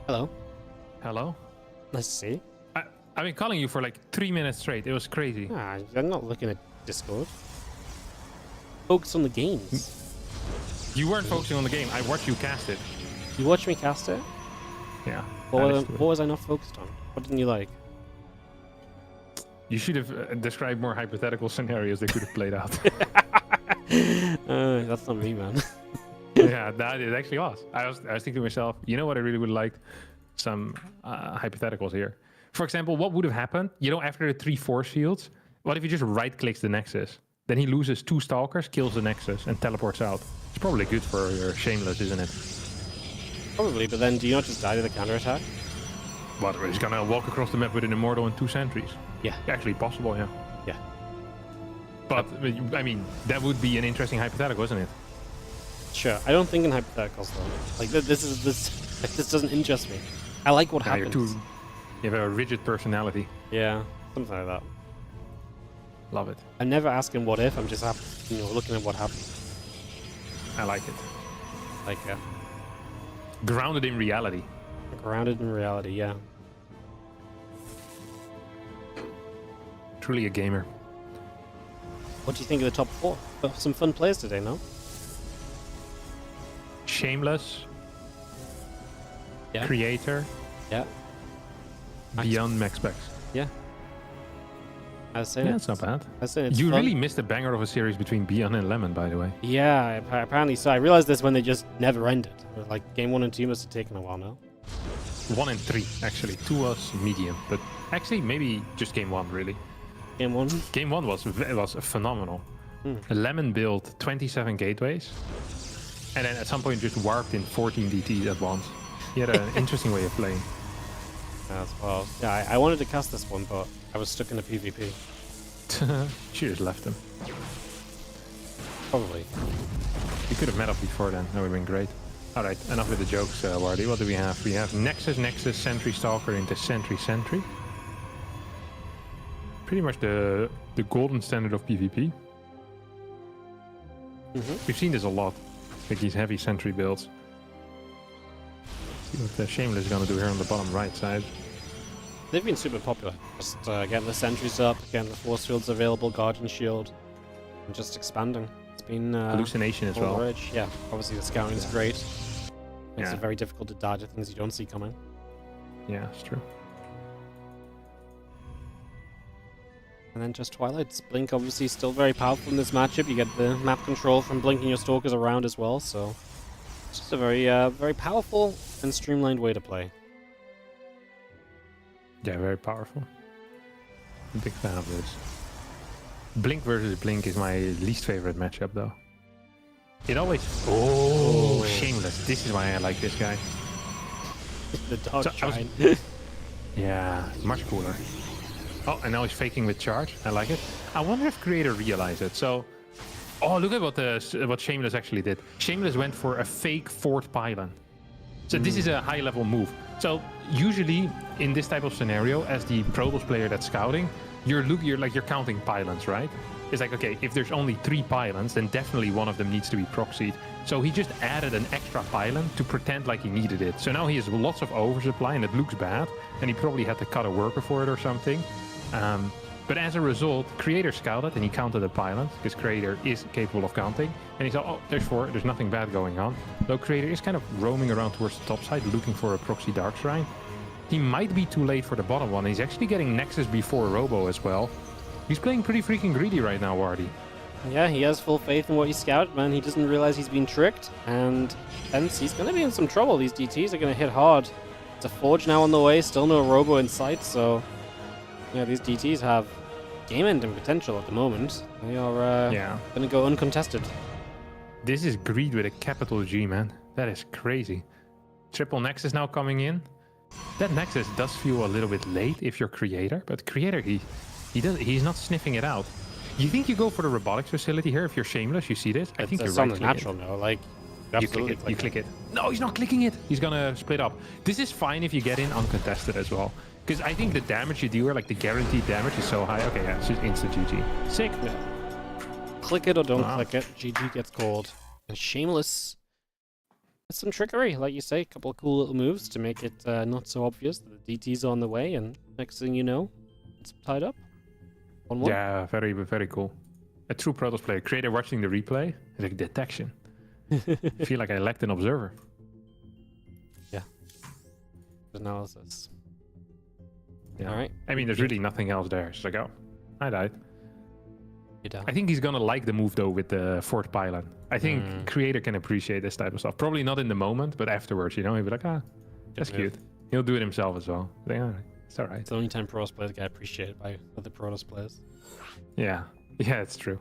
Hello. Hello? Let's see. I've been calling you for like 3 minutes straight. It was crazy. Ah, I'm not looking at Discord. Focus on the games. You weren't focusing on the game. I watched you cast it. You watched me cast it? Yeah. What was I not focused on? What didn't you like? You should have described more hypothetical scenarios they could have played out. That's not me, man. Yeah, that it actually was. I was thinking to myself, you know what I really would like? Some hypotheticals here. For example, what would have happened? You know, after the 3 force fields, what if he just right-clicks the Nexus? Then he loses 2 Stalkers, kills the Nexus, and teleports out. It's probably good for your Shameless, isn't it? Probably, but then do you not just die to the counterattack? What, he's gonna walk across the map with an Immortal and 2 sentries? Yeah. Actually possible, yeah. Yeah. But, I mean, that would be an interesting hypothetical, isn't it? Sure. I don't think in hypotheticals, though. Like, this doesn't interest me. I like what happens. You have a rigid personality. Yeah, something like that. Love it. I'm never asking what if, I'm just looking at what happens. I like it. Like, Grounded in reality. Grounded in reality, yeah. Truly a gamer. What do you think of the top 4? Some fun players today, no? Shameless. Yeah. Creator. Yeah. ByuN MaxPax. Yeah. I was saying it's not bad. I was saying it's you fun. really missed a banger of a series between ByuN and Lemon, by the way. Yeah, apparently so. I realized this when they just never ended. Like, game 1 and 2 must have taken a while now. 1 and 3, actually. 2 was medium, but actually maybe just game 1, really. Game 1? Game 1 was phenomenal. Lemon built 27 gateways, and then at some point just warped in 14 DTs at once. He had an interesting way of playing. As well. Yeah, I wanted to cast this one, but I was stuck in a PvP. She just left him. Probably. We could have met up before then. That would have been great. All right, enough with the jokes, Wardy. What do we have? We have Nexus, Nexus, Sentry Stalker into Sentry, Sentry. Pretty much the golden standard of PvP. We've seen this a lot, like these heavy Sentry builds. See what the Shameless is going to do here on the bottom right side. They've been super popular. Just getting the sentries up, getting the force fields available, Guardian Shield, and just expanding. It's been Hallucination as well. Edge. Yeah, obviously the scouting is great. Makes Yeah. it very difficult to dodge at things you don't see coming. Yeah, it's true. And then just Twilights. Blink obviously still very powerful in this matchup. You get the map control from blinking your stalkers around as well, so it's just a very very powerful and streamlined way to play. Yeah, very powerful. I'm a big fan of this. Blink versus Blink is my least favorite matchup, though. It always... Oh, Shameless. This is why I like this guy. The dog giant. Yeah, much cooler. Oh, and now he's faking with charge. I like it. I wonder if Creator realized it. So... Oh, look at what Shameless actually did. Shameless went for a fake fourth pylon. So this is a high-level move. So usually in this type of scenario, as the Protoss player that's scouting, you're counting pylons, right? It's like, okay, if there's only 3 pylons, then definitely one of them needs to be proxied. So he just added an extra pylon to pretend like he needed it. So now he has lots of oversupply and it looks bad, and he probably had to cut a worker for it or something. But as a result, Creator scouted and he counted the pylons, because Creator is capable of counting. And he thought, oh, there's 4, there's nothing bad going on. Though Creator is kind of roaming around towards the top side, looking for a proxy Dark Shrine. He might be too late for the bottom one. He's actually getting Nexus before Robo as well. He's playing pretty freaking greedy right now, Wardy. Yeah, he has full faith in what he scouted, man. He doesn't realize he's been tricked, and hence he's going to be in some trouble. These DTs are going to hit hard. It's a Forge now on the way, still no Robo in sight, so... Yeah, these DTs have game-ending potential at the moment. They are going to go uncontested. This is greed with a capital G, man. That is crazy. Triple Nexus now coming in. That Nexus does feel a little bit late if you're Creator, but Creator, he's not sniffing it out. You think you go for the robotics facility here if you're Shameless? You see this? I think you're right. Natural now, like you click it. No, he's not clicking it. He's gonna split up. This is fine if you get in uncontested as well. Because I think the damage you do, or like the guaranteed damage, is so high. Okay, yeah, it's just instant GG. Sick. Yeah. Click it or don't click it. GG gets called. And Shameless. That's some trickery, like you say. A couple of cool little moves to make it not so obvious that the DT's on the way, and next thing you know, it's tied up. 1-1. Yeah, very, very cool. A true Protoss player. Creator watching the replay is like detection. I feel like I lacked an observer. Yeah. Analysis. Yeah. All right. I mean, there's really nothing else there. It's like, oh, I died. You died. I think he's gonna like the move though with the fourth pylon. I think Creator can appreciate this type of stuff. Probably not in the moment, but afterwards, you know, he'll be like, ah, that's cute. He'll do it himself as well. Like, all right, it's all right. It's the only time Protoss players get appreciated by other Protoss players. Yeah, it's true.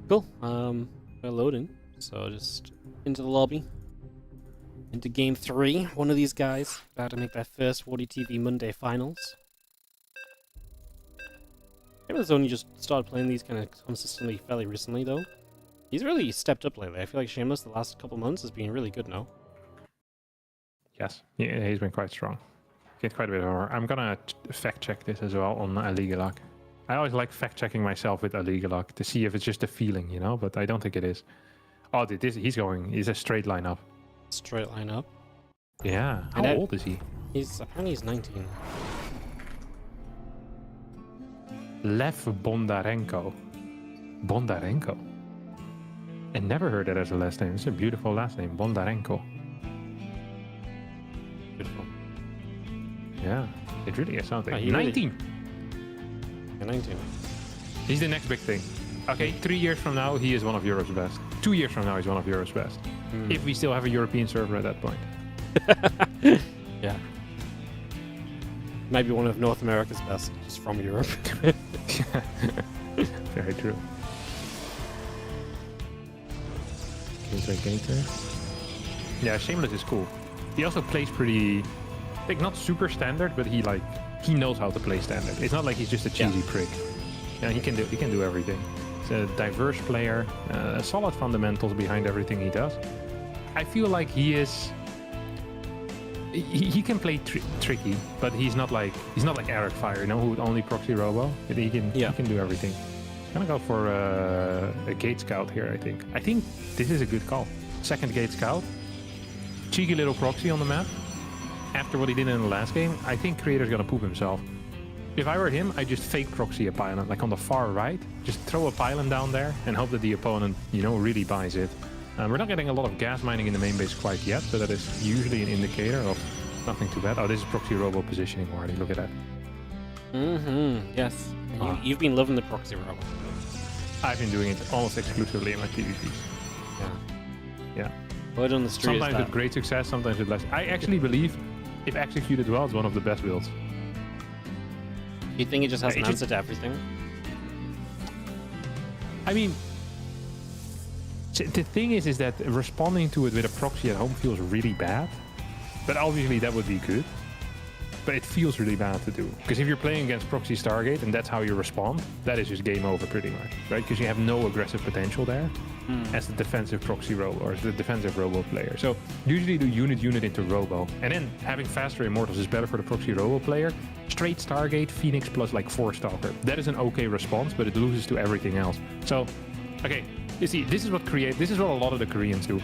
Cool. We're loading, so just into the lobby. Into game 3. One of these guys about to make their first WardiTV Monday finals. Shameless only just started playing these kind of consistently fairly recently, though. He's really stepped up lately. I feel like Shameless the last couple months has been really good now. Yes, yeah, he's been quite strong. Get quite a bit of horror. I'm gonna fact check this as well on Aligalak. I always like fact checking myself with Aligalak to see if it's just a feeling, you know, but I don't think it is. Oh, he's a straight line up. Straight line up. Yeah. How old is he? Apparently he's 19. Lev Bondarenko. Bondarenko. I never heard that as a last name. It's a beautiful last name, Bondarenko. Beautiful. Yeah, it really is something. 19. You're 19. He's the next big thing. Okay, 3 years from now, he is one of Europe's best. 2 years from now, he's one of Europe's best. If we still have a European server at that point. Yeah. Maybe one of North America's best, just from Europe. Very true. Gator. Yeah, Shameless is cool. He also plays pretty, like, not super standard, but he knows how to play standard. It's not like he's just a cheesy prick. Yeah, he can do everything. He's a diverse player, solid fundamentals behind everything he does. I feel like he is. He can play tricky, but he's not like Eric Fire, you know, who would only proxy robo. He can do everything. He's gonna go for a gate scout here. I think this is a good call. Second gate scout, cheeky little proxy on the map. After what he did in the last game, I think Creator's gonna poop himself. If I were him, I'd just fake proxy a pylon, like on the far right. Just throw a pylon down there and hope that the opponent, you know, really buys it. We're not getting a lot of gas mining in the main base quite yet, so that is usually an indicator of nothing too bad. Oh, this is proxy robo positioning already. Look at that. Yes. You've been loving the proxy robo. I've been doing it almost exclusively in my PvPs. Yeah. Word on the street. Sometimes with great success, sometimes with less. I actually believe, if executed well, it's one of the best builds. You think it just has an answer to everything? I mean, the thing is that responding to it with a proxy at home feels really bad. But obviously that would be good. But it feels really bad to do. Because if you're playing against proxy Stargate and that's how you respond, that is just game over pretty much, right? Because you have no aggressive potential there as the defensive proxy robo or the defensive robo player. So usually do unit into robo. And then having faster immortals is better for the proxy robo player. Straight Stargate, Phoenix plus like 4 Stalker. That is an okay response, but it loses to everything else. So, okay, you see, this is what a lot of the Koreans do.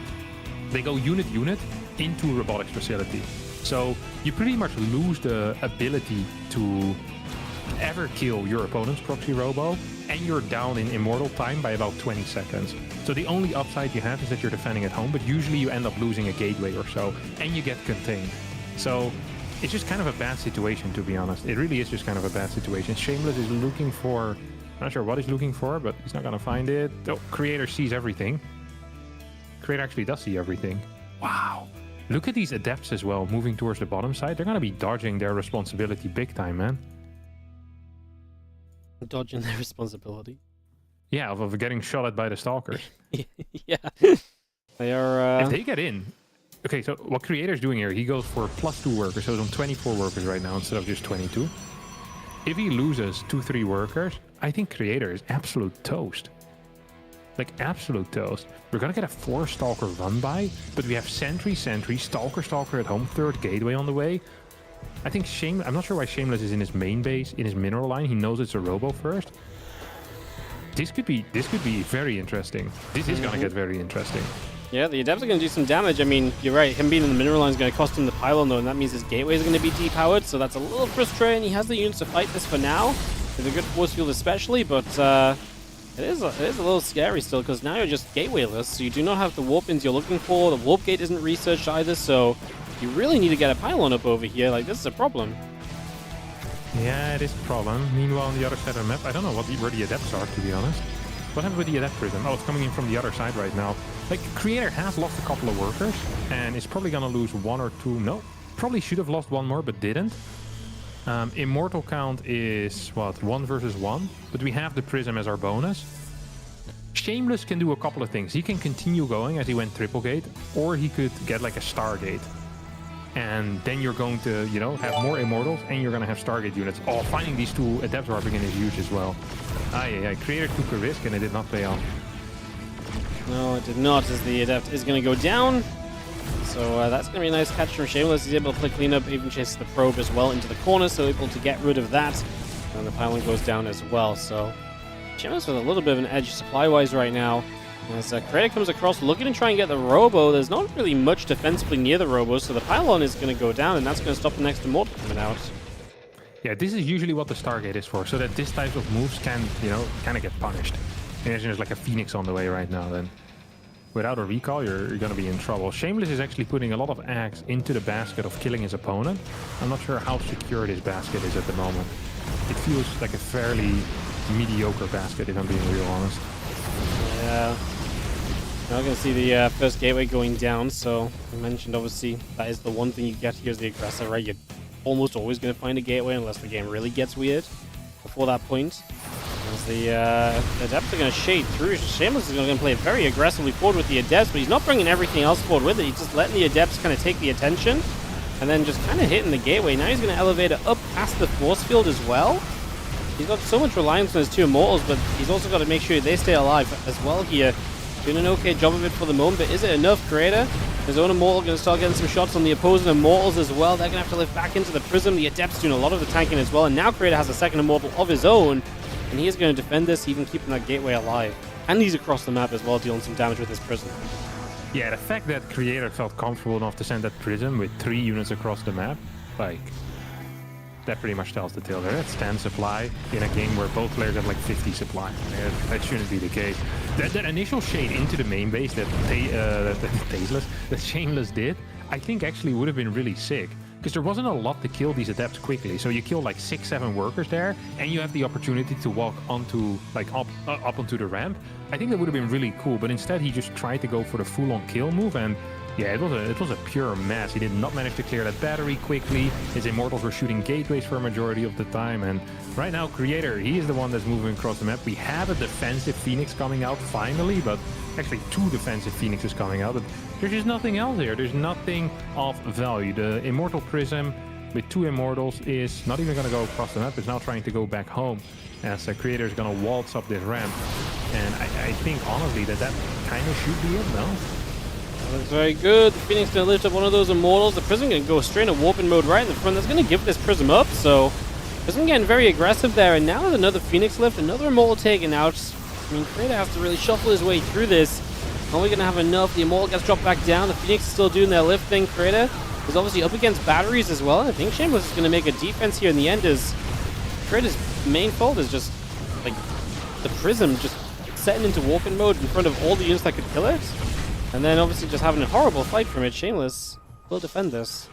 They go unit into robotics facility. So you pretty much lose the ability to ever kill your opponent's proxy robo, and you're down in immortal time by about 20 seconds. So the only upside you have is that you're defending at home, but usually you end up losing a gateway or so, and you get contained. So it's just kind of a bad situation, to be honest. It really is just kind of a bad situation. Shameless is looking for, I'm not sure what he's looking for, but he's not gonna find it. Oh, Creator sees everything. Creator actually does see everything. Wow. Look at these adepts as well, moving towards the bottom side. They're going to be dodging their responsibility big time, man. Dodging their responsibility? Yeah, of getting shot at by the stalkers. Yeah. They are... If they get in... Okay, so what Creator's doing here, he goes for +2 workers, so he's on 24 workers right now instead of just 22. If he loses 2-3 workers, I think Creator is absolute toast. Like absolute toast. We're gonna get a 4 Stalker run by, but we have Sentry, Stalker at home, 3rd Gateway on the way. I think I'm not sure why Shameless is in his main base, in his mineral line. He knows it's a robo first. This could be very interesting. This is gonna get very interesting. Yeah, the adepts are gonna do some damage. I mean, you're right, him being in the mineral line is gonna cost him the pylon though, and that means his gateway is gonna be depowered, so that's a little frustrating. He has the units to fight this for now, with a good force field especially, but It is a little scary still, because now you're just gatewayless, so you do not have the warp-ins you're looking for. The warp gate isn't researched either, so you really need to get a pylon up over here. Like, this is a problem. Yeah, it is a problem. Meanwhile, on the other side of the map, I don't know where the adepts are, to be honest. What happened with the adept prism? Oh, it's coming in from the other side right now. Like, Creator has lost a couple of workers, and is probably gonna lose 1 or 2. No, probably should have lost 1 more, but didn't. Immortal count is, what, 1 versus 1? But we have the Prism as our bonus. Shameless can do a couple of things. He can continue going as he went triple gate, or he could get like a Stargate. And then you're going to, you know, have more Immortals, and you're going to have Stargate units. Oh, finding these 2 Adepts warping in is huge as well. Creator took a risk, and it did not pay off. No, it did not, as the Adept is going to go down. So that's going to be a nice catch from Shameless. He's able to play cleanup, even chases the probe as well into the corner, so able to get rid of that. And the pylon goes down as well. So Shameless with a little bit of an edge supply-wise right now. As Creator comes across looking to try and get the robo, there's not really much defensively near the robo, so the pylon is going to go down, and that's going to stop the next immortal coming out. Yeah, this is usually what the Stargate is for, so that this type of moves can, you know, kind of get punished. Imagine there's like a Phoenix on the way right now, then. Without a recall, you're going to be in trouble. Shameless is actually putting a lot of eggs into the basket of killing his opponent. I'm not sure how secure this basket is at the moment. It feels like a fairly mediocre basket, if I'm being real honest. Yeah. Now we're going to see the first gateway going down, so I mentioned obviously that is the one thing you get here as the aggressor, right? You're almost always going to find a gateway unless the game really gets weird before that point. As the Adepts are going to shade through. Shameless is going to play very aggressively forward with the Adepts, but he's not bringing everything else forward with it. He's just letting the Adepts kind of take the attention and then just kind of hitting the gateway. Now he's going to elevate it up past the force field as well. He's got so much reliance on his 2 Immortals, but he's also got to make sure they stay alive as well here. Doing an okay job of it for the moment, but is it enough, Creator? His own Immortal going to start getting some shots on the opposing Immortals as well. They're going to have to lift back into the Prism. The Adept's doing a lot of the tanking as well, and now Creator has a second Immortal of his own, and he is going to defend this, even keeping that gateway alive. And he's across the map as well, dealing some damage with his Prism. Yeah, the fact that Creator felt comfortable enough to send that Prism with 3 units across the map, like, that pretty much tells the tale there. That's 10 supply in a game where both players have like 50 supply. Yeah, that shouldn't be the case. That initial shade into the main base that Shameless did, I think actually would have been really sick. Because there wasn't a lot to kill these adepts quickly. So you kill like 6-7 workers there, and you have the opportunity to walk onto, like, up onto the ramp. I think that would have been really cool, but instead he just tried to go for the full-on kill move, and yeah, it was a pure mess. He did not manage to clear that battery quickly. His Immortals were shooting gateways for a majority of the time, and right now Creator, he is the one that's moving across the map. We have a defensive Phoenix coming out finally, but actually 2 defensive Phoenixes coming out, but there's just nothing else here. There's nothing of value. The Immortal Prism with 2 Immortals is not even going to go across the map. It's now trying to go back home as Creator is going to waltz up this ramp, and I think honestly that kind of should be it now. Looks very good. The Phoenix going to lift up one of those Immortals. The Prism going to go straight into warping mode right in the front. That's going to give this Prism up, so Prism getting very aggressive there, and now there's another Phoenix lift, another Immortal taken out. I mean, Creator has to really shuffle his way through this. Are we going to have enough? The Immortal gets dropped back down. The Phoenix is still doing their lift thing. Creator is obviously up against batteries as well. I think Shameless is going to make a defense here in the end, as Creator's main fault is just, like, the Prism just setting into warping mode in front of all the units that could kill it. And then obviously just having a horrible fight from it. Shameless will defend this.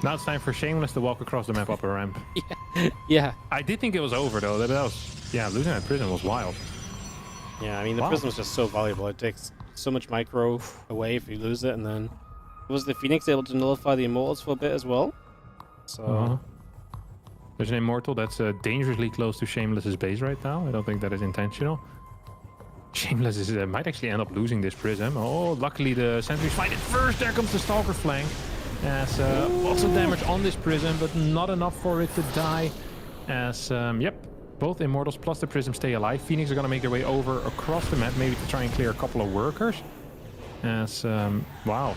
Now it's time for Shameless to walk across the map up a ramp. Yeah. I did think it was over though. That was, yeah, losing that Prism was wild. Yeah, I mean, the Prism is just so valuable. It takes so much micro away if you lose it, and then was the Phoenix able to nullify the Immortals for a bit as well? So there's an Immortal that's dangerously close to Shameless's base right now. I don't think that is intentional. Shameless is, might actually end up losing this Prism. Oh, luckily the sentries find it first. There comes the Stalker flank. As lots of damage on this Prism, but not enough for it to die. As, yep, both Immortals plus the Prism stay alive. Phoenix are going to make their way over across the map, maybe to try and clear a couple of workers. As, wow.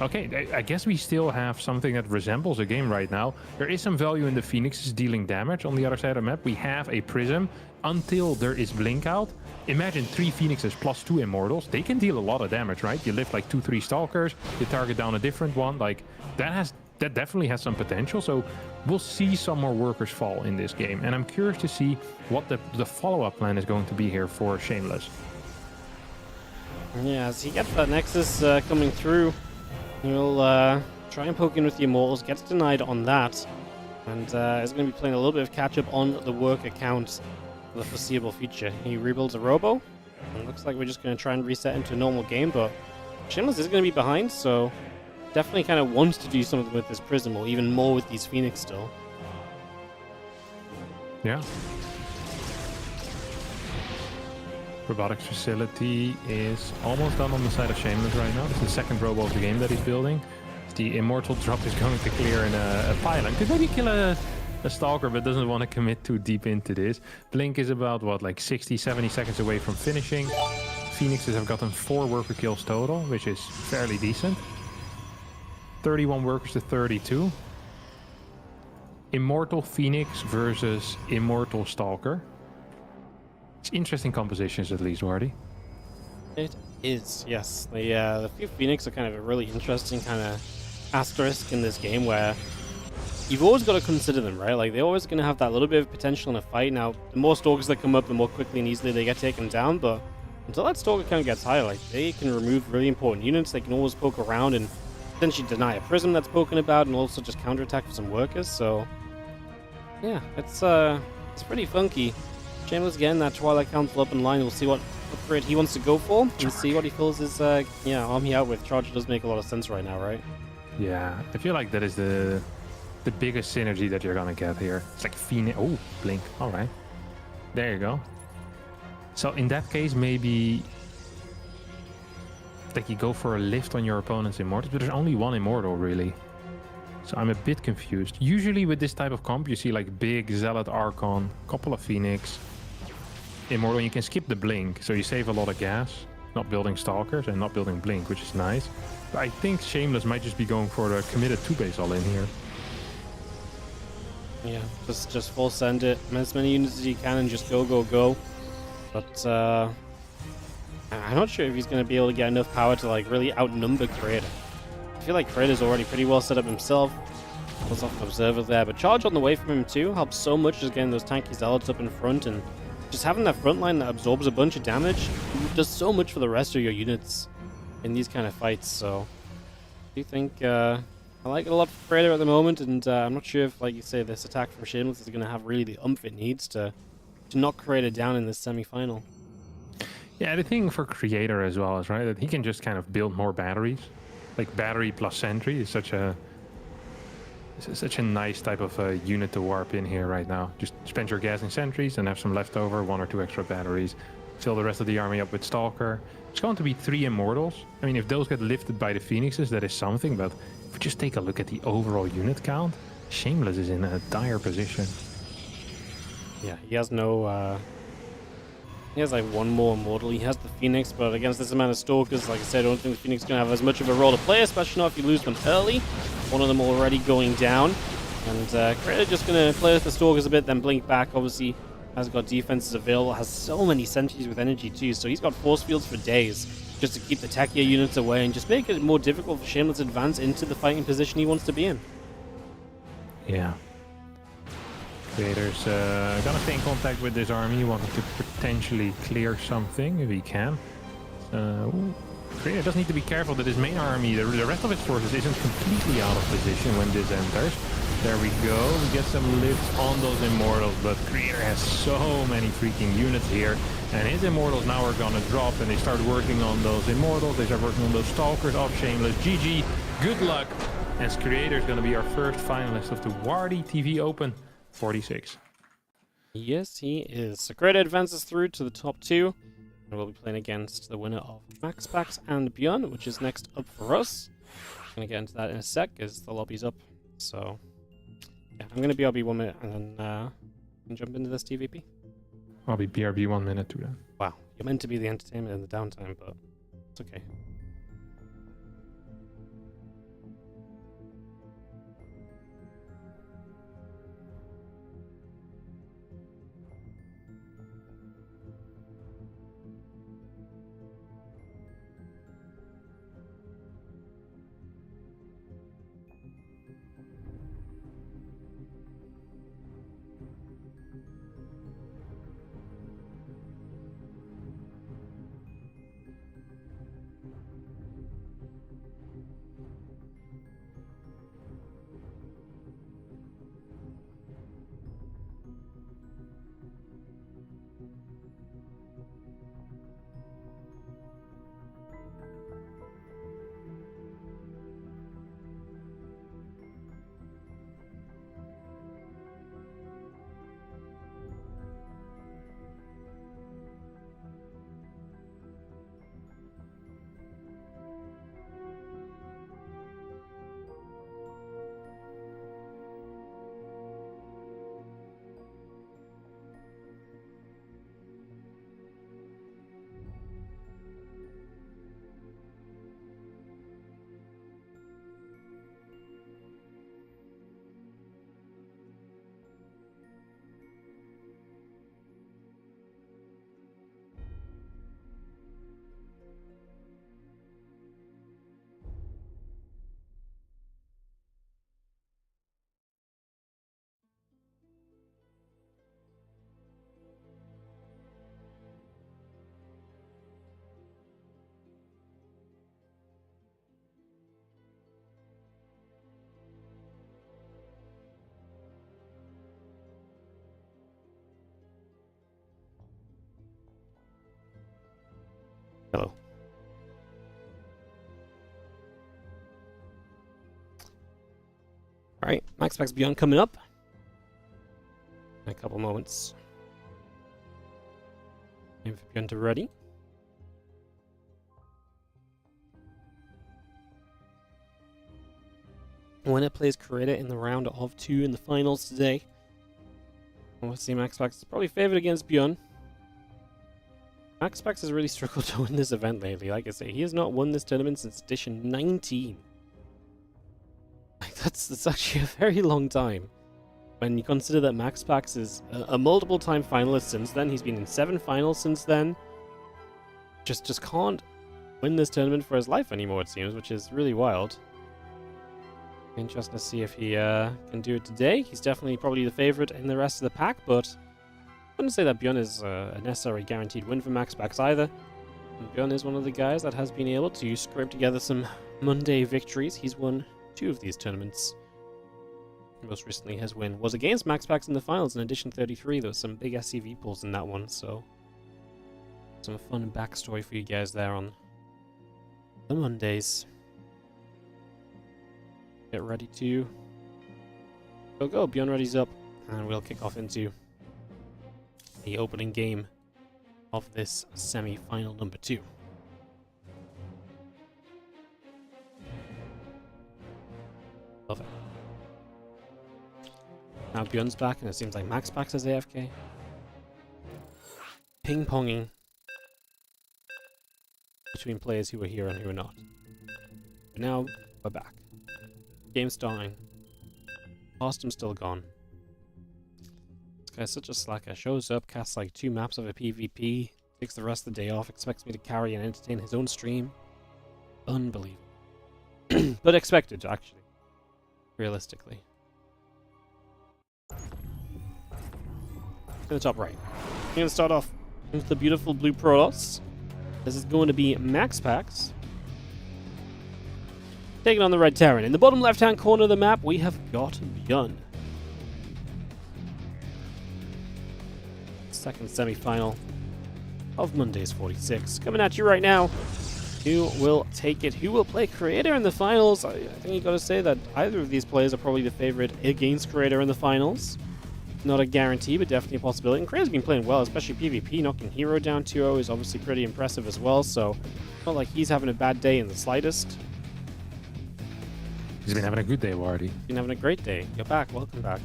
Okay, I guess we still have something that resembles a game right now. There is some value in the Phoenixes dealing damage on the other side of the map. We have a Prism until there is Blink out. Imagine 3 Phoenixes plus 2 Immortals. They can deal a lot of damage, right? You lift like 2-3 Stalkers, you target down a different one. Like, that definitely has some potential. So we'll see some more workers fall in this game. And I'm curious to see what the follow-up plan is going to be here for Shameless. yeah, as he gets that Nexus coming through, he'll try and poke in with the Immortals, gets denied on that, and is going to be playing a little bit of catch-up on the work account for the foreseeable future. He rebuilds a Robo, and it looks like we're just going to try and reset into a normal game, but Shameless is going to be behind, so definitely kind of wants to do something with this Prism, or even more with these Phoenix still. Yeah. Robotics facility is almost done on the side of Shameless right now. It's the second Robo of the game that he's building. The Immortal drop is going to clear in a pylon. Could maybe kill a Stalker, but doesn't want to commit too deep into this. Blink is about, what, like 60-70 seconds away from finishing. Phoenixes have gotten 4 worker kills total, which is fairly decent. 31 workers to 32. Immortal Phoenix versus Immortal Stalker. It's interesting compositions, at least, Wardy. It is, yes. The few Phoenix are kind of a really interesting kind of asterisk in this game, where you've always got to consider them, right? Like, they're always going to have that little bit of potential in a fight. Now, the more Stalkers that come up, the more quickly and easily they get taken down, but until that Stalker count gets higher, like, they can remove really important units. They can always poke around and potentially deny a Prism that's poken about, and also just counterattack for some workers, so yeah, it's pretty funky. Shameless getting that Twilight Council up in line. We'll see what upgrade he wants to go for, and see what he fills his army out with. Charge does make a lot of sense right now, right? Yeah, I feel like that is the biggest synergy that you're gonna get here. It's like Phoenix. Oh, Blink. All right, there you go. So in that case, maybe like you go for a lift on your opponent's Immortals, but there's only one Immortal really. So I'm a bit confused. Usually with this type of comp, you see like big Zealot Archon, couple of Phoenix, Immortal. You can skip the Blink, so you save a lot of gas. Not building Stalkers and not building Blink, which is nice. But I think Shameless might just be going for the committed 2-base all in here. Yeah, just full send it. As many units as you can and just go. But I'm not sure if he's going to be able to get enough power to like really outnumber Creator. I feel like Creator's already pretty well set up himself. Was off an observer there, but charge on the way from him too helps so much, just getting those tanky zealots up in front, and just having that front line that absorbs a bunch of damage does so much for the rest of your units in these kind of fights. So I do think I like it a lot for Creator at the moment, and I'm not sure if, like you say, this attack from Shameless is going to have really the oomph it needs to knock Creator down in this semi-final. Yeah, the thing for Creator as well is, right, that he can just kind of build more batteries. Like battery plus sentry is such a nice type of unit to warp in here right now. Just spend your gas in sentries and have some leftover, 1 or 2 extra batteries. Fill the rest of the army up with Stalker. It's going to be 3 Immortals. I mean, if those get lifted by the Phoenixes, that is something. But if we just take a look at the overall unit count, Shameless is in a dire position. Yeah, he has no... He has like 1 more Immortal. He has the Phoenix, but against this amount of Stalkers, like I said, I don't think the Phoenix is going to have as much of a role to play, especially not if you lose them early. 1 of them already going down. And Creator just going to play with the Stalkers a bit, then blink back. Obviously, has got defenses available, has so many sentries with energy too, so he's got force fields for days just to keep the techier units away and just make it more difficult for Shameless to advance into the fighting position he wants to be in. Yeah. Creator's gonna stay in contact with this army. He wanted to potentially clear something if he can. Creator does need to be careful that his main army, the rest of his forces, isn't completely out of position when this enters. There we go. We get some lifts on those Immortals, but Creator has so many freaking units here. And his Immortals now are gonna drop, and they start working on those Immortals. They start working on those Stalkers off Shameless. GG. Good luck. As Creator is gonna be our first finalist of the WardiTV Open 46. Yes, he is. So Creator advances through to the top 2. And we'll be playing against the winner of MaxPax and ByuN, which is next up for us. I'm going to get into that in a sec as the lobby's up. So, yeah, I'm going to BRB 1 minute and then we can jump into this TVP. I'll be BRB 1 minute too then. Wow, you're meant to be the entertainment in the downtime, but it's okay. Hello. Alright, MaxPax ByuN coming up in a couple moments. Waiting for ByuN to ready. Winner plays Creator in the round of 2 in the finals today. We'll see MaxPax is probably favored against ByuN. MaxPax has really struggled to win this event lately. Like I say, he has not won this tournament since edition 19. Like, that's actually a very long time. When you consider that MaxPax is a multiple-time finalist since then. He's been in 7 finals since then. Just can't win this tournament for his life anymore, it seems, which is really wild. Interesting to see if he can do it today. He's definitely probably the favorite in the rest of the pack, but I wouldn't say that ByuN is a necessary guaranteed win for MaxPax either. And ByuN is one of the guys that has been able to scrape together some Monday victories. He's won 2 of these tournaments. Most recently, his win was against MaxPax in the finals in edition 33. There was some big SCV pulls in that one, so some fun backstory for you guys there on the Mondays. Get ready to go. ByuN ready's up, and we'll kick off into the opening game of this semi-final number 2. Love it. Now ByuN's back, and it seems like MaxPax is AFK. Ping-ponging between players who are here and who are not. But now, we're back. Game starting. Austin's still gone. This guy's such a slacker. Shows up, casts like 2 maps of a PvP, takes the rest of the day off, expects me to carry and entertain his own stream. Unbelievable. But expected, actually. Realistically. In the top right. I'm going to start off with the beautiful blue Protoss. This is going to be MaxPax taking on the red Terran. In the bottom left-hand corner of the map, we have got ByuN. Second semi-final of Monday's 46. Coming at you right now. Who will take it? Who will play Creator in the finals? I think you got to say that either of these players are probably the favorite against Creator in the finals. Not a guarantee, but definitely a possibility. And Creator's been playing well, especially PvP. Knocking Hero down 2-0 is obviously pretty impressive as well, so not like he's having a bad day in the slightest. He's been having a good day, Wardy. Been having a great day. You're back. Welcome back.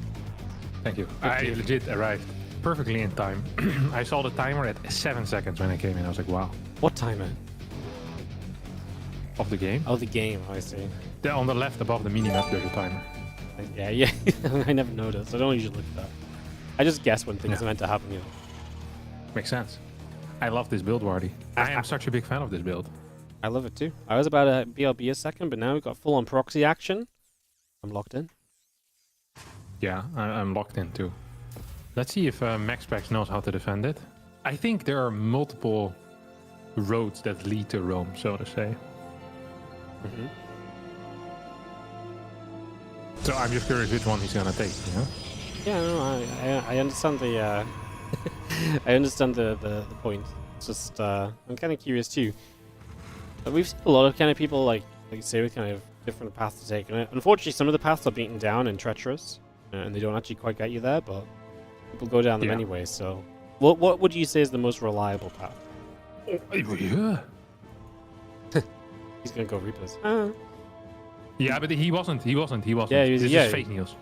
Thank you. I legit arrived perfectly in time. I saw the timer at 7 seconds when I came in. I was like, wow. What timer? Of the game? Oh, the game. I see. On the left above the mini-map, there's a timer. Yeah. I never noticed. I don't usually look at that. I just guess when things are meant to happen, you know. Makes sense. I love this build, Wardy. I am such a big fan of this build. I love it too. I was about to BLB a second, but now we've got full-on proxy action. I'm locked in. Yeah, I'm locked in too. Let's see if MaxPax knows how to defend it. I think there are multiple roads that lead to Rome, so to say. Mm-hmm. So I'm just curious which one he's gonna take, you know? Yeah, no, I understand the I understand the point. It's just I'm kind of curious too. But we've seen a lot of kind of people like you say with kind of different paths to take. And unfortunately, some of the paths are beaten down and treacherous, and they don't actually quite get you there. But people go down them anyway. So, what would you say is the most reliable path? Yeah. He's gonna go Reapers. Yeah, but he wasn't. Yeah, this is fake news.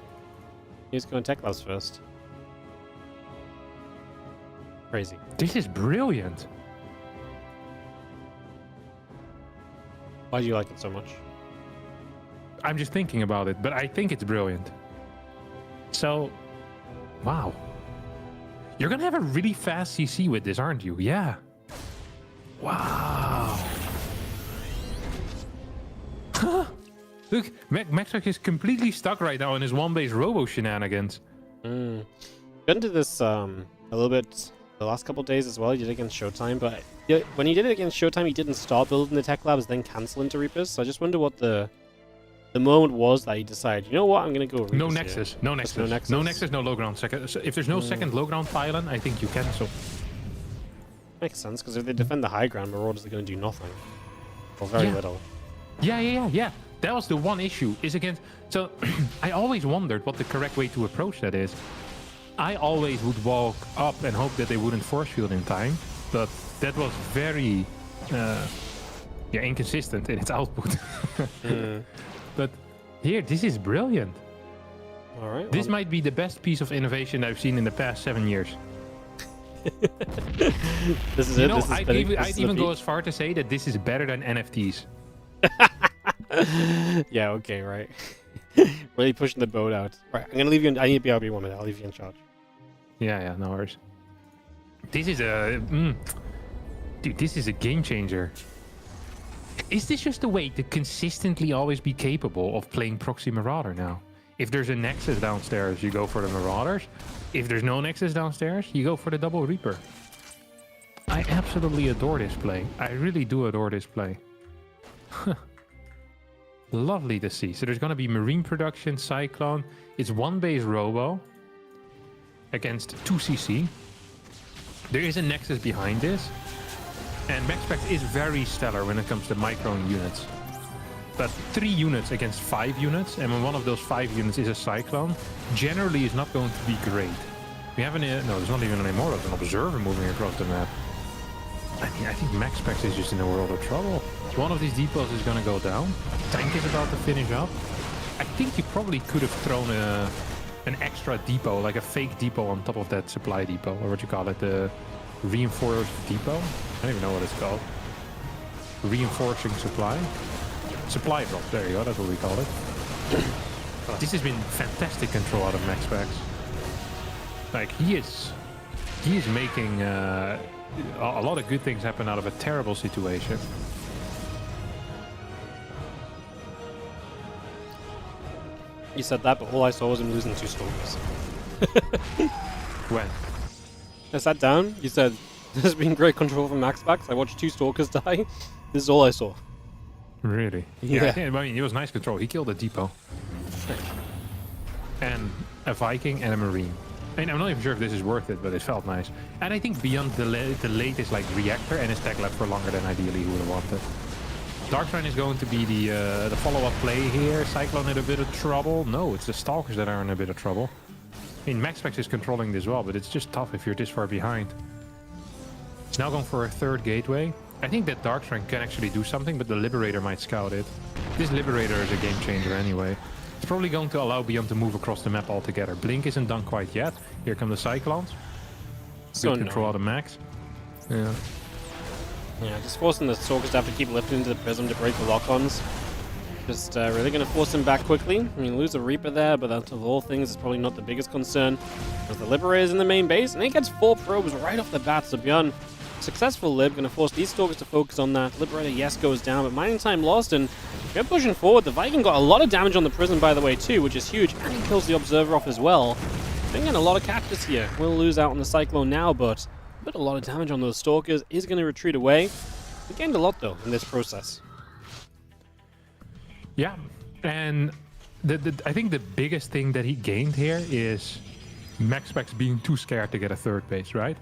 He's going Tech Labs first. Crazy. This is brilliant. Why do you like it so much? I'm just thinking about it, but I think it's brilliant. So, wow. You're gonna have a really fast CC with this, aren't you? Yeah. Wow. Look, MaxPax is completely stuck right now in his one-base robo shenanigans. Got into this a little bit the last couple of days as well. He did it against Showtime, but when he did it against Showtime, he didn't start building the Tech Labs, then cancel into Reapers. So I just wonder what the moment was that he decided, you know what, I'm going to go Reapers. No Nexus, no Nexus, no low ground. If there's no second low ground pylon, I think you cancel. Makes sense, because if they defend the high ground, Marauders are going to do nothing. Or very little. Yeah. That was the one issue, is against... So, I always wondered what the correct way to approach that is. I always would walk up and hope that they wouldn't force field in time, but that was very inconsistent in its output. But Here, this is brilliant. All right. This might be the best piece of innovation I've seen in the past 7 years. This is You it. know, This is I'd even go as far to say that this is better than NFTs. Yeah. Okay. Right. Really pushing the boat out. Right. I'm gonna leave you. I need BRB 1 minute. I'll leave you in charge. Yeah, no worries. This is a... Dude, this is a game changer. Is this just a way to consistently always be capable of playing Proxy Marauder now? If there's a Nexus downstairs, you go for the Marauders. If there's no Nexus downstairs, you go for the Double Reaper. I absolutely adore this play. I really do adore this play. Lovely to see. So there's going to be Marine Production, Cyclone. It's 1 base Robo against 2 CC. There is a Nexus behind this. And MaxPax is very stellar when it comes to micro units. But 3 units against 5 units, and when one of those 5 units is a Cyclone, generally is not going to be great. We have no, there's not even an Immortal, there's an Observer moving across the map. I mean, I think MaxPax is just in a world of trouble. One of these depots is going to go down. Tank is about to finish up. I think you probably could have thrown an extra depot, like a fake depot on top of that supply depot, or what you call it, the reinforced depot. I don't even know what it's called. Reinforcing supply. Supply drop, there you go, that's what we call it. This has been fantastic control out of MaxPax. Like, he is making a lot of good things happen out of a terrible situation. You said that, but all I saw was him losing 2 Stalkers. When? I sat down. You said there's been great control from MaxPax. I watched 2 Stalkers die. This is all I saw. Really? Yeah. I mean, it was nice control. He killed a depot. And a Viking and a Marine. I mean, I'm not even sure if this is worth it, but it felt nice. And I think beyond the latest like reactor and his tech lab for longer than ideally he would have wanted. Darktrain is going to be the follow-up play here. Cyclone in a bit of trouble. No, it's the Stalkers that are in a bit of trouble. I mean, MaxPax is controlling this well, but it's just tough if you're this far behind. He's now going for a 3rd gateway. I think that Darktrain can actually do something, but the Liberator might scout it. This Liberator is a game changer anyway. It's probably going to allow ByuN to move across the map altogether. Blink isn't done quite yet. Here come the Cyclones. So good control out of Max. Yeah. Yeah, just forcing the Stalkers to have to keep lifting into the Prism to break the lock-ons. Just really going to force him back quickly. I mean, lose a Reaper there, but that of all things is probably not the biggest concern. As the Liberator's in the main base, and he gets 4 probes right off the bat, so ByuN, successful Lib, going to force these Stalkers to focus on that. Liberator, yes, goes down, but mining time lost, and they're pushing forward. The Viking got a lot of damage on the Prism, by the way, too, which is huge, and he kills the Observer off as well. Bringing in a lot of Cactus here. We'll lose out on the Cyclone now, but a lot of damage on those Stalkers. Is going to retreat away. He gained a lot, though, in this process. Yeah, and I think the biggest thing that he gained here is MaxPax being too scared to get a 3rd base, right?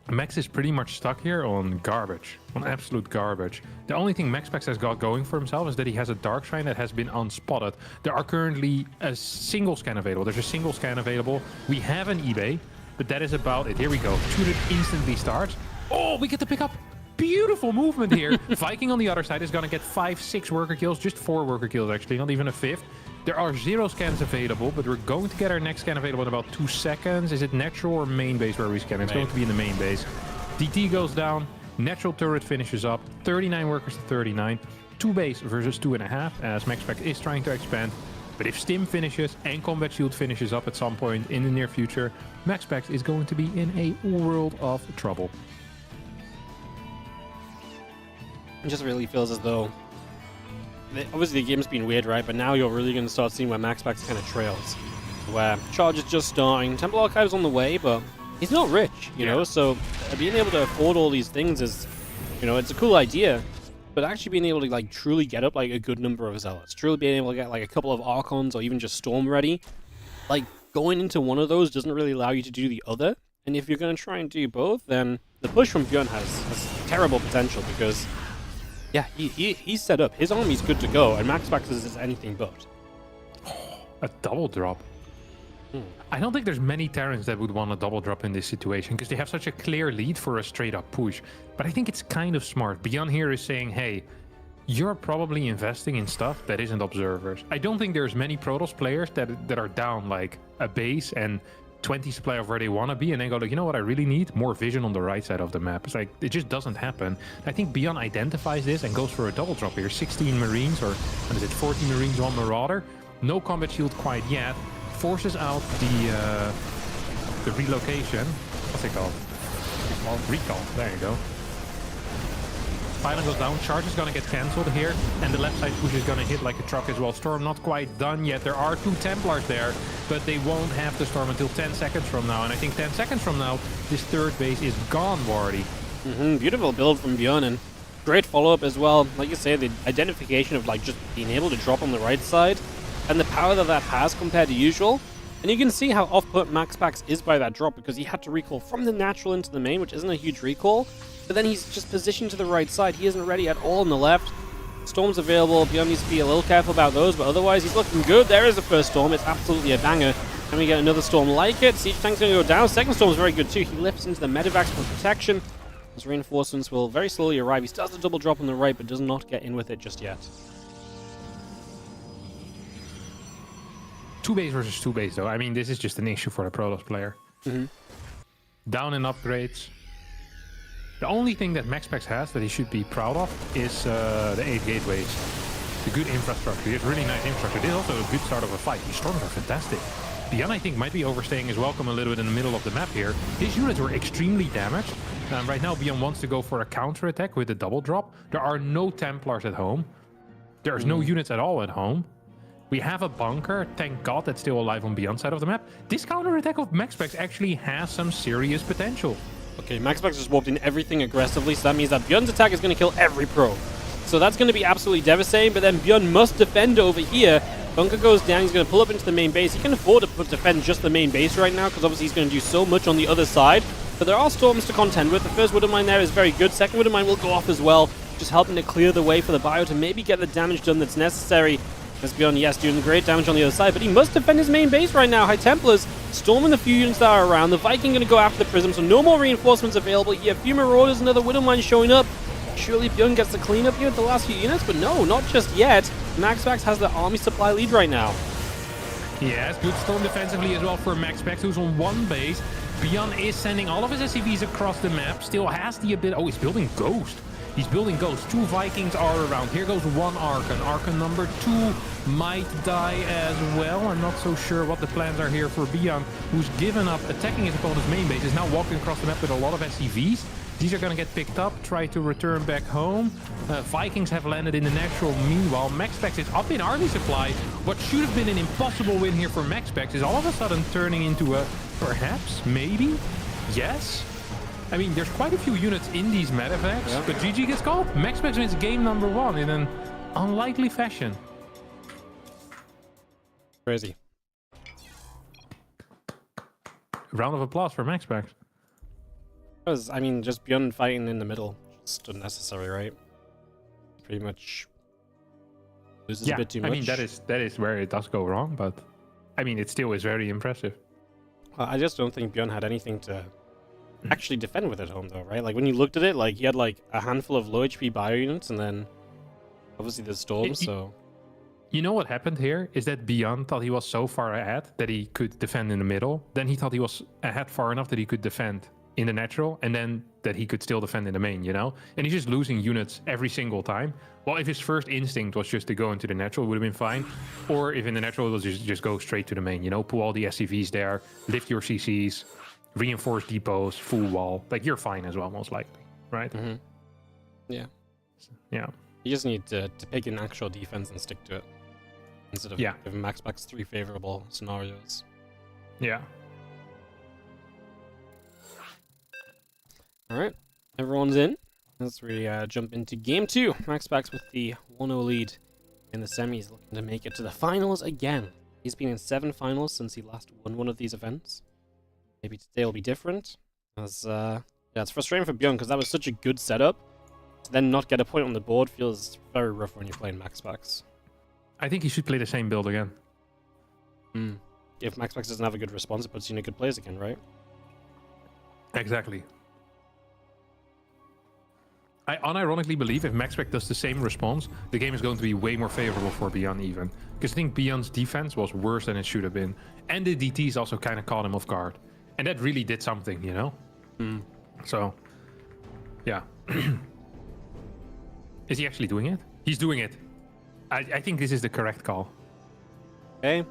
Max is pretty much stuck here on garbage, on absolute garbage. The only thing MaxPax has got going for himself is that he has a Dark Shrine that has been unspotted. There are currently a single scan available. There's a single scan available. We have an eBay, but that is about it. Here we go. Tuned instantly starts. Oh, we get to pick up. Beautiful movement here. Viking on the other side is going to get 5-6 worker kills. Just 4 worker kills, actually. Not even a 5th. There are 0 scans available, but we're going to get our next scan available in about 2 seconds. Is it natural or main base where we scan? It's going to be in the main base. DT goes down. Natural turret finishes up. 39 workers to 39. 2 base versus 2.5, as MaxPax is trying to expand. But if Stim finishes and Combat Shield finishes up at some point in the near future, MaxPax is going to be in a world of trouble. It just really feels as though, obviously the game's been weird, right? But now you're really going to start seeing where MaxPax kind of trails. Where Charge is just starting, Temple Archive's on the way, but he's not rich, you know? So being able to afford all these things is, you know, it's a cool idea. But actually being able to, like, truly get up, like, a good number of Zealots, truly being able to get, like, a couple of Archons or even just Storm ready, like, going into one of those doesn't really allow you to do the other. And if you're going to try and do both, then the push from ByuN has terrible potential because... yeah, he's set up. His army's good to go, and MaxPax is anything but. A double drop. I don't think there's many Terrans that would want a double drop in this situation because they have such a clear lead for a straight up push. But I think it's kind of smart. ByuN here is saying, hey, you're probably investing in stuff that isn't observers. I don't think there's many Protoss players that are down like a base and 20 supply of where they want to be, and then go like, you know what, I really need more vision on the right side of the map. It's like, it just doesn't happen. I think ByuN identifies this and goes for a double drop here. 16 Marines, or what is it, 14 Marines, 1 Marauder. No combat shield quite yet. Forces out the relocation. What's it called? Recall. There you go. Pylon goes down, charge is gonna get cancelled here, and the left side push is gonna hit like a truck as well. Storm not quite done yet. There are 2 Templars there, but they won't have the Storm until 10 seconds from now. And I think 10 seconds from now, this third base is gone, Wardy. Beautiful build from ByuN, and great follow-up as well. Like you say, the identification of like just being able to drop on the right side, and the power that has compared to usual. And you can see how off-put MaxPax is by that drop, because he had to recall from the natural into the main, which isn't a huge recall. But then he's just positioned to the right side. He isn't ready at all on the left. Storm's available. ByuN needs to be a little careful about those, but otherwise he's looking good. There is the first Storm. It's absolutely a banger. And we get another Storm like it. Siege Tank's going to go down. Second Storm's very good too. He lifts into the Medivacs for protection. His reinforcements will very slowly arrive. He still has a double drop on the right, but does not get in with it just yet. 2 base versus 2 base though. I mean, this is just an issue for the Protoss player. Down in upgrades. The only thing that MaxPax has that he should be proud of is the 8 gateways. The good infrastructure. He has really nice infrastructure. This is also a good start of a fight. These storms are fantastic. ByuN, I think, might be overstaying his welcome a little bit in the middle of the map here. His units were extremely damaged. Right now, ByuN wants to go for a counter-attack with a double drop. There are no Templars at home. There's no units at all at home. We have a bunker. Thank God that's still alive on ByuN's side of the map. This counter-attack of MaxPax actually has some serious potential. Okay, MaxPax just warped in everything aggressively, so that means that ByuN's attack is going to kill every pro. So that's going to be absolutely devastating, but then ByuN must defend over here. Bunker goes down, he's going to pull up into the main base. He can afford to defend just the main base right now, because obviously he's going to do so much on the other side. But there are Storms to contend with. The first Widow Mine there is very good. Second Widow Mine will go off as well, just helping to clear the way for the Bio to maybe get the damage done that's necessary. As ByuN, yes, doing great damage on the other side, but he must defend his main base right now. High Templars storming the few units that are around. The Viking going to go after the Prism, so no more reinforcements available here. A few Marauders, another Widow Mine showing up. Surely ByuN gets the cleanup here with the last few units, but no, not just yet. MaxPax has the army supply lead right now. Yes, good storm defensively as well for MaxPax, who's on 1 base. ByuN is sending all of his SCVs across the map, still has the ability. Oh, he's building Ghost. He's building Ghosts. 2 Vikings are around. Here goes 1 Archon. Archon number 2 might die as well. I'm not so sure what the plans are here for ByuN, who's given up attacking his opponent's main base, is now walking across the map with a lot of SCVs. These are going to get picked up, try to return back home. Vikings have landed in the natural. Meanwhile, MaxPax is up in army supply. What should have been an impossible win here for MaxPax is all of a sudden turning into a perhaps, maybe, yes. I mean, there's quite a few units in these Medivacs, but GG gets called. MaxPax wins game number 1 in an unlikely fashion. Crazy. Round of applause for MaxPax. Because, I mean, just ByuN fighting in the middle, just unnecessary, right? Pretty much loses a bit too much. I mean, that is where it does go wrong, but I mean, it still is very impressive. I just don't think ByuN had anything to actually defend with at home, though, right? Like, when you looked at it, like, he had, like, a handful of low HP bio units, and then, obviously, the Storm, so... You know what happened here is that ByuN thought he was so far ahead that he could defend in the middle. Then he thought he was ahead far enough that he could defend in the natural, and then that he could still defend in the main, you know? And he's just losing units every single time. Well, if his first instinct was just to go into the natural, it would have been fine. Or if in the natural, it was just go straight to the main, you know? Pull all the SCVs there, lift your CCs, reinforce depots, full wall. Like, you're fine as well, most likely, right? Yeah. Yeah. You just need to pick an actual defense and stick to it. Instead of giving MaxPax 3 favorable scenarios. Yeah. Alright, everyone's in. Let's really jump into game 2. MaxPax with the 1-0 lead in the semis, looking to make it to the finals again. He's been in 7 finals since he last won one of these events. Maybe today will be different. As it's frustrating for ByuN because that was such a good setup. To then not get a point on the board feels very rough when you're playing MaxPax. I think he should play the same build again. If MaxPax doesn't have a good response, it puts you in a good place again, right? Exactly. I unironically believe if MaxPax does the same response, the game is going to be way more favorable for ByuN even. Because I think ByuN's defense was worse than it should have been. And the DTs also kind of caught him off guard. And that really did something, you know? So, yeah. Is he actually doing it? He's doing it. I think this is the correct call. Okay,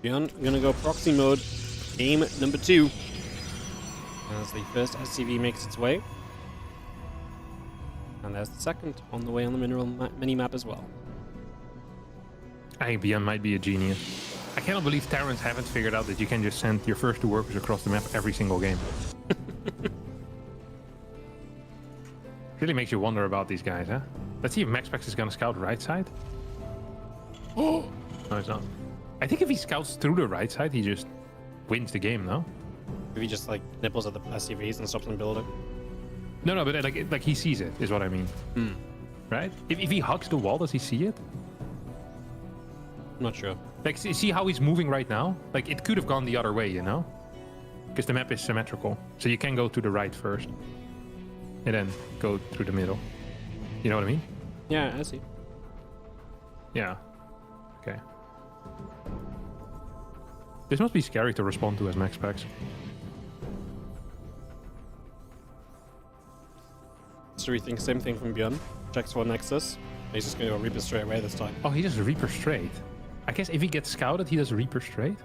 ByuN gonna go proxy mode. Game number 2. As the first SCV makes its way. And there's the second on the way on the mini-map as well. I think ByuN might be a genius. I cannot believe Terrans haven't figured out that you can just send your first 2 workers across the map every single game. Really makes you wonder about these guys, huh? Let's see if MaxPax is gonna scout right side. Oh! No, it's not. I think if he scouts through the right side, he just wins the game, no? If he just like nipples at the SCVs and stops them building. No, but like he sees it, is what I mean. Right? If he hugs the wall, does he see it? I'm not sure. Like, see how he's moving right now? Like, it could have gone the other way, you know? Because the map is symmetrical. So you can go to the right first. And then go through the middle. You know what I mean? Yeah, I see. Yeah. Okay. This must be scary to respond to as MaxPax. So we think same thing from ByuN. Checks for Nexus. He's just gonna go Reaper straight away this time. Oh, he does Reaper straight. I guess if he gets scouted, he does Reaper straight.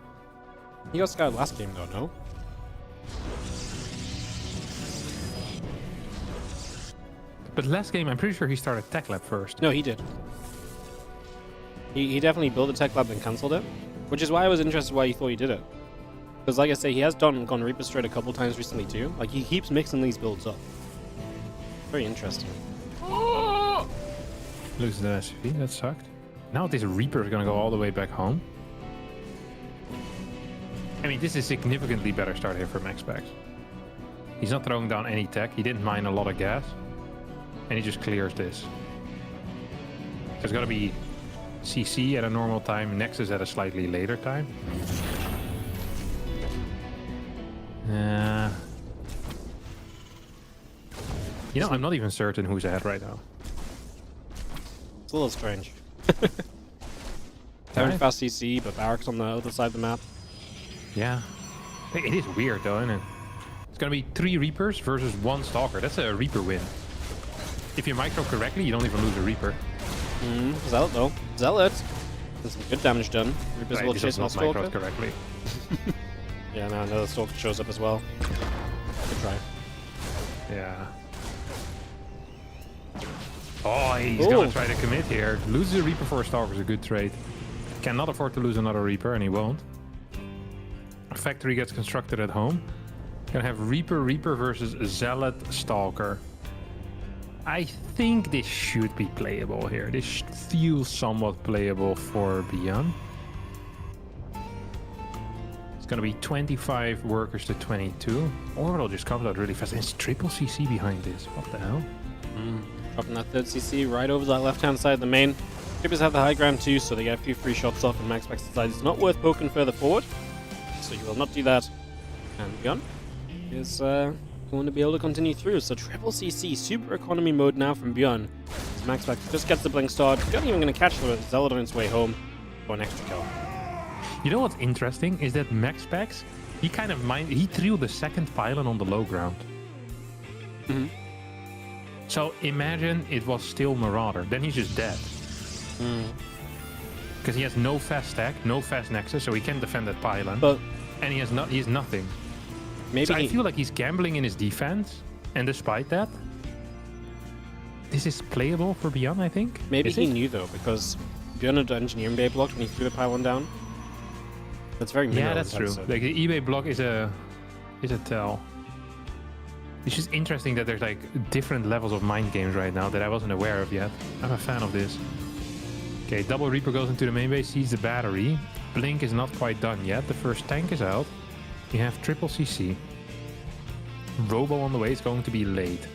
He got scouted last game though, no? But last game, I'm pretty sure he started Tech Lab first. No, he did. He definitely built a tech lab and cancelled it. Which is why I was interested why you thought he did it. Because like I say, he has gone Reaper straight a couple times recently too. Like he keeps mixing these builds up. Very interesting. Loses the SCV, that sucked. Now this Reaper is gonna go all the way back home. I mean, this is a significantly better start here for MaxPax. He's not throwing down any tech, he didn't mine a lot of gas. And he just clears this. So it's gotta be CC at a normal time, Nexus at a slightly later time. You know, I'm not even certain who's ahead right now. It's a little strange. Having fast CC, but Barracks on the other side of the map. Yeah. It is weird though, isn't it? It's gonna be 3 Reapers versus 1 Stalker. That's a Reaper win. If you micro correctly, you don't even lose a Reaper. Zealot though. Zealot! There's some good damage done. Reaper's Right, a little chasing the Stalker. Correctly. Yeah, no, another Stalker shows up as well. Good try. Yeah. Oh, he's gonna try to commit here. Loses a Reaper for a Stalker is a good trade. Cannot afford to lose another Reaper, and he won't. A factory gets constructed at home. Gonna have Reaper versus Zealot Stalker. I think this should be playable here. This feels somewhat playable for ByuN. It's gonna be 25 workers to 22. Orbital just comes out really fast. And it's triple CC behind this. What the hell? Dropping that third CC right over that left-hand side of the main. Creepers have the high ground too, so they get a few free shots off, and MaxPax decides it's not worth poking further forward. So you will not do that. And ByuN is going to be able to continue through. So triple CC, super economy mode now from ByuN. MaxPax just gets the blink started. ByuN even going to catch the Zealot on its way home for an extra kill. You know what's interesting is that MaxPax, he kind of he threw the second pylon on the low ground. So imagine it was still Marauder, then he's just dead. Because he has no fast stack, no fast nexus, so he can't defend that pylon. And he has nothing. Maybe so I feel like he's gambling in his defense, and despite that, this is playable for ByuN, I think. Maybe he knew though, because ByuN had engineering bay blocked when he threw the pylon down. That's very yeah, that's true. Like the eBay block is a tell. It's just interesting that there's like different levels of mind games right now that I wasn't aware of yet. I'm a fan of this. Okay, double Reaper goes into the main base, sees the battery. Blink is not quite done yet. The first tank is out. You have triple CC. Robo on the way is going to be late.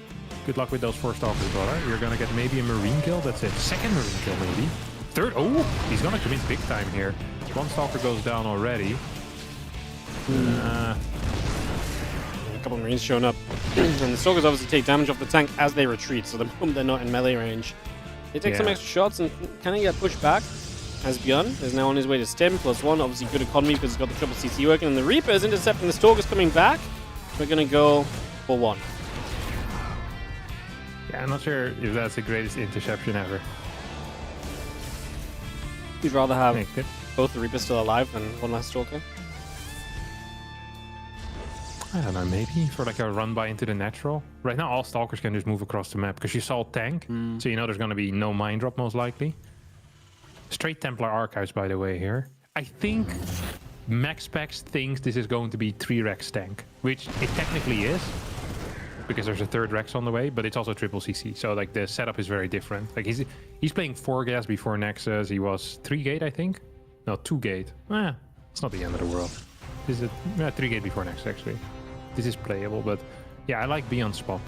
Good luck with those 4 Stalkers, brother. You're gonna get maybe a Marine kill. That's it. Second Marine kill, maybe. Third. Oh, he's gonna commit big time here. 1 Stalker goes down already. couple of Marines showing up. And the Stalkers obviously take damage off the tank as they retreat, so the moment they're not in melee range, they take some extra shots and kind of get pushed back. As ByuN is now on his way to stim, +1, obviously good economy because he's got the triple CC working, and the Reaper is intercepting the Stalkers coming back. We're going to go for 1. Yeah, I'm not sure if that's the greatest interception ever. You'd rather have both the Reapers still alive than one last Stalker? I don't know, maybe for like a run by into the natural. Right now, all Stalkers can just move across the map because you saw tank, so you know there's going to be no mine drop most likely. Straight Templar Archives, by the way, here. I think MaxPax thinks this is going to be 3 Rex tank, which it technically is, because there's a 3rd Rex on the way, but it's also triple CC, so like the setup is very different. Like he's playing 4 gas before Nexus. He was 3 gate, I think. No, 2 gate. It's not the end of the world. This is 3 gate before Nexus, actually. This is playable, but yeah, I like ByuN's spot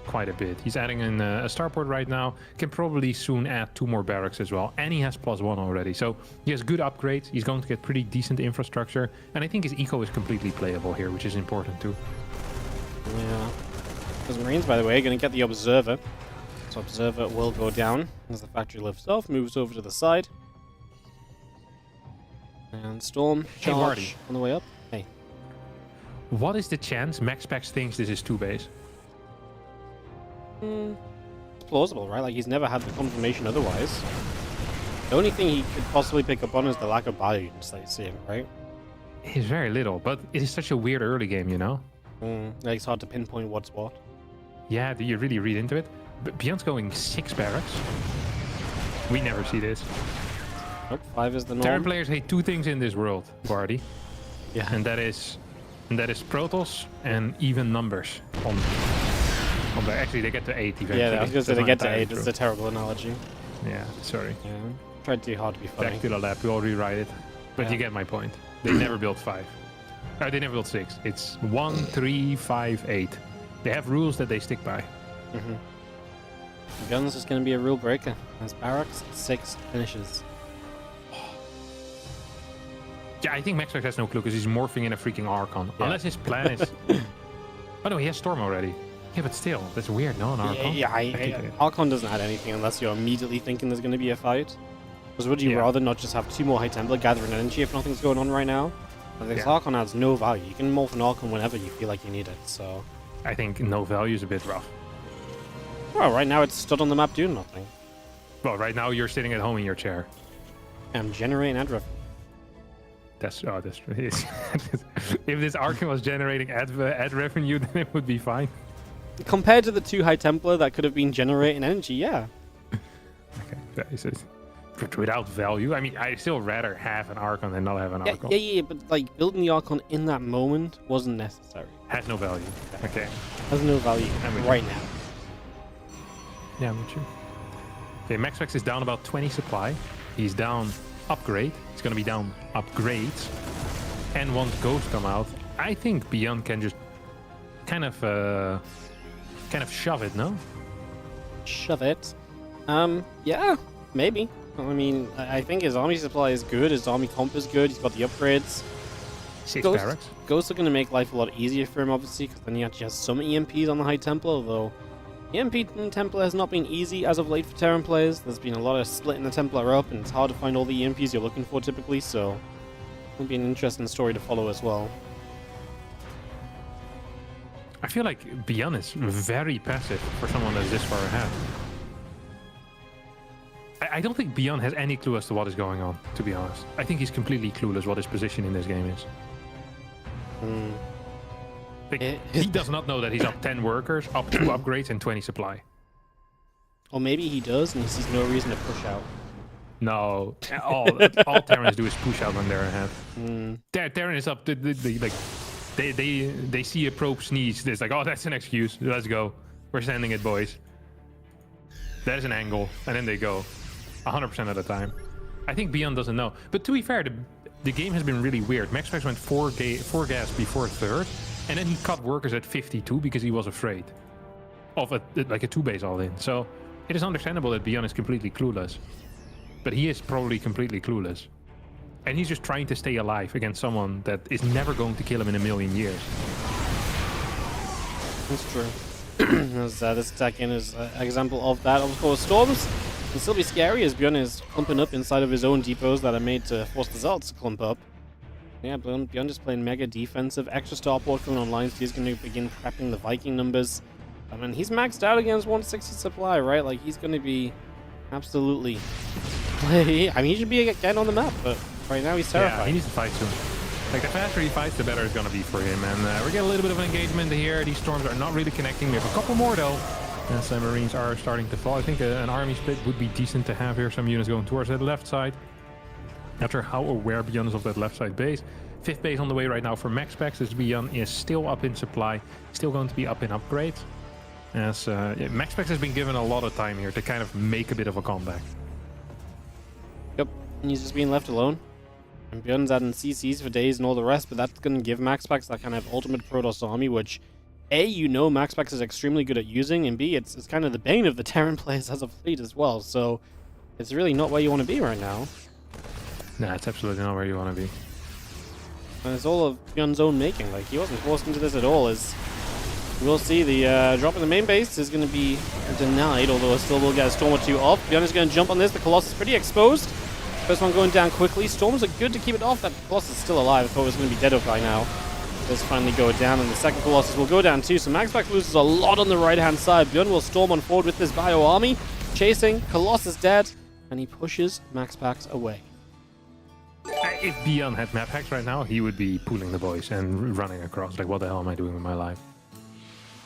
quite a bit. He's adding in a starport right now. Can probably soon add 2 more barracks as well, and he has +1 already. So he has good upgrades. He's going to get pretty decent infrastructure, and I think his eco is completely playable here, which is important too. Yeah. Because Marines, by the way, are going to get the Observer. So Observer will go down as the factory lifts off, moves over to the side. And Storm charge on the way up. Hey. What is the chance MaxPax thinks this is 2 base? It's plausible, right? Like, he's never had the confirmation otherwise. The only thing he could possibly pick up on is the lack of ByuNs that he's seeing, right? It's very little, but it is such a weird early game, you know? Like, it's hard to pinpoint what's what. Yeah, do you really read into it? But ByuN's going 6 barracks. We never see this. Nope, 5 is the norm. Terran players hate 2 things in this world, Wardy. Yeah. And that is Protoss and even numbers. Actually, they get to 8 eventually. Yeah, I was going to say they get to 8. True. It's a terrible analogy. Yeah, sorry. Yeah. Tried too hard to be funny. Back to the lab, we'll rewrite it. But you get my point. They never built 5. They never built 6. It's 1, 3, 5, 8. They have rules that they stick by. Guns is going to be a rule breaker. As barracks, 6 finishes. Yeah, I think MaxPax has no clue because he's morphing in a freaking Archon. Yeah. Unless his plan is... Oh no, he has Storm already. Yeah, but still, that's weird, no? An Archon? Yeah, Archon doesn't add anything unless you're immediately thinking there's going to be a fight. Because would you rather not just have 2 more High Templar gathering energy if nothing's going on right now? This Archon adds no value. You can morph an Archon whenever you feel like you need it, so... I think no value is a bit rough. Well, right now it's stood on the map doing nothing. Well, right now you're sitting at home in your chair. I'm generating ad revenue. That's true. If this Archon was generating ad revenue, then it would be fine. Compared to the 2 High Templar that could have been generating energy, yeah. Okay, without value, I mean, I'd still rather have an Archon than not have an Archon. Yeah, but like building the Archon in that moment wasn't necessary. Has no value. Okay. Has no value right now. Yeah, I'm with you. Okay, MaxPax is down about 20 supply. He's down upgrade. It's going to be down upgrades. And once Ghosts come out, I think ByuN can just kind of shove it, no? Shove it? Yeah, maybe. I mean, I think his army supply is good, his army comp is good, he's got the upgrades. 6 barracks. Ghosts are going to make life a lot easier for him, obviously, because then he actually has some EMPs on the High Templar, although EMP in Templar has not been easy as of late for Terran players. There's been a lot of splitting the Templar up, and it's hard to find all the EMPs you're looking for typically, so it'll be an interesting story to follow as well. I feel like ByuN is very passive for someone that's this far ahead. I don't think ByuN has any clue as to what is going on, to be honest. I think he's completely clueless what his position in this game is. He does not know that he's up 10 workers, up 2 upgrades, and 20 supply. Or maybe he does, and he sees no reason to push out. No, all Terrans do is push out when they're ahead. Terran is up. They see a probe sneeze. It's like, oh, that's an excuse. Let's go. We're sending it, boys. That is an angle, and then they go 100% of the time. I think ByuN doesn't know. But to be fair, the game has been really weird. MaxPax went 4 gas before 3rd, and then he cut workers at 52 because he was afraid of a 2 base all in. So it is understandable that ByuN is completely clueless. But he is probably completely clueless. And he's just trying to stay alive against someone that is never going to kill him in a million years. That's true. As, this attack in is an example of that. Of course, Storms can still be scary as ByuN is clumping up inside of his own depots that are made to force the Zealots to clump up. Yeah, ByuN is playing mega defensive. Extra starport coming online, so he's going to begin prepping the Viking numbers. I mean, he's maxed out against 160 supply, right? Like, he's going to be absolutely... I mean, he should be getting on the map, but right now he's terrified. Yeah, he needs to fight soon. Like, the faster he fights, the better it's going to be for him. And we're getting a little bit of an engagement here. These storms are not really connecting. We have a couple more, though. And some Marines are starting to fall. I think an army split would be decent to have here. Some units going towards that left side. Not sure how aware ByuN is of that left side base. 5th base on the way right now for MaxPax, as ByuN is still up in supply, still going to be up in upgrades. As MaxPax has been given a lot of time here to kind of make a bit of a comeback. Yep, and he's just being left alone. And ByuN's adding CCs for days and all the rest, but that's going to give MaxPax that kind of ultimate Protoss army, which A, you know MaxPax is extremely good at using, and B, it's kind of the bane of the Terran players as a fleet as well, so it's really not where you want to be right now. Nah, it's absolutely not where you want to be. And it's all of ByuN's own making. Like, he wasn't forced into this at all. As we'll see, the drop in the main base is going to be denied, although it still will get a storm or two off. ByuN is going to jump on this. The Colossus is pretty exposed. First one going down quickly. Storms are good to keep it off. That Colossus is still alive. I thought it was going to be dead by now. Does finally go down, and the second Colossus will go down too. So MaxPax loses a lot on the right-hand side. ByuN will storm on forward with this Bio army. Chasing. Colossus dead. And he pushes MaxPax away. If ByuN had map hacks right now, he would be pulling the boys and running across. Like, what the hell am I doing with my life?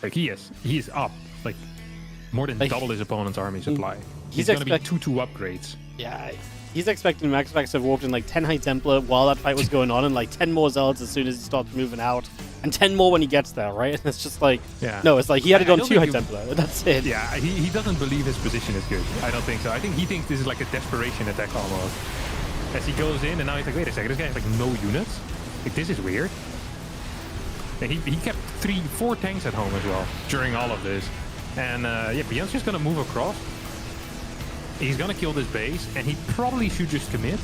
Like, he is up. Like, more than double his opponent's army supply. He's going to be 2-2 upgrades. Yeah, he's expecting MaxPax to have walked in like 10 High Templar while that fight was going on, and like 10 more Zealots as soon as he starts moving out, and 10 more when he gets there, right? And it's just like, no, it's like he had it on 2 High Templar. That's it. Yeah, he doesn't believe his position is good. I don't think so. I think he thinks this is like a desperation attack almost. As he goes in, and now he's like, wait a second, this guy has like no units? Like, this is weird. And he kept 3-4 tanks at home as well during all of this. And yeah, ByuN's just gonna move across. He's gonna kill this base, and he probably should just commit.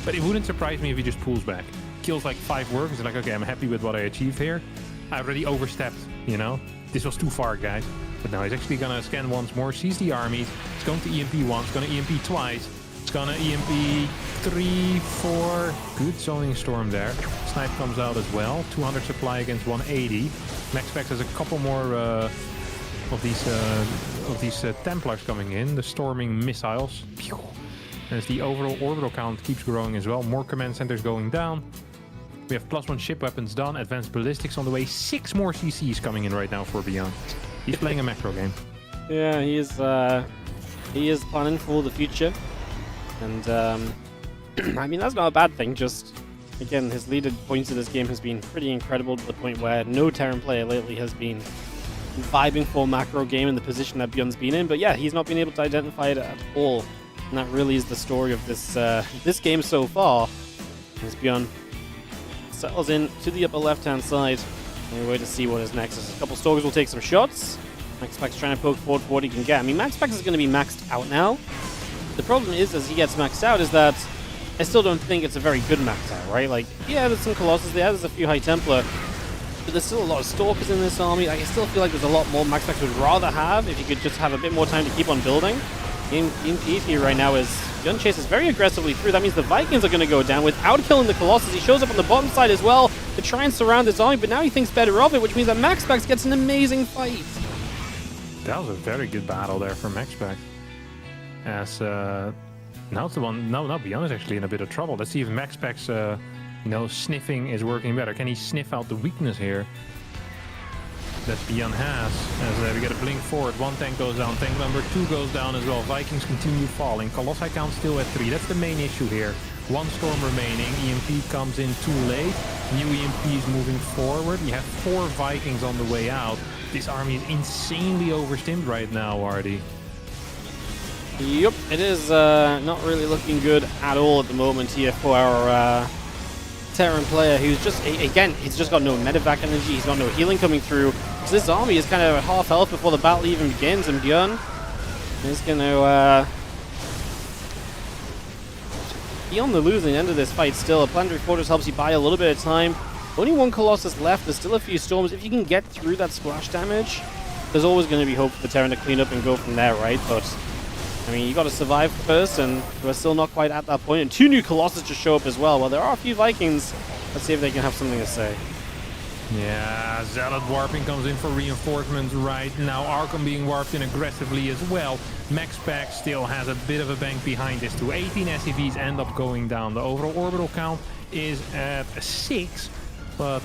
But it wouldn't surprise me if he just pulls back. Kills like 5 workers, and like, okay, I'm happy with what I achieved here. I already overstepped, you know? This was too far, guys. But now he's actually gonna scan once more, sees the armies. He's going to EMP once, gonna EMP twice. It's gonna EMP 3, 4. Good zoning storm there. Snipe comes out as well. 200 supply against 180. MaxPax has a couple more of these Templars coming in. The storming missiles. As the overall orbital count keeps growing as well. More command centers going down. We have +1 ship weapons done. Advanced ballistics on the way. 6 more CCs coming in right now for ByuN. He's playing a macro game. Yeah, he is planning for the future. And, I mean, that's not a bad thing, just, again, his leading points of this game has been pretty incredible to the point where no Terran player lately has been vibing for macro game in the position that ByuN's been in, but yeah, he's not been able to identify it at all, and that really is the story of this this game so far, as ByuN settles in to the upper left-hand side, and we wait to see what is next. As a couple Stalkers will take some shots. MaxPax trying to poke forward for what he can get. I mean, MaxPax is going to be maxed out now. The problem is, as he gets maxed out, is that I still don't think it's a very good max out, right? Like, yeah, there's some Colossus there, there's a few High Templar, but there's still a lot of Stalkers in this army. Like, I still feel like there's a lot more MaxPax would rather have if he could just have a bit more time to keep on building. EMP here right now is ByuN chases very aggressively through. That means the Vikings are going to go down without killing the Colossus. He shows up on the bottom side as well to try and surround this army, but now he thinks better of it, which means that MaxPax gets an amazing fight. That was a very good battle there for MaxPax. As now it's the one. Now ByuN is actually in a bit of trouble. Let's see if MaxPax, you know, sniffing is working better. Can he sniff out the weakness here that ByuN has? As we get a blink forward, 1 tank goes down, tank number 2 goes down as well. Vikings continue falling. Colossi count still at 3. That's the main issue here. 1 storm remaining. EMP comes in too late. New EMP is moving forward. You have 4 Vikings on the way out. This army is insanely overstimmed right now, Wardy. Yep, it is not really looking good at all at the moment here for our Terran player, who's just, again, he's just got no medevac energy, he's got no healing coming through. So this army is kind of at half health before the battle even begins, and ByuN is going to be on the losing end of this fight still. A planetary fortress helps you buy a little bit of time. Only one Colossus left. There's still a few storms. If you can get through that splash damage, there's always going to be hope for the Terran to clean up and go from there, right? But, I mean, you got to survive first, and we're still not quite at that point. And 2 new Colossus just show up as well. Well, there are a few Vikings. Let's see if they can have something to say. Yeah, Zealot warping comes in for reinforcements right now. Arkham being warped in aggressively as well. MaxPax still has a bit of a bank behind this too. 18 SCVs end up going down. The overall orbital count is at 6, but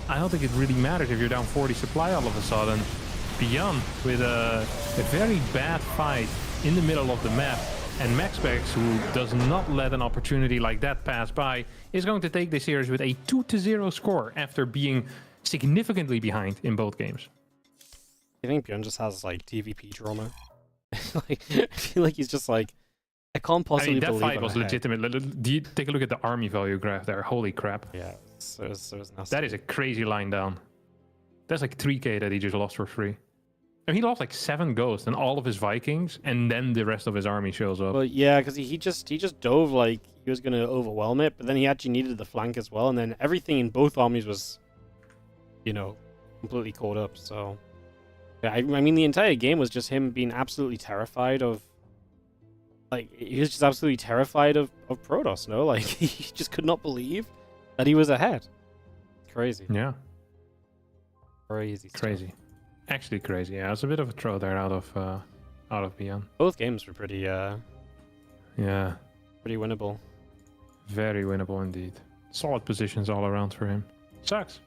I don't think it really matters if you're down 40 supply all of a sudden. ByuN with a very bad fight in the middle of the map. And MaxPax, who does not let an opportunity like that pass by, is going to take this series with a 2-0 score after being significantly behind in both games. I think ByuN just has, like, TVP drama. Like, I feel like he's just like, I can't possibly that believe fight was legitimate. Do you take a look at the army value graph there? Holy crap. Yeah, so it's nasty. That is a crazy line down. That's like 3k that he just lost for free. And he lost like 7 ghosts and all of his Vikings, and then the rest of his army shows up. Well, yeah, because he just dove like he was going to overwhelm it, but then he actually needed the flank as well, and then everything in both armies was, you know, completely caught up. So, yeah, I mean, the entire game was just him being absolutely terrified of, like, he was just absolutely terrified of Protoss, no? Like, he just could not believe that he was ahead. Crazy. Yeah. Crazy stuff. Crazy. Actually crazy. Yeah, it's a bit of a throw there out of ByuN. Both games were pretty yeah, pretty winnable. very winnable indeed. Solid positions all around for him. Sucks.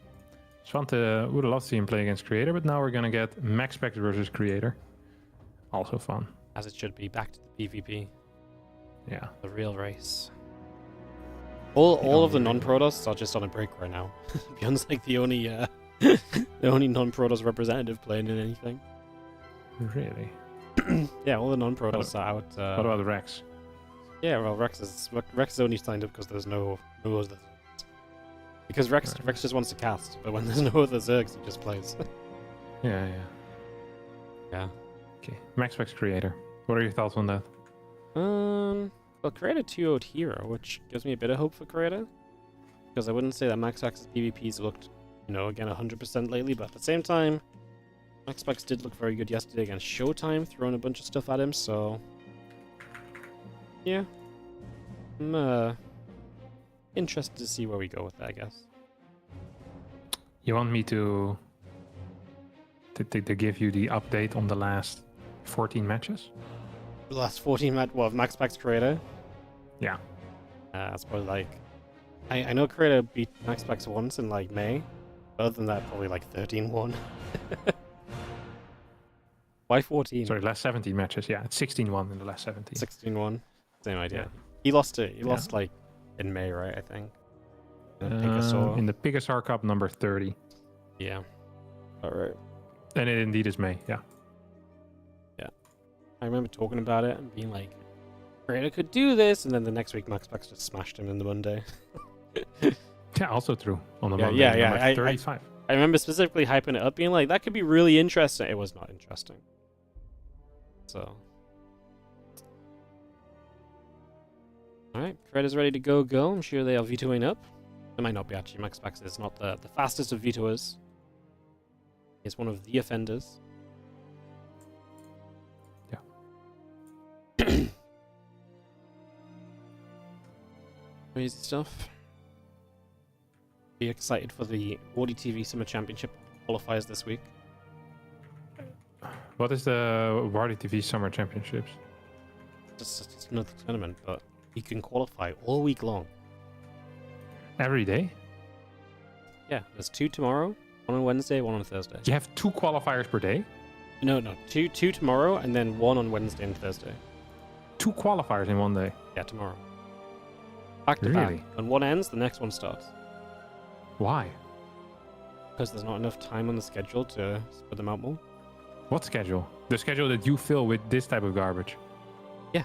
It's fun to would have loved to see him play against Creator, but now we're gonna get MaxPax versus Creator. Also fun. As it should be. Back to the PvP. Yeah. The real race. All of the non-Protoss are just on a break right now. ByuN's like the only the only non-Protoss representative playing in anything. Really? Yeah, all the non-Protoss are out. What about Rex? Yeah, well, Rex is only signed up because there's no other. Because Rex just wants to cast, but when there's no other Zergs, he just plays. Yeah. Yeah. Okay. MaxPax Creator. What are your thoughts on that? Well, Creator 2-0'd Hero, which gives me a bit of hope for Creator. Because I wouldn't say that MaxPax's PvPs looked, you know, again 100% lately, but at the same time, MaxPax did look very good yesterday against Showtime, throwing a bunch of stuff at him, so... Yeah. I'm interested to see where we go with that, I guess. You want me to give you the update on the last 14 matches? The last 14 match, well, MaxPax Creator? Yeah. That's probably like... I know Creator beat MaxPax once in, like, May. Other than that, probably like 13-1. Why 14? Sorry, last 17 matches. Yeah, it's 16-1 in the last 17. 16-1. Same idea. Yeah. He lost it. He lost like in May, right? I think. In the Pegasaur Cup, number 30. Yeah. All right. And it indeed is May. Yeah. Yeah. I remember talking about it and being like, Creator could do this, and then the next week MaxPax just smashed him in the Monday. Yeah, also true. On the Monday, yeah. number 35. I remember specifically hyping it up, being like, that could be really interesting. It was not interesting. So. Alright, Creator's ready to go. I'm sure they are vetoing up. It might not be actually. MaxPax is not the fastest of vetoers. He's one of the offenders. Yeah. Crazy stuff. Be excited for the WardiTV Summer Championship qualifiers this week. What is the WardiTV Summer Championships? It's another tournament, but you can qualify all week long. Every day? Yeah, there's 2 tomorrow, 1 on Wednesday, 1 on Thursday. You have 2 qualifiers per day? No, 2 tomorrow, and then 1 on Wednesday and Thursday. 2 qualifiers in one day? Yeah, tomorrow. Back to Really? back. When one ends, the next one starts. Why? Because there's not enough time on the schedule to spread them out more. What schedule? The schedule that you fill with this type of garbage? Yeah.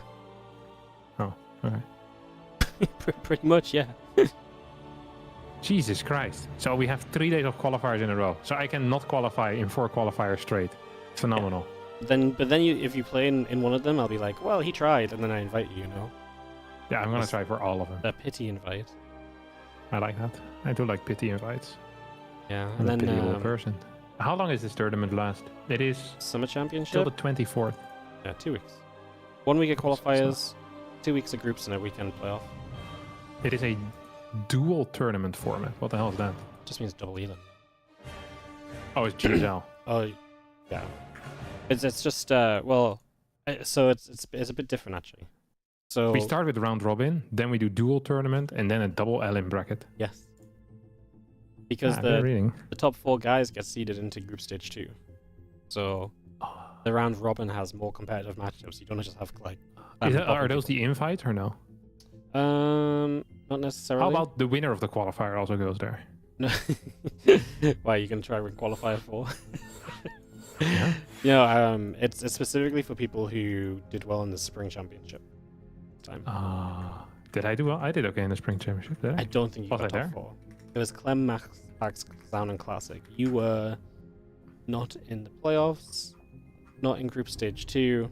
Oh, alright. Pretty much, yeah. Jesus Christ. So we have 3 days of qualifiers in a row. So I can not qualify in 4 qualifiers straight. Phenomenal. Yeah. But then if you play in one of them, I'll be like, well, he tried, and then I invite you, you know? Yeah, I'm gonna try for all of them. A pity invite. I like that. I do like pity invites. Yeah, I'm and a pitiable then person. How long is this tournament last? It is Summer till Championship. the 24th. Yeah, 2 weeks. 1 week of So- qualifiers, 2 weeks of groups, and a weekend playoff. It is a dual tournament format. What the hell is that? Just means double even. Oh, it's GSL. Oh, yeah. It's just well, so it's a bit different actually. So We start with round robin, then we do dual tournament, and then a double L in bracket. yes, because I've been reading. the top 4 guys get seeded into group stage 2. So the round robin has more competitive matchups. You don't just have like. Are those the invites or no? Not necessarily. How about the winner of the qualifier also goes there? No. Why, you can try with qualifier 4? Yeah. No, it's specifically for people who did well in the spring championship time. Did I do well? I did okay in the spring championship, did I? I don't think you Was got I top there? 4. It was Clem, MaxPax, Clown, and Classic. You were not in the playoffs, not in group stage 2.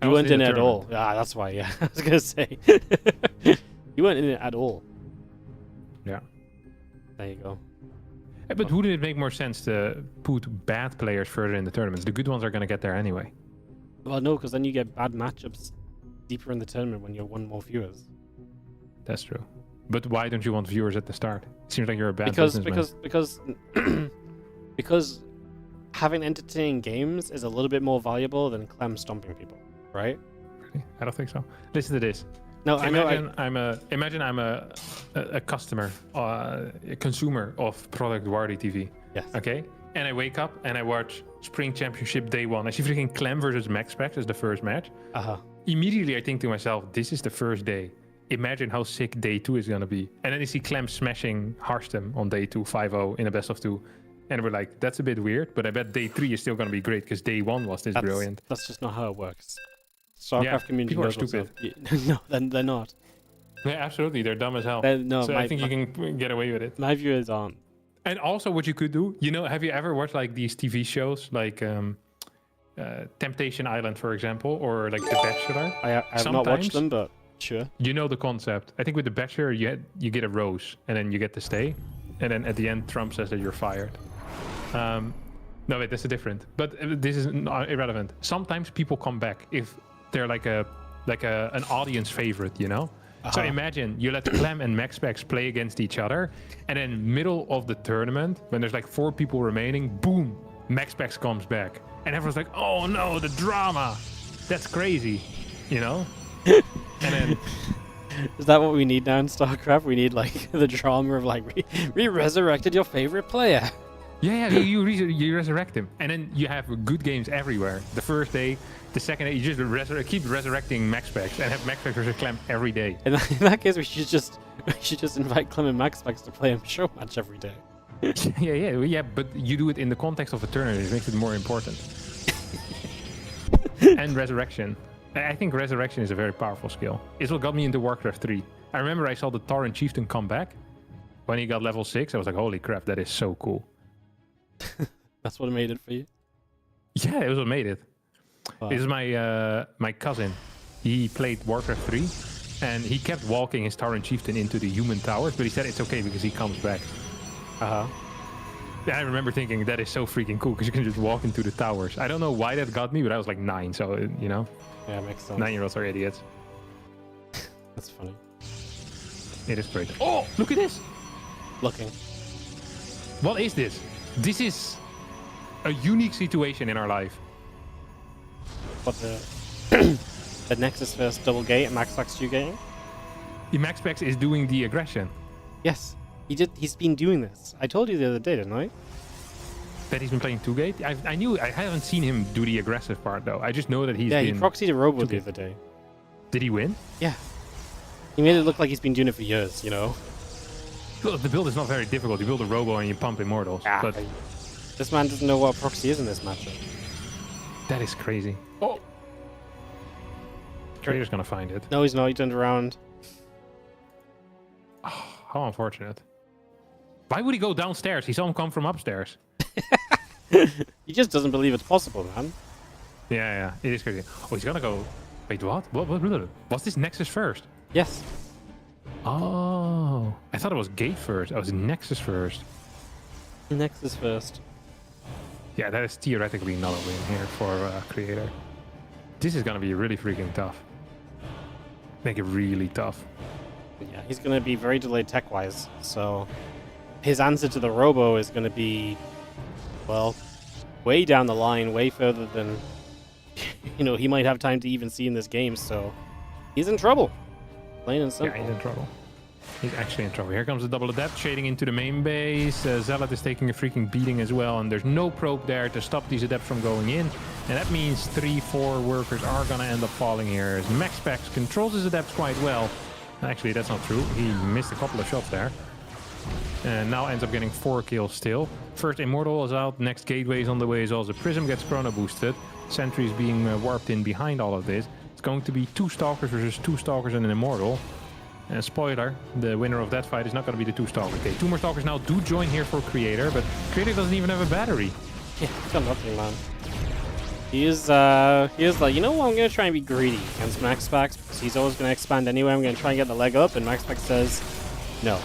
You weren't in it at all. Ah, that's why, yeah. I was gonna say. You weren't in it at all. Yeah. There you go. But wouldn't it make more sense to put bad players further in the tournaments? The good ones are going to get there anyway. Well, no, because then you get bad matchups deeper in the tournament when you have 1 more viewers. That's true. But why don't you want viewers at the start? It seems like you're a bad Because businessman. because having entertaining games is a little bit more valuable than Clem stomping people, right? Really? I don't think so. Listen to this. No, I know. Imagine I'm a customer, a consumer of product WardiTV. Yes. Okay, and I wake up and I watch Spring Championship Day 1. I see freaking Clem versus MaxPax as the first match. Immediately I think to myself, this is the first day. Imagine how sick Day 2 is gonna be. And then you see Clem smashing Harstem on Day 2, 5-0 in a best of 2. And we're like, that's a bit weird, but I bet Day 3 is still gonna be great because Day 1 was brilliant. That's just not how it works. StarCraft community people are knows what's stupid. up. No, then they're not. Yeah, absolutely. They're dumb as hell. No, so I think you can get away with it. My viewers aren't. And also what you could do, have you ever watched like these TV shows like Temptation Island, for example, or like The Bachelor? I have not watched them, but sure. You know the concept. I think with The Bachelor, you get a rose, and then you get to stay. And then at the end, Trump says that you're fired. No, wait, that's different. But this is irrelevant. Sometimes people come back if they're like an audience favorite, So imagine you let Clem and MaxPax play against each other, and then middle of the tournament, when there's like 4 people remaining, boom, MaxPax comes back. And everyone's like, oh no, the drama. That's crazy, And then... Is that what we need now in StarCraft? We need like the drama of like, we resurrected your favorite player. Yeah, you resurrect him. And then you have good games everywhere. The first day, the second day, you just keep resurrecting MaxPax and have MaxPax versus Clem every day. In that case, we should just invite Clem and MaxPax to play a show match every day. Yeah, but you do it in the context of a tournament. It makes it more important. And resurrection. I think resurrection is a very powerful skill. It's what got me into Warcraft 3. I remember I saw the Tauren Chieftain come back. When he got level 6, I was like, holy crap, that is so cool. That's what made it for you? Yeah, it was what made it. Wow. This is my cousin. He played Warcraft 3, and he kept walking his Tauren Chieftain into the human towers, but he said it's okay because he comes back. I remember thinking that is so freaking cool because you can just walk into the towers. I don't know why that got me, but I was like 9, so Yeah, makes sense. 9-year-olds are idiots. That's funny. It is great. Oh, look at this! Looking. What is this? This is a unique situation in our life. What the Nexus first double gate and MaxPax 2 gating? The MaxPax is doing the aggression. Yes. He's been doing this. I told you the other day, didn't I? That he's been playing 2-gate? I haven't seen him do the aggressive part though. I just know that he's been... he proxied a robo the other day. Did he win? Yeah. He made it look like he's been doing it for years, Well, the build is not very difficult. You build a robo and you pump immortals. Yeah, but this man doesn't know what a proxy is in this matchup. that is crazy. Oh! Trader's gonna find it. No, he's not. He turned around. Oh, how unfortunate. Why would he go downstairs? He saw him come from upstairs. He just doesn't believe it's possible, man. Yeah, it is crazy. Oh, he's gonna go... Wait, what? What? Was this Nexus first? Yes. Oh, I thought it was Gate first. I was Nexus first. Nexus first. Yeah, that is theoretically not a win here for Creator. This is gonna be really freaking tough. Make it really tough. Yeah, he's going to be very delayed tech-wise, so his answer to the Robo is going to be, well, way down the line, way further than, you know, he might have time to even see in this game, so he's in trouble. Plain and simple. Yeah, he's in trouble. He's actually in trouble. Here comes the double adept, shading into the main base. Zealot is taking a freaking beating as well, and there's no probe there to stop these adepts from going in. And that means 3-4 workers are going to end up falling here. As MaxPax controls his adepts quite well. Actually, that's not true. He missed a couple of shots there. And now ends up getting 4 kills still. First Immortal is out, next Gateway is on the way as well. The Prism gets chrono boosted. Sentry is being warped in behind all of this. It's going to be 2 Stalkers versus 2 Stalkers and an Immortal. And spoiler, the winner of that fight is not going to be the 2 Stalkers. Okay, 2 more Stalkers now do join here for Creator, but Creator doesn't even have a battery. Yeah, he's got nothing, man. He is like, you know what, I'm going to try and be greedy against MaxPax, because he's always going to expand anyway. I'm going to try and get the leg up, and MaxPax says, no,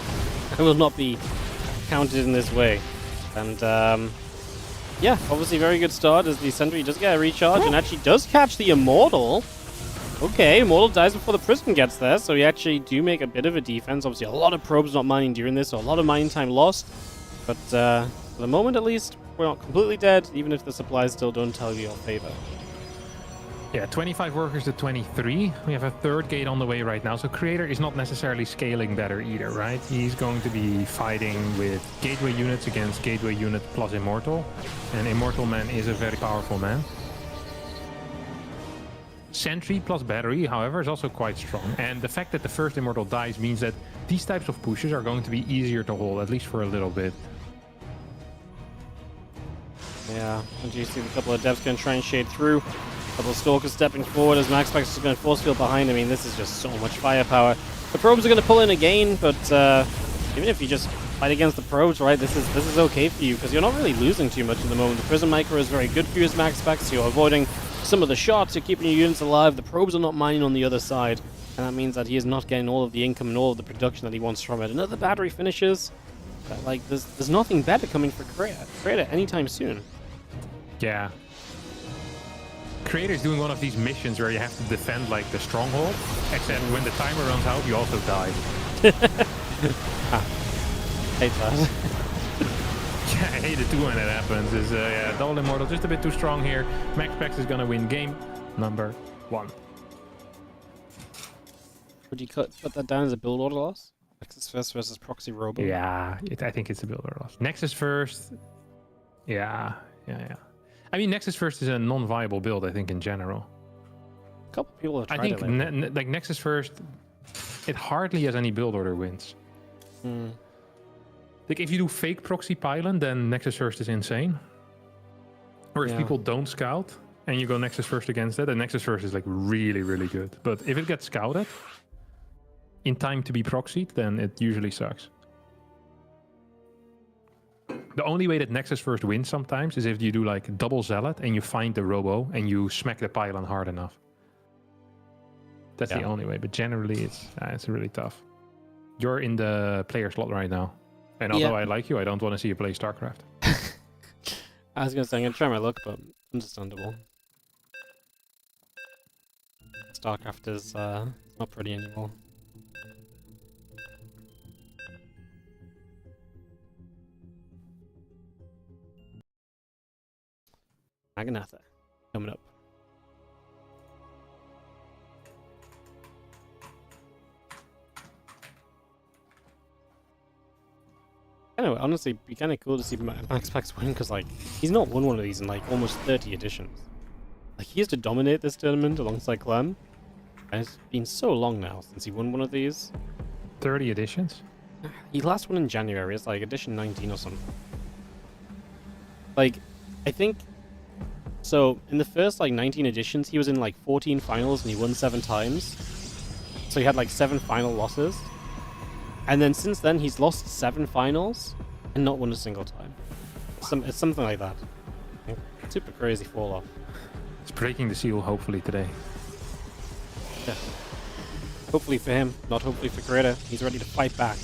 I will not be counted in this way. And, yeah, obviously very good start as the Sentry does get a recharge, and actually does catch the Immortal. Okay, Immortal dies before the Prism gets there, so we actually do make a bit of a defense. Obviously, a lot of probes not mining during this, so a lot of mining time lost. But for the moment, at least, we're not completely dead, even if the supplies still don't tell you your favor. Yeah, 25 workers to 23. We have a 3rd gate on the way right now, so Creator is not necessarily scaling better either, right? He's going to be fighting with Gateway units against Gateway unit plus Immortal. And Immortal Man is a very powerful man. Sentry plus battery, however, is also quite strong. And the fact that the first Immortal dies means that these types of pushes are going to be easier to hold, at least for a little bit. Yeah, and you see a couple of devs going to try and shade through. A couple of Stalkers stepping forward as MaxPax is going to force field behind. I mean, this is just so much firepower. The probes are going to pull in again, but even if you just fight against the probes, right, this is okay for you, because you're not really losing too much at the moment. The Prism Micro is very good for you as MaxPax, so you're avoiding some of the shots, you're keeping your units alive. The probes are not mining on the other side, and that means that he is not getting all of the income and all of the production that he wants from it. Another battery finishes. But, like, there's nothing better coming for Creator anytime soon. Yeah. Creator is doing one of these missions where you have to defend, like, the stronghold, except when the timer runs out, you also die. Hate that. Yeah, I hate it too when it happens. Is yeah, double Immortal just a bit too strong here. MaxPax is gonna win game number 1. Would you put that down as a build order loss? Nexus first versus Proxy Robo? Yeah, I think it's a builder loss. Nexus first. Yeah. I mean, Nexus first is a non-viable build, I think, in general. A couple people have tried I think it. like Nexus first, it hardly has any build order wins. Like, if you do fake proxy pylon, then Nexus first is insane. Or if people don't scout and you go Nexus first against it, then Nexus first is like really, really good. But if it gets scouted in time to be proxied, then it usually sucks. The only way that Nexus first wins sometimes is if you do like double Zealot and you find the Robo and you smack the pylon hard enough. That's the only way, but generally it's really tough. You're in the player slot right now. And although I like you, I don't want to see you play StarCraft. I was going to say, I'm going to try my luck, but understandable. StarCraft is not pretty anymore. Magnatha coming up. Anyway, honestly, it'd be kind of cool to see MaxPax win, because like he's not won one of these in like almost 30 editions. Like, he used to dominate this tournament alongside Clem, and it's been so long now since he won one of these. 30 editions? He last won in January. It's like edition 19 or something. Like, I think so. In the first like 19 editions, he was in like 14 finals and he won 7 times. So he had like 7 final losses. And then since then, he's lost 7 finals and not won a single time. It's something like that. Super crazy fall off. It's breaking the seal, hopefully, today. Yeah. Hopefully for him, not hopefully for Creator. He's ready to fight back.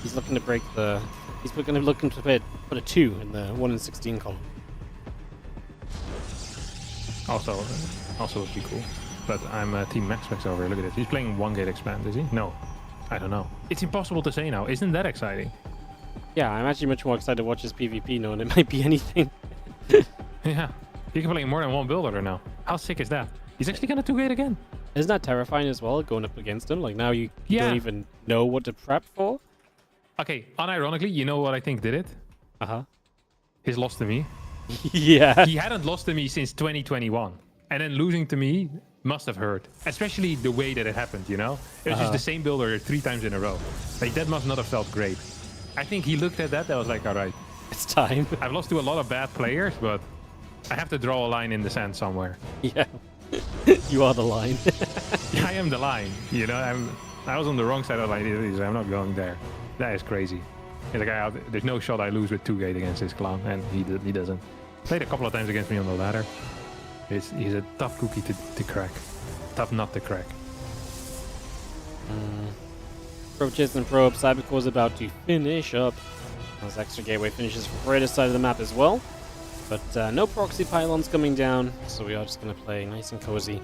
He's looking to break the... He's looking to put a 2 in the 1 in 16 column. Also would be cool. But I'm Team MaxPax over here. Look at this. He's playing 1 gate expand, is he? No. I don't know. It's impossible to say now. Isn't that exciting? Yeah, I'm actually much more excited to watch his PvP knowing it might be anything. Yeah. You can play more than 1 builder now. How sick is that? He's actually going to 2 gate again. Isn't that terrifying as well, going up against him? Like, now you don't even know what to prep for? Okay, unironically, you know what I think did it? Uh-huh. His loss to me. Yeah. He hadn't lost to me since 2021. And then losing to me must have hurt. Especially the way that it happened, you know? It was just the same builder 3 times in a row. Like, that must not have felt great. I think he looked at that was like, all right. It's time. I've lost to a lot of bad players, but I have to draw a line in the sand somewhere. Yeah. You are the line. I am the line, you know? I was on the wrong side of the line. I'm not going there. That is crazy. There's no shot I lose with 2 gate against this clown, and he doesn't. Played a couple of times against me on the ladder. He's a tough cookie to crack. Tough nut to crack. Probe chase and probe. Cybercore's about to finish up. As extra gateway finishes for Creator's side of the map as well. But no proxy pylons coming down, so we are just going to play nice and cozy.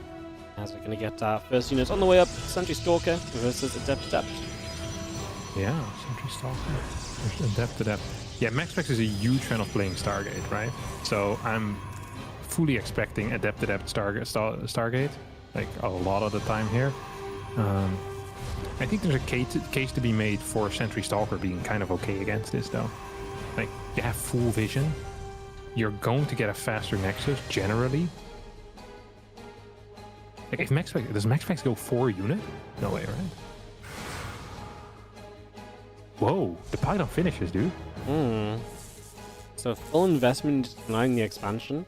As we're going to get our first unit on the way up. Sentry Stalker versus Adept. Yeah, Sentry Stalker. Adept. Yeah, MaxPax is a huge fan of playing Stargate, right? So I'm fully expecting Adept Stargate, like a lot of the time here. I think there's a case to be made for Sentry Stalker being kind of okay against this, though. Like, you have full vision. You're going to get a faster Nexus, generally. Like, if does MaxPax go 4 unit? No way, right? Whoa, the Python finishes, dude. So full investment into denying the expansion.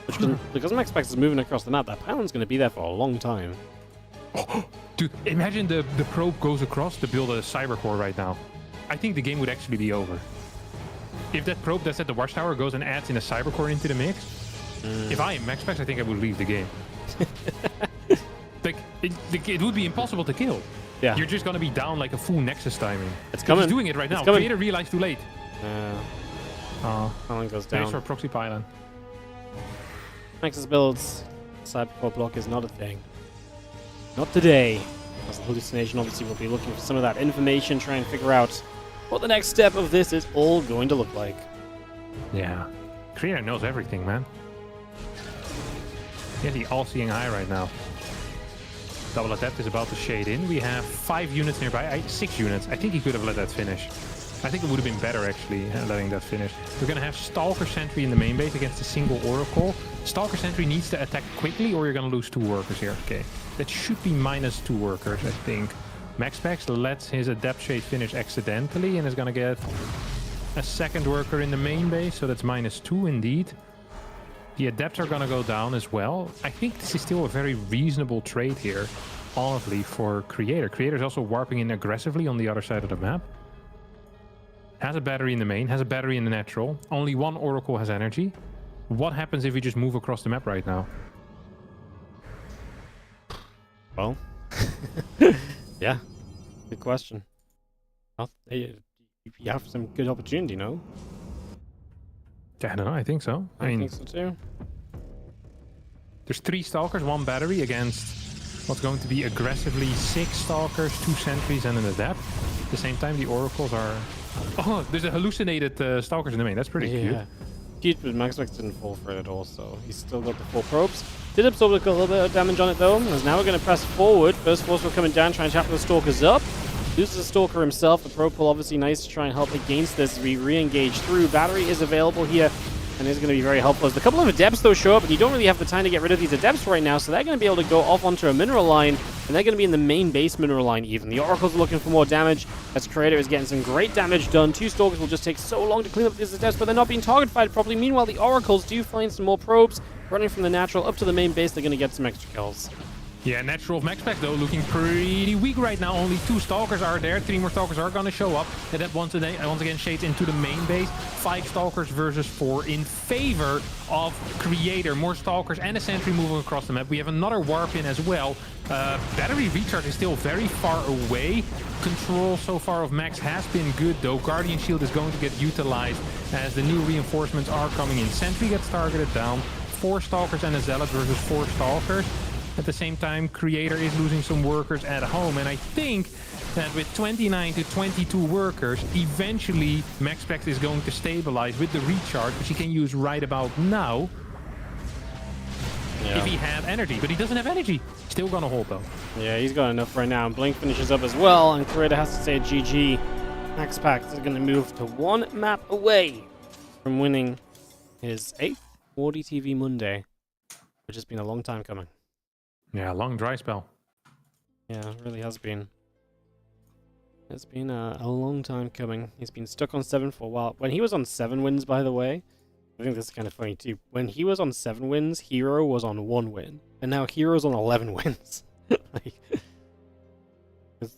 Which can, because MaxPax is moving across the map, that pylon's going to be there for a long time. Dude, imagine the probe goes across to build a cybercore right now. I think the game would actually be over. If that probe that's at the watchtower goes and adds in a cybercore into the mix, if I am MaxPax, I think I would leave the game. Like, it would be impossible to kill. Yeah. You're just going to be down like a full Nexus timing. It's coming. He's doing it right now. Creator realized too late. Pylon goes down. Thanks for proxy pylon. Nexus builds. Cybercore block is not a thing. Not today. As the hallucination, obviously, will be looking for some of that information, try and figure out what the next step of this is all going to look like. Yeah. Creator knows everything, man. He has the all-seeing eye right now. Double Adept is about to shade in. We have 5 units nearby. 6 units. I think he could have let that finish. I think it would have been better, actually, letting that finish. We're going to have Stalker Sentry in the main base against a single Oracle. Stalker Sentry needs to attack quickly, or you're going to lose 2 workers here. Okay. That should be minus 2 workers, I think. MaxPax lets his Adept Shade finish accidentally and is going to get a second worker in the main base, so that's minus 2 indeed. The Adepts are going to go down as well. I think this is still a very reasonable trade here, honestly, for Creator. Creator is also warping in aggressively on the other side of the map. Has a battery in the main, has a battery in the natural. Only 1 Oracle has energy. What happens if we just move across the map right now? Well, yeah, good question. You have some good opportunity, no? I don't know, I think so. I think so too. There's 3 Stalkers, 1 battery against what's going to be aggressively 6 Stalkers, 2 Sentries, and an Adept. At the same time, the Oracles are... Oh, there's a hallucinated Stalkers in the main. That's pretty cute. Cute, but MaxPax didn't fall for it at all, so he's still got the 4 probes. Did absorb a little bit of damage on it though, as now we're going to press forward. First Force will coming down, trying to chop the Stalkers up. Loses the Stalker himself. The probe pull obviously nice to try and help against this as we re-engage through. Battery is available here, and is going to be very helpful. As a couple of Adepts though show up, and you don't really have the time to get rid of these Adepts right now, so they're going to be able to go off onto a mineral line, and they're going to be in the main base mineral line even. The Oracles are looking for more damage, as Creator is getting some great damage done. 2 Stalkers will just take so long to clean up these Adepts, but they're not being target fired properly. Meanwhile, the Oracles do find some more probes running from the natural up to the main base. They're going to get some extra kills. Yeah, natural of MaxPax though looking pretty weak right now. Only 2 Stalkers are there. 3 more Stalkers are gonna show up. And that once again shades into the main base. 5 Stalkers versus 4 in favor of Creator. More Stalkers and a Sentry moving across the map. We have another Warp in as well. Battery recharge is still very far away. Control so far of Max has been good though. Guardian Shield is going to get utilized as the new reinforcements are coming in. Sentry gets targeted down. 4 Stalkers and a Zealot versus 4 Stalkers. At the same time, Creator is losing some workers at home. And I think that with 29 to 22 workers, eventually MaxPax is going to stabilize with the recharge, which he can use right about now. If he had energy. But he doesn't have energy. Still gonna hold though. Yeah, he's got enough right now. And Blink finishes up as well. And Creator has to say GG. MaxPax is going to move to 1 map away from winning his 8th WardiTV Monday, which has been a long time coming. Yeah, long dry spell. Yeah, it really has been. It's been a long time coming. He's been stuck on 7 for a while. When he was on 7 wins, by the way, I think this is kind of funny too. When he was on 7 wins, Hero was on 1 win. And now Hero's on 11 wins. Like,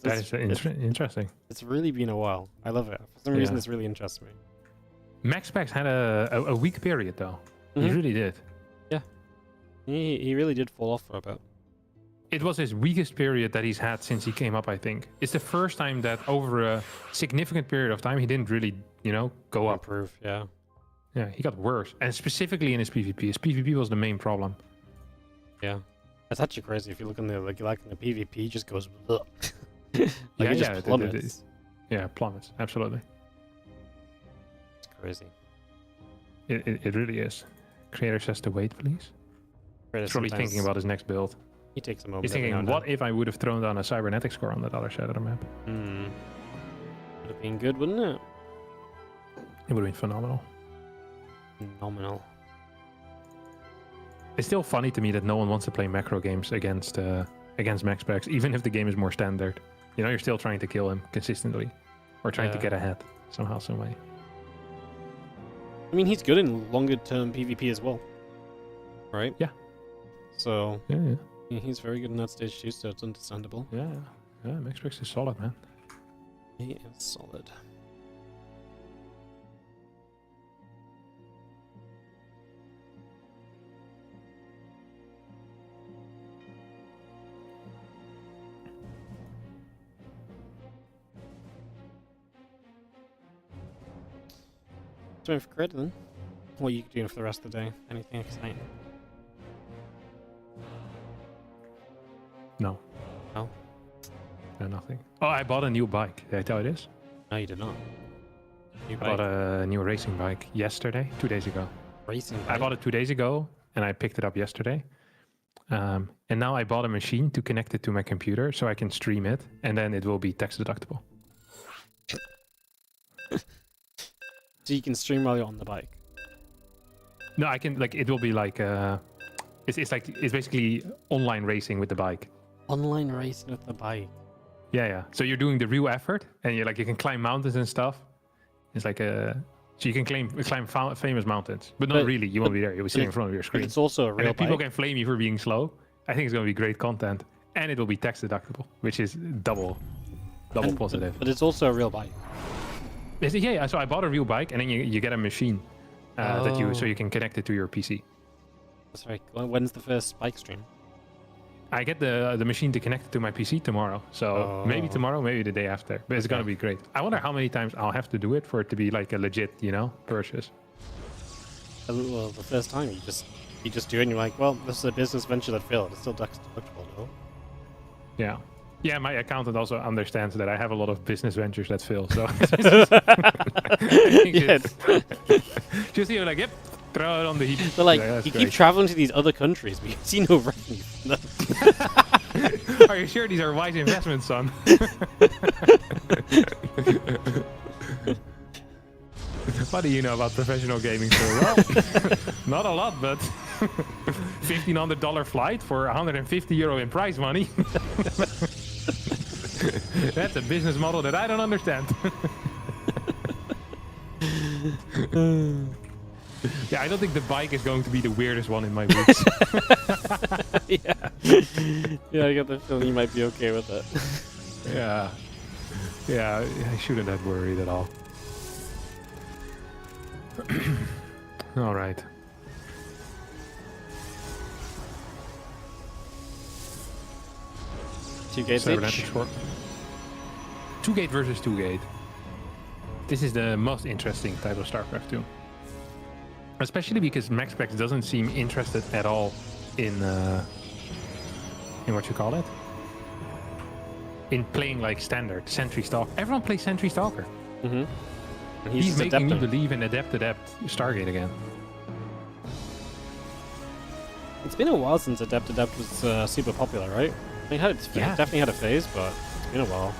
that is interesting. It's really been a while. I love it. For some reason, this really interests me. MaxPax had a weak period though. He really did. Yeah. He really did fall off for a bit. It was his weakest period that he's had since he came up, I think. It's the first time that over a significant period of time, he didn't really, you know, go up. Improve, yeah. Yeah, he got worse. And specifically in his PvP. His PvP was the main problem. Yeah. That's actually crazy. If you look in the, like in the PvP, he just goes, like yeah, it just plummets. Yeah, plummets. Absolutely. It's crazy. It really is. Creator says to wait, please. He's probably thinking about his next build. He takes a moment. He's thinking, what if I would have thrown down a cybernetic score on that other side of the map? Would have been good, wouldn't it? It would have been phenomenal. Phenomenal. It's still funny to me that no one wants to play macro games against MaxPax, even if the game is more standard. You know, you're still trying to kill him consistently, or trying to get ahead somehow, some way. I mean, he's good in longer-term PvP as well, right? Yeah. So yeah, he's very good in that stage too, so it's understandable. Yeah, MaxPax is solid, man. He is solid. Doing for credit then. What are you doing for the rest of the day? Anything exciting? No. No? No, nothing. Oh, I bought a new bike. Did I tell you this? No, you did not. I bought a new racing bike yesterday, 2 days ago. Racing bike? I bought it 2 days ago, and I picked it up yesterday. And now I bought a machine to connect it to my computer so I can stream it, and then it will be tax deductible. So you can stream while you're on the bike? No, I can, like, it will be like, it's basically online racing with the bike. Online racing with the bike? Yeah. So you're doing the real effort, and you can climb mountains and stuff. It's like so you can climb famous mountains, but not really. You won't be there. You'll be sitting in front of your screen. It's also a real and bike. People can flame you for being slow. I think it's going to be great content, and it will be tax deductible, which is double positive. But it's also a real bike. Yeah. So I bought a real bike, and then you get a machine so you can connect it to your PC. That's right. When's the first bike stream? I get the machine to connect it to my PC tomorrow. So maybe tomorrow, maybe the day after. But it's going to be great. I wonder how many times I'll have to do it for it to be like a legit, purchase. Well, the first time you just do it and you're like, well, this is a business venture that failed. It's still tax deductible, though. Yeah. Yeah, my accountant also understands that I have a lot of business ventures that fail. So just like, yep, throw it on the heap. But like, you keep traveling to these other countries, but you see no revenue from them. Are you sure these are wise investments, son? What do you know about professional gaming? Well, not a lot, but $1,500 flight for €150 in prize money. That's a business model that I don't understand. Yeah, I don't think the bike is going to be the weirdest one in my weeks. Yeah, I got the feeling you might be okay with it. Yeah. Yeah, I shouldn't have worried at all. All right. Two gates each. Two gate versus two gate. This is the most interesting type of StarCraft 2. Especially because MaxPax doesn't seem interested at all in what you call it? In playing like standard Sentry Stalker. Everyone plays Sentry Stalker. Mm-hmm. He's making me believe in Adept Stargate again. It's been a while since Adept was super popular, right? I mean, it definitely had a phase, but it's been a while.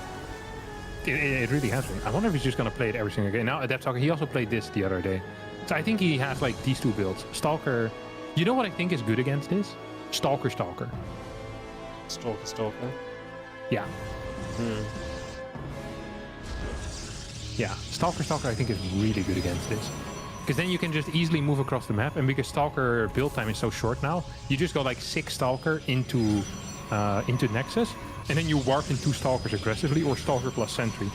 It really has been. I wonder if he's just gonna play it every single game. Now Adept Stalker, he also played this the other day. So I think he has like these two builds. Stalker. You know what I think is good against this? Stalker. Stalker. Yeah. Yeah. Stalker I think is really good against this. Because then you can just easily move across the map, and because Stalker build time is so short now, you just go like 6 Stalker into Nexus, and then you warp in 2 Stalkers aggressively, or Stalker plus Sentry.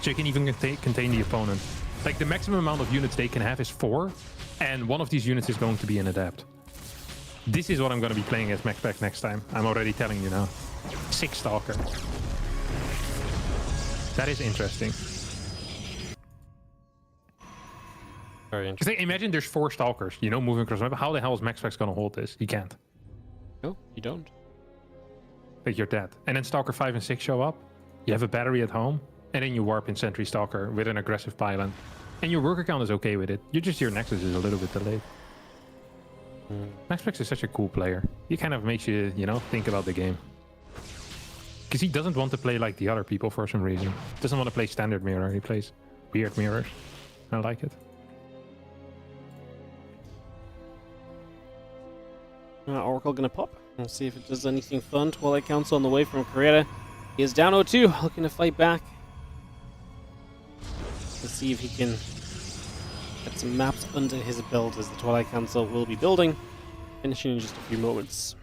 So you can even contain the opponent. Like the maximum amount of units they can have is 4, and one of these units is going to be an Adept. This is what I'm going to be playing as MaxPax next time. I'm already telling you now. 6 Stalker. That is interesting. Very interesting. Imagine there's 4 Stalkers, you know, moving across the map. How the hell is MaxPax going to hold this? He can't. No, you don't. Like, you're dead. And then Stalker 5 and 6 show up. You have a battery at home. And then you warp in Sentry Stalker with an aggressive pylon. And your worker count is okay with it. Your Nexus is a little bit delayed. MaxPax is such a cool player. He kind of makes you, you know, think about the game. Because he doesn't want to play like the other people for some reason. Doesn't want to play standard mirror. He plays weird mirrors. I like it. Oracle gonna pop. We'll see if it does anything fun. Twilight Council on the way from Creator. He is down 0-2, looking to fight back. Let's see if he can get some maps under his belt as the Twilight Council will be building. Finishing in just a few moments.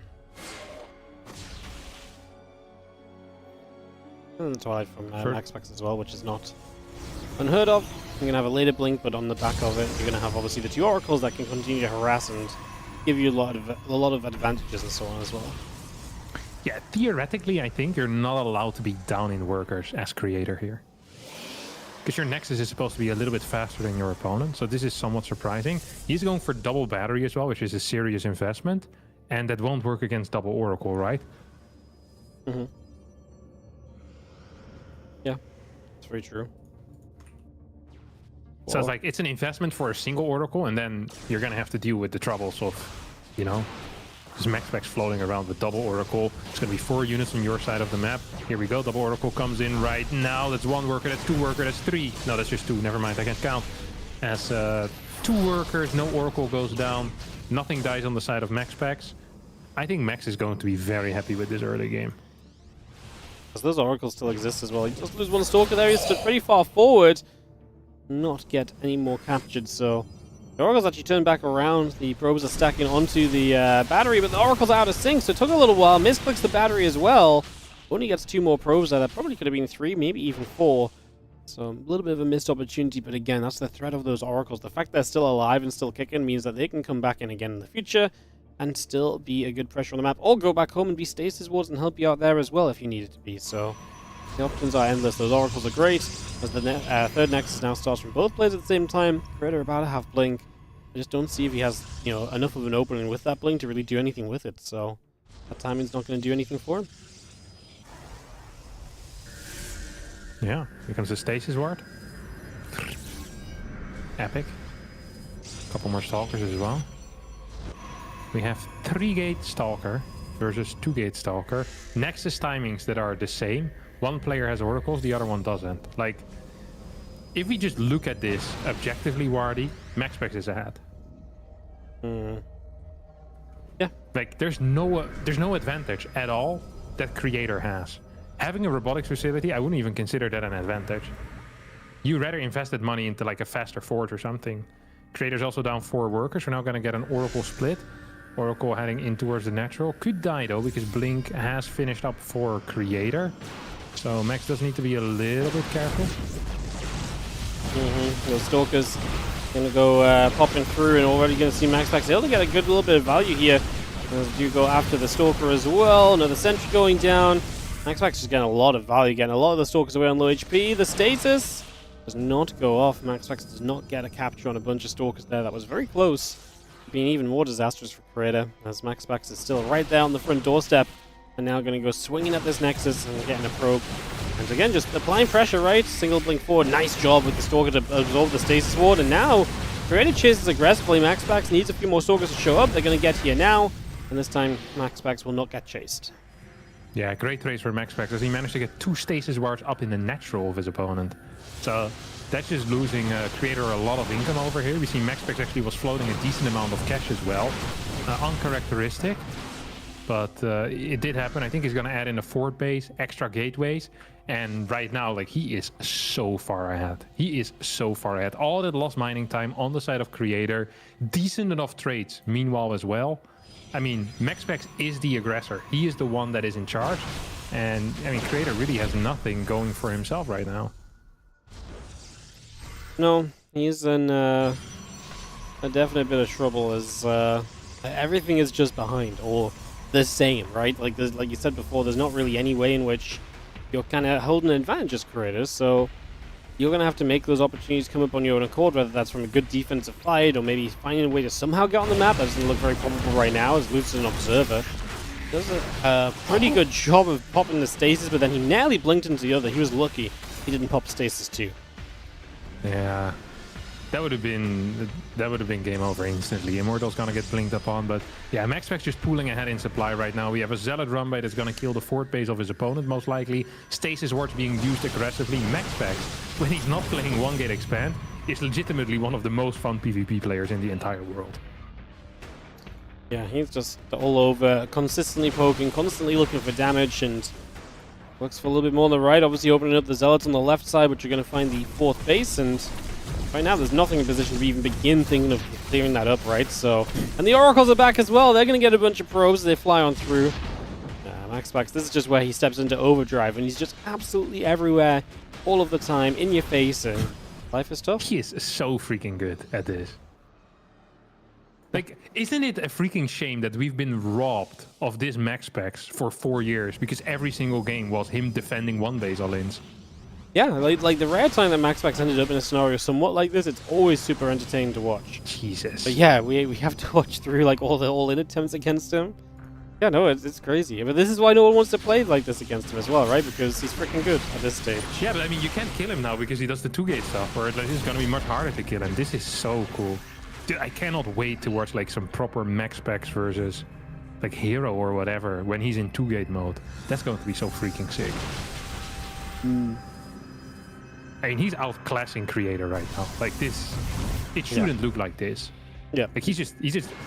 And the Twilight from MaxPax as well, which is not unheard of. You're going to have a later blink, but on the back of it, you're going to have obviously the 2 Oracles that can continue to harass and give you a lot of advantages and so on as well. Yeah, theoretically, I think you're not allowed to be down in workers as creator here. Because your Nexus is supposed to be a little bit faster than your opponent, so this is somewhat surprising. He's going for double battery as well, which is a serious investment, and that won't work against double Oracle, right? Mm-hmm. Yeah, it's very true. So it's like, it's an investment for a single Oracle, and then you're going to have to deal with the troubles of, you know, this MaxPax floating around with double Oracle. It's going to be 4 units on your side of the map. Here we go. Double Oracle comes in right now. That's 1 worker. That's 2 worker. That's 3. No, that's just 2. Never mind. I can't count. As 2 workers, no Oracle goes down. Nothing dies on the side of MaxPax. I think Max is going to be very happy with this early game. Because those Oracles still exist as well. He does lose 1 Stalker there. He's stood pretty far forward. Not get any more captured, so the Oracles actually turn back around. The probes are stacking onto the battery, but the Oracle's out of sync, so it took a little while. Misclicks the battery as well. Only gets 2 more probes there. That probably could have been 3, maybe even 4. So a little bit of a missed opportunity, but again, that's the threat of those Oracles. The fact they're still alive and still kicking means that they can come back in again in the future and still be a good pressure on the map, or go back home and be stasis wards and help you out there as well if you need it to be. So the options are endless. Those Oracles are great. As the third Nexus now starts from both players at the same time. Creator about to have Blink. I just don't see if he has, you know, enough of an opening with that Blink to really do anything with it. So that timing's not going to do anything for him. Yeah, here comes the stasis ward. Epic. A couple more Stalkers as well. We have 3-gate Stalker versus 2-gate Stalker. Nexus timings that are the same. One player has Oracles, the other one doesn't. Like, if we just look at this objectively, Wardy, MaxPax is ahead. Yeah. Like, there's no advantage at all that Creator has. Having a robotics facility, I wouldn't even consider that an advantage. You rather invested money into like a faster forge or something. Creator's also down 4 workers. We're now going to get an Oracle split. Oracle heading in towards the natural. Could die though, because Blink has finished up for Creator. So Max does need to be a little bit careful. The Stalker's gonna go popping through, and already gonna see MaxPax able to get a good little bit of value here. As you go after the Stalker as well. Another sentry going down. MaxPax is getting a lot of value, getting a lot of the Stalkers away on low HP. The status does not go off. MaxPax does not get a capture on a bunch of Stalkers there. That was very close, being even more disastrous for Creator, as MaxPax is still right there on the front doorstep. And now going to go swinging at this Nexus and getting a probe. And again, just applying pressure, right? Single blink forward. Nice job with the Stalker to absorb the stasis ward. And now, Creator chases aggressively. MaxPax needs a few more Stalkers to show up. They're going to get here now. And this time, MaxPax will not get chased. Yeah, great trades for MaxPax, as he managed to get 2 stasis wards up in the natural of his opponent. So that's just losing Creator a lot of income over here. We see MaxPax actually was floating a decent amount of cash as well. Uncharacteristic. But it did happen. I think he's going to add in a fort base, extra gateways. And right now, like, he is so far ahead. He is so far ahead. All that lost mining time on the side of Creator. Decent enough trades, meanwhile, as well. I mean, MaxPax is the aggressor. He is the one that is in charge. And, I mean, Creator really has nothing going for himself right now. No, he's in a definite bit of trouble, as everything is just behind, or the same, right? Like you said before, there's not really any way in which you're kind of holding an advantage as Creators, so you're going to have to make those opportunities come up on your own accord, whether that's from a good defensive fight, or maybe finding a way to somehow get on the map. That doesn't look very probable right now, as Luke's an observer. Does a pretty good job of popping the stasis, but then he nearly blinked into the other. He was lucky he didn't pop stasis too. Yeah, that would have been game over instantly. Immortal's gonna get blinked upon, but yeah, MaxPax just pulling ahead in supply right now. We have a Zealot runway that's gonna kill the fort base of his opponent most likely. Stasis wards being used aggressively. MaxPax, when he's not playing one gate expand, is legitimately one of the most fun PvP players in the entire world. Yeah, he's just all over, consistently poking, constantly looking for damage, and looks for a little bit more on the right. Obviously opening up the Zealots on the left side, but you're going to find the 4th base, and right now there's nothing in position to even begin thinking of clearing that up, right? So, and the Oracles are back as well. They're going to get a bunch of probes as they fly on through. MaxPax, this is just where he steps into overdrive, and he's just absolutely everywhere, all of the time, in your face, and life is tough. He is so freaking good at this. Like, isn't it a freaking shame that we've been robbed of this MaxPax for 4 years, because every single game was him defending one base all-ins? Yeah, like the rare time that MaxPax ended up in a scenario somewhat like this, it's always super entertaining to watch. Jesus. But yeah, we have to watch through like all the all-in attempts against him. Yeah, no, it's crazy. But this is why no one wants to play like this against him as well, right? Because he's freaking good at this stage. Yeah, but I mean, you can't kill him now because he does the 2-gate stuff, or like, it's gonna be much harder to kill him. This is so cool. Dude, I cannot wait to watch like some proper MaxPax versus like Hero or whatever when he's in 2-gate mode. That's going to be so freaking sick. I mean, he's outclassing Creator right now. Like this, it shouldn't look like this. Yeah. Like he's just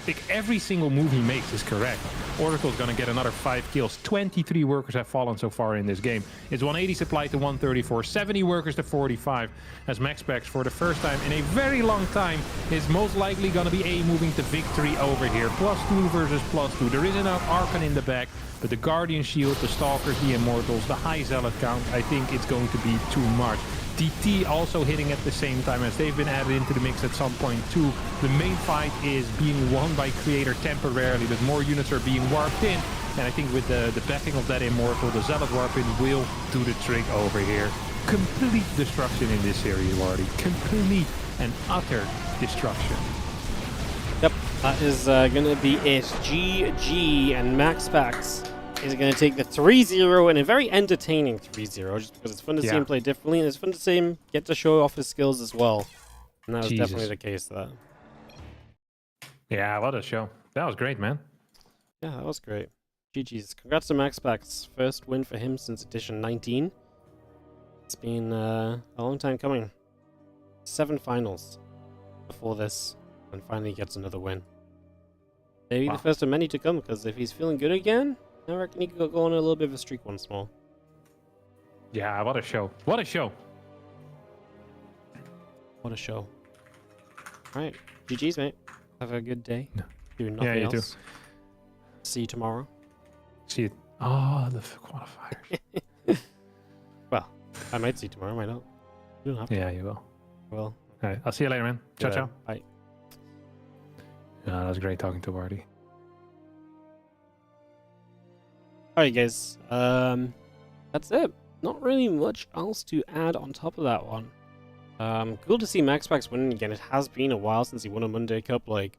like every single move he makes is correct. Oracle's gonna get another 5 kills. 23 workers have fallen so far in this game. It's 180 supply to 134, 70 workers to 45. As MaxPax for the first time in a very long time is most likely gonna be moving to victory over here. +2 versus +2. There is enough Archon in the back, but the Guardian Shield, the Stalkers, the Immortals, the high Zealot count, I think it's going to be too much. DT also hitting at the same time, as they've been added into the mix at some point too. The main fight is being won by Creator temporarily, but more units are being warped in. And I think with the backing of that Immortal, the Zealot warp in will do the trick over here. Complete destruction in this series, Wardy. Complete and utter destruction. Yep, that is going to be it. GG, and MaxPax is going to take the 3-0, and a very entertaining 3-0, just because it's fun to see him play differently, and it's fun to see him get to show off his skills as well. And that was definitely the case there. Yeah, what a show. That was great, man. Yeah, that was great. GG's. Congrats to MaxPax. First win for him since edition 19. It's been a long time coming. 7 finals before this, and finally gets another win. Maybe the first of many to come, because if he's feeling good again, I reckon he could go on a little bit of a streak once more. Yeah, what a show. What a show. What a show. Alright, GG's, mate. Have a good day. Doing nothing you else. too. See you tomorrow. See it. Oh, the qualifiers. Well, I might see you tomorrow, I might not. You don't have to. Yeah, you will. Well, All right, I'll see you later, man. Ciao, ciao. Bye. Yeah, that was great talking to Wardy. Alright, guys. That's it. Not really much else to add on top of that one. Cool to see MaxPax winning again. It has been a while since he won a Monday Cup. Like,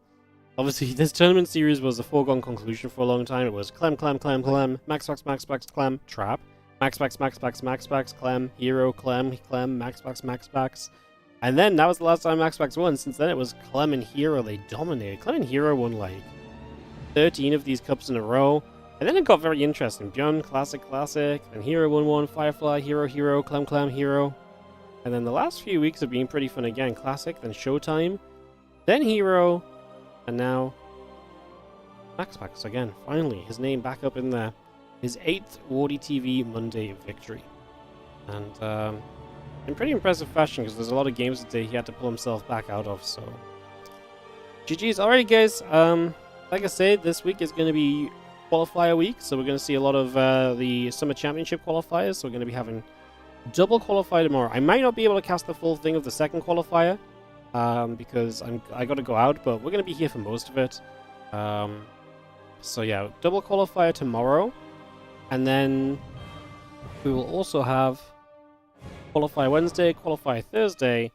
obviously, this tournament series was a foregone conclusion for a long time. It was Clem, MaxPax, Clem, Trap. MaxPax, Clem, Hero, Clem, MaxPax. And then, that was the last time MaxPax won. Since then, it was Clem and Hero. They dominated. Clem and Hero won, like, 13 of these cups in a row. And then it got very interesting. ByuN, Classic, and Hero won one, Firefly, Hero, Clem, Hero. And then the last few weeks have been pretty fun again. Classic, then Showtime, then Hero, and now MaxPax again. Finally, his name back up in there. His 8th WardiTV Monday victory. And in pretty impressive fashion, because there's a lot of games today he had to pull himself back out of, so GG's. Alright guys, like I said, this week is going to be qualifier week, so we're going to see a lot of the Summer Championship qualifiers, so we're going to be having double qualifier tomorrow. I might not be able to cast the full thing of the second qualifier, because I got to go out, but we're going to be here for most of it. So yeah, double qualifier tomorrow, and then we will also have qualifier Wednesday, qualifier Thursday,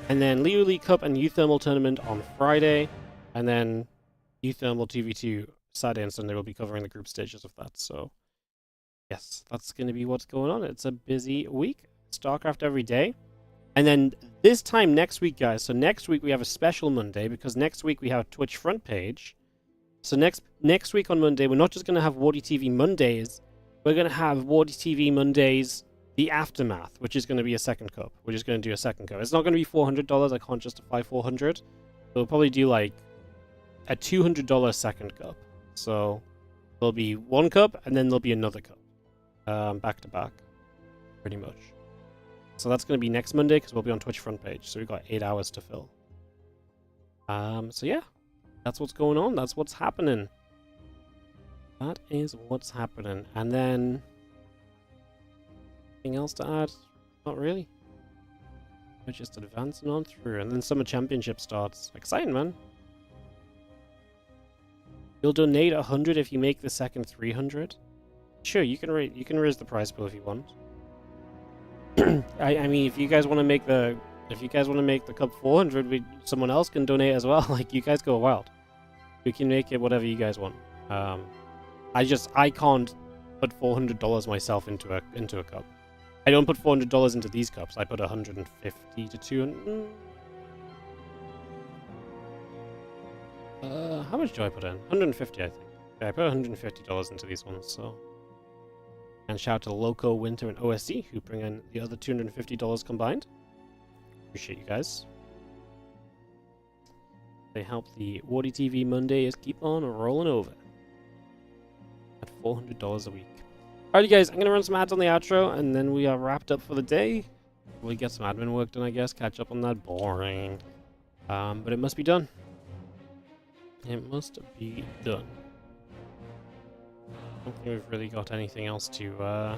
and then Leo League Cup and Youth Thermal Tournament on Friday, and then Youth Thermal TV2 Saturday and Sunday. Will be covering the group stages of that, so yes, that's going to be what's going on. It's a busy week. StarCraft every day. And then this time next week, guys, so next week we have a special Monday, because next week we have a Twitch front page. So next week on Monday, we're not just going to have WardiTV Mondays, we're going to have WardiTV Mondays, the Aftermath, which is going to be a second cup. We're just going to do a second cup. It's not going to be $400. I can't justify $400. So we'll probably do like a $200 second cup. So there'll be one cup, and then there'll be another cup. Back to back, pretty much. So that's going to be next Monday, because we'll be on Twitch front page. So we've got 8 hours to fill. So yeah, that's what's going on. That's what's happening. That is what's happening. And then anything else to add? Not really. We're just advancing on through, and then Summer Championship starts. Exciting, man. You'll donate 100 if you make the second 300. Sure, you can raise the prize pool if you want. I mean, if you guys want to make the cup 400, someone else can donate as well. Like, you guys go wild. We can make it whatever you guys want. I can't put $400 myself into a cup. I don't put $400 into these cups. I put 150 to 200. How much do I put in? 150, I think. Yeah, I put $150 into these ones, so. And shout out to Loco, Winter, and OSC, who bring in the other $250 combined. Appreciate you guys. They help the WardiTV Mondays keep on rolling over. At $400 a week. Alrighty guys, I'm going to run some ads on the outro, and then we are wrapped up for the day. We'll get some admin work done, I guess. Catch up on that. Boring. But it must be done. It must be done. I don't think we've really got anything else to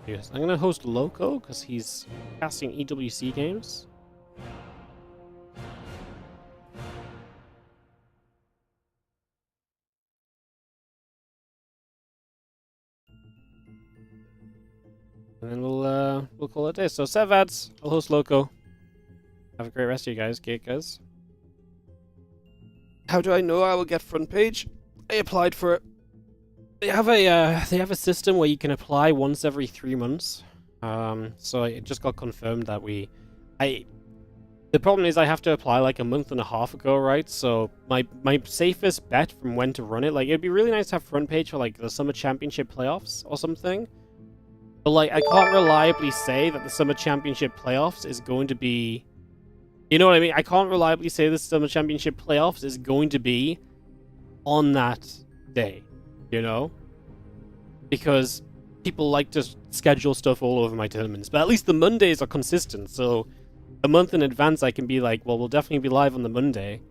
yes. I'm gonna host Loco because he's casting EWC games. And then we'll call it a day. So set ads, I'll host Loco. Have a great rest of you guys, guys. How do I know I will get front page? I applied for it. They have a system where you can apply once every 3 months. So it just got confirmed that the problem is I have to apply like a month and a half ago, right? So my safest bet from when to run it, like, it'd be really nice to have front page for like the Summer Championship playoffs or something. But like, I can't reliably say that the Summer Championship playoffs is going to be, you know what I mean? I can't reliably say the Summer Championship playoffs is going to be on that day, you know? Because people like to schedule stuff all over my tournaments, but at least the Mondays are consistent, so a month in advance, I can be like, well, we'll definitely be live on the Monday.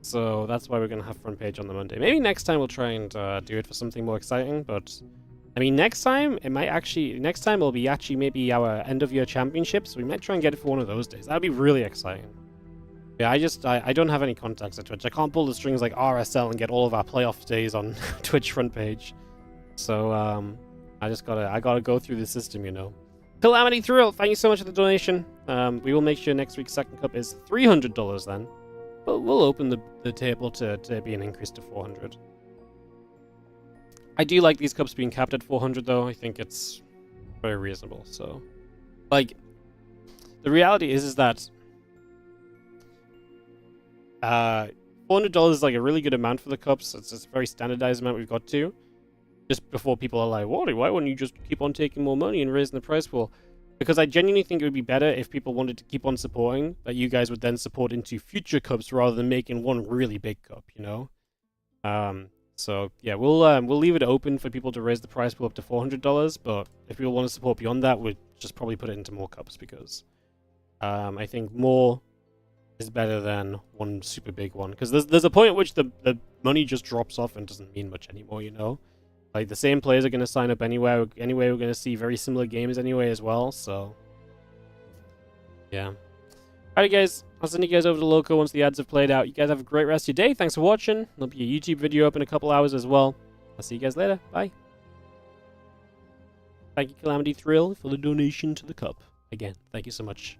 So that's why we're going to have front page on the Monday. Maybe next time we'll try and do it for something more exciting, but I mean, next time it'll be actually maybe our end of year championship, so we might try and get it for one of those days. That'd be really exciting. Yeah, I don't have any contacts at Twitch. I can't pull the strings like RSL and get all of our playoff days on Twitch front page. So I gotta go through the system, you know. Calamity Thrill, thank you so much for the donation. We will make sure next week's second cup is $300 then. But we'll open the table to be an increase to 400. I do like these cups being capped at 400 though. I think it's very reasonable. So, like, the reality is that $400 is like a really good amount for the cups. It's a very standardized amount we've got to. Just before people are like, why wouldn't you just keep on taking more money and raising the price pool? Because I genuinely think it would be better if people wanted to keep on supporting, that you guys would then support into future cups rather than making one really big cup, you know? So yeah, we'll leave it open for people to raise the price pool up to $400, but if people want to support beyond that, we'd just probably put it into more cups because I think more is better than one super big one. Because there's a point at which the money just drops off and doesn't mean much anymore, you know? Like, the same players are going to sign up anyway. Anyway, we're going to see very similar games anyway as well, so... yeah. Alright, guys. I'll send you guys over to Loco once the ads have played out. You guys have a great rest of your day. Thanks for watching. There'll be a YouTube video up in a couple hours as well. I'll see you guys later. Bye. Thank you, Calamity Thrill, for the donation to the cup. Again, thank you so much.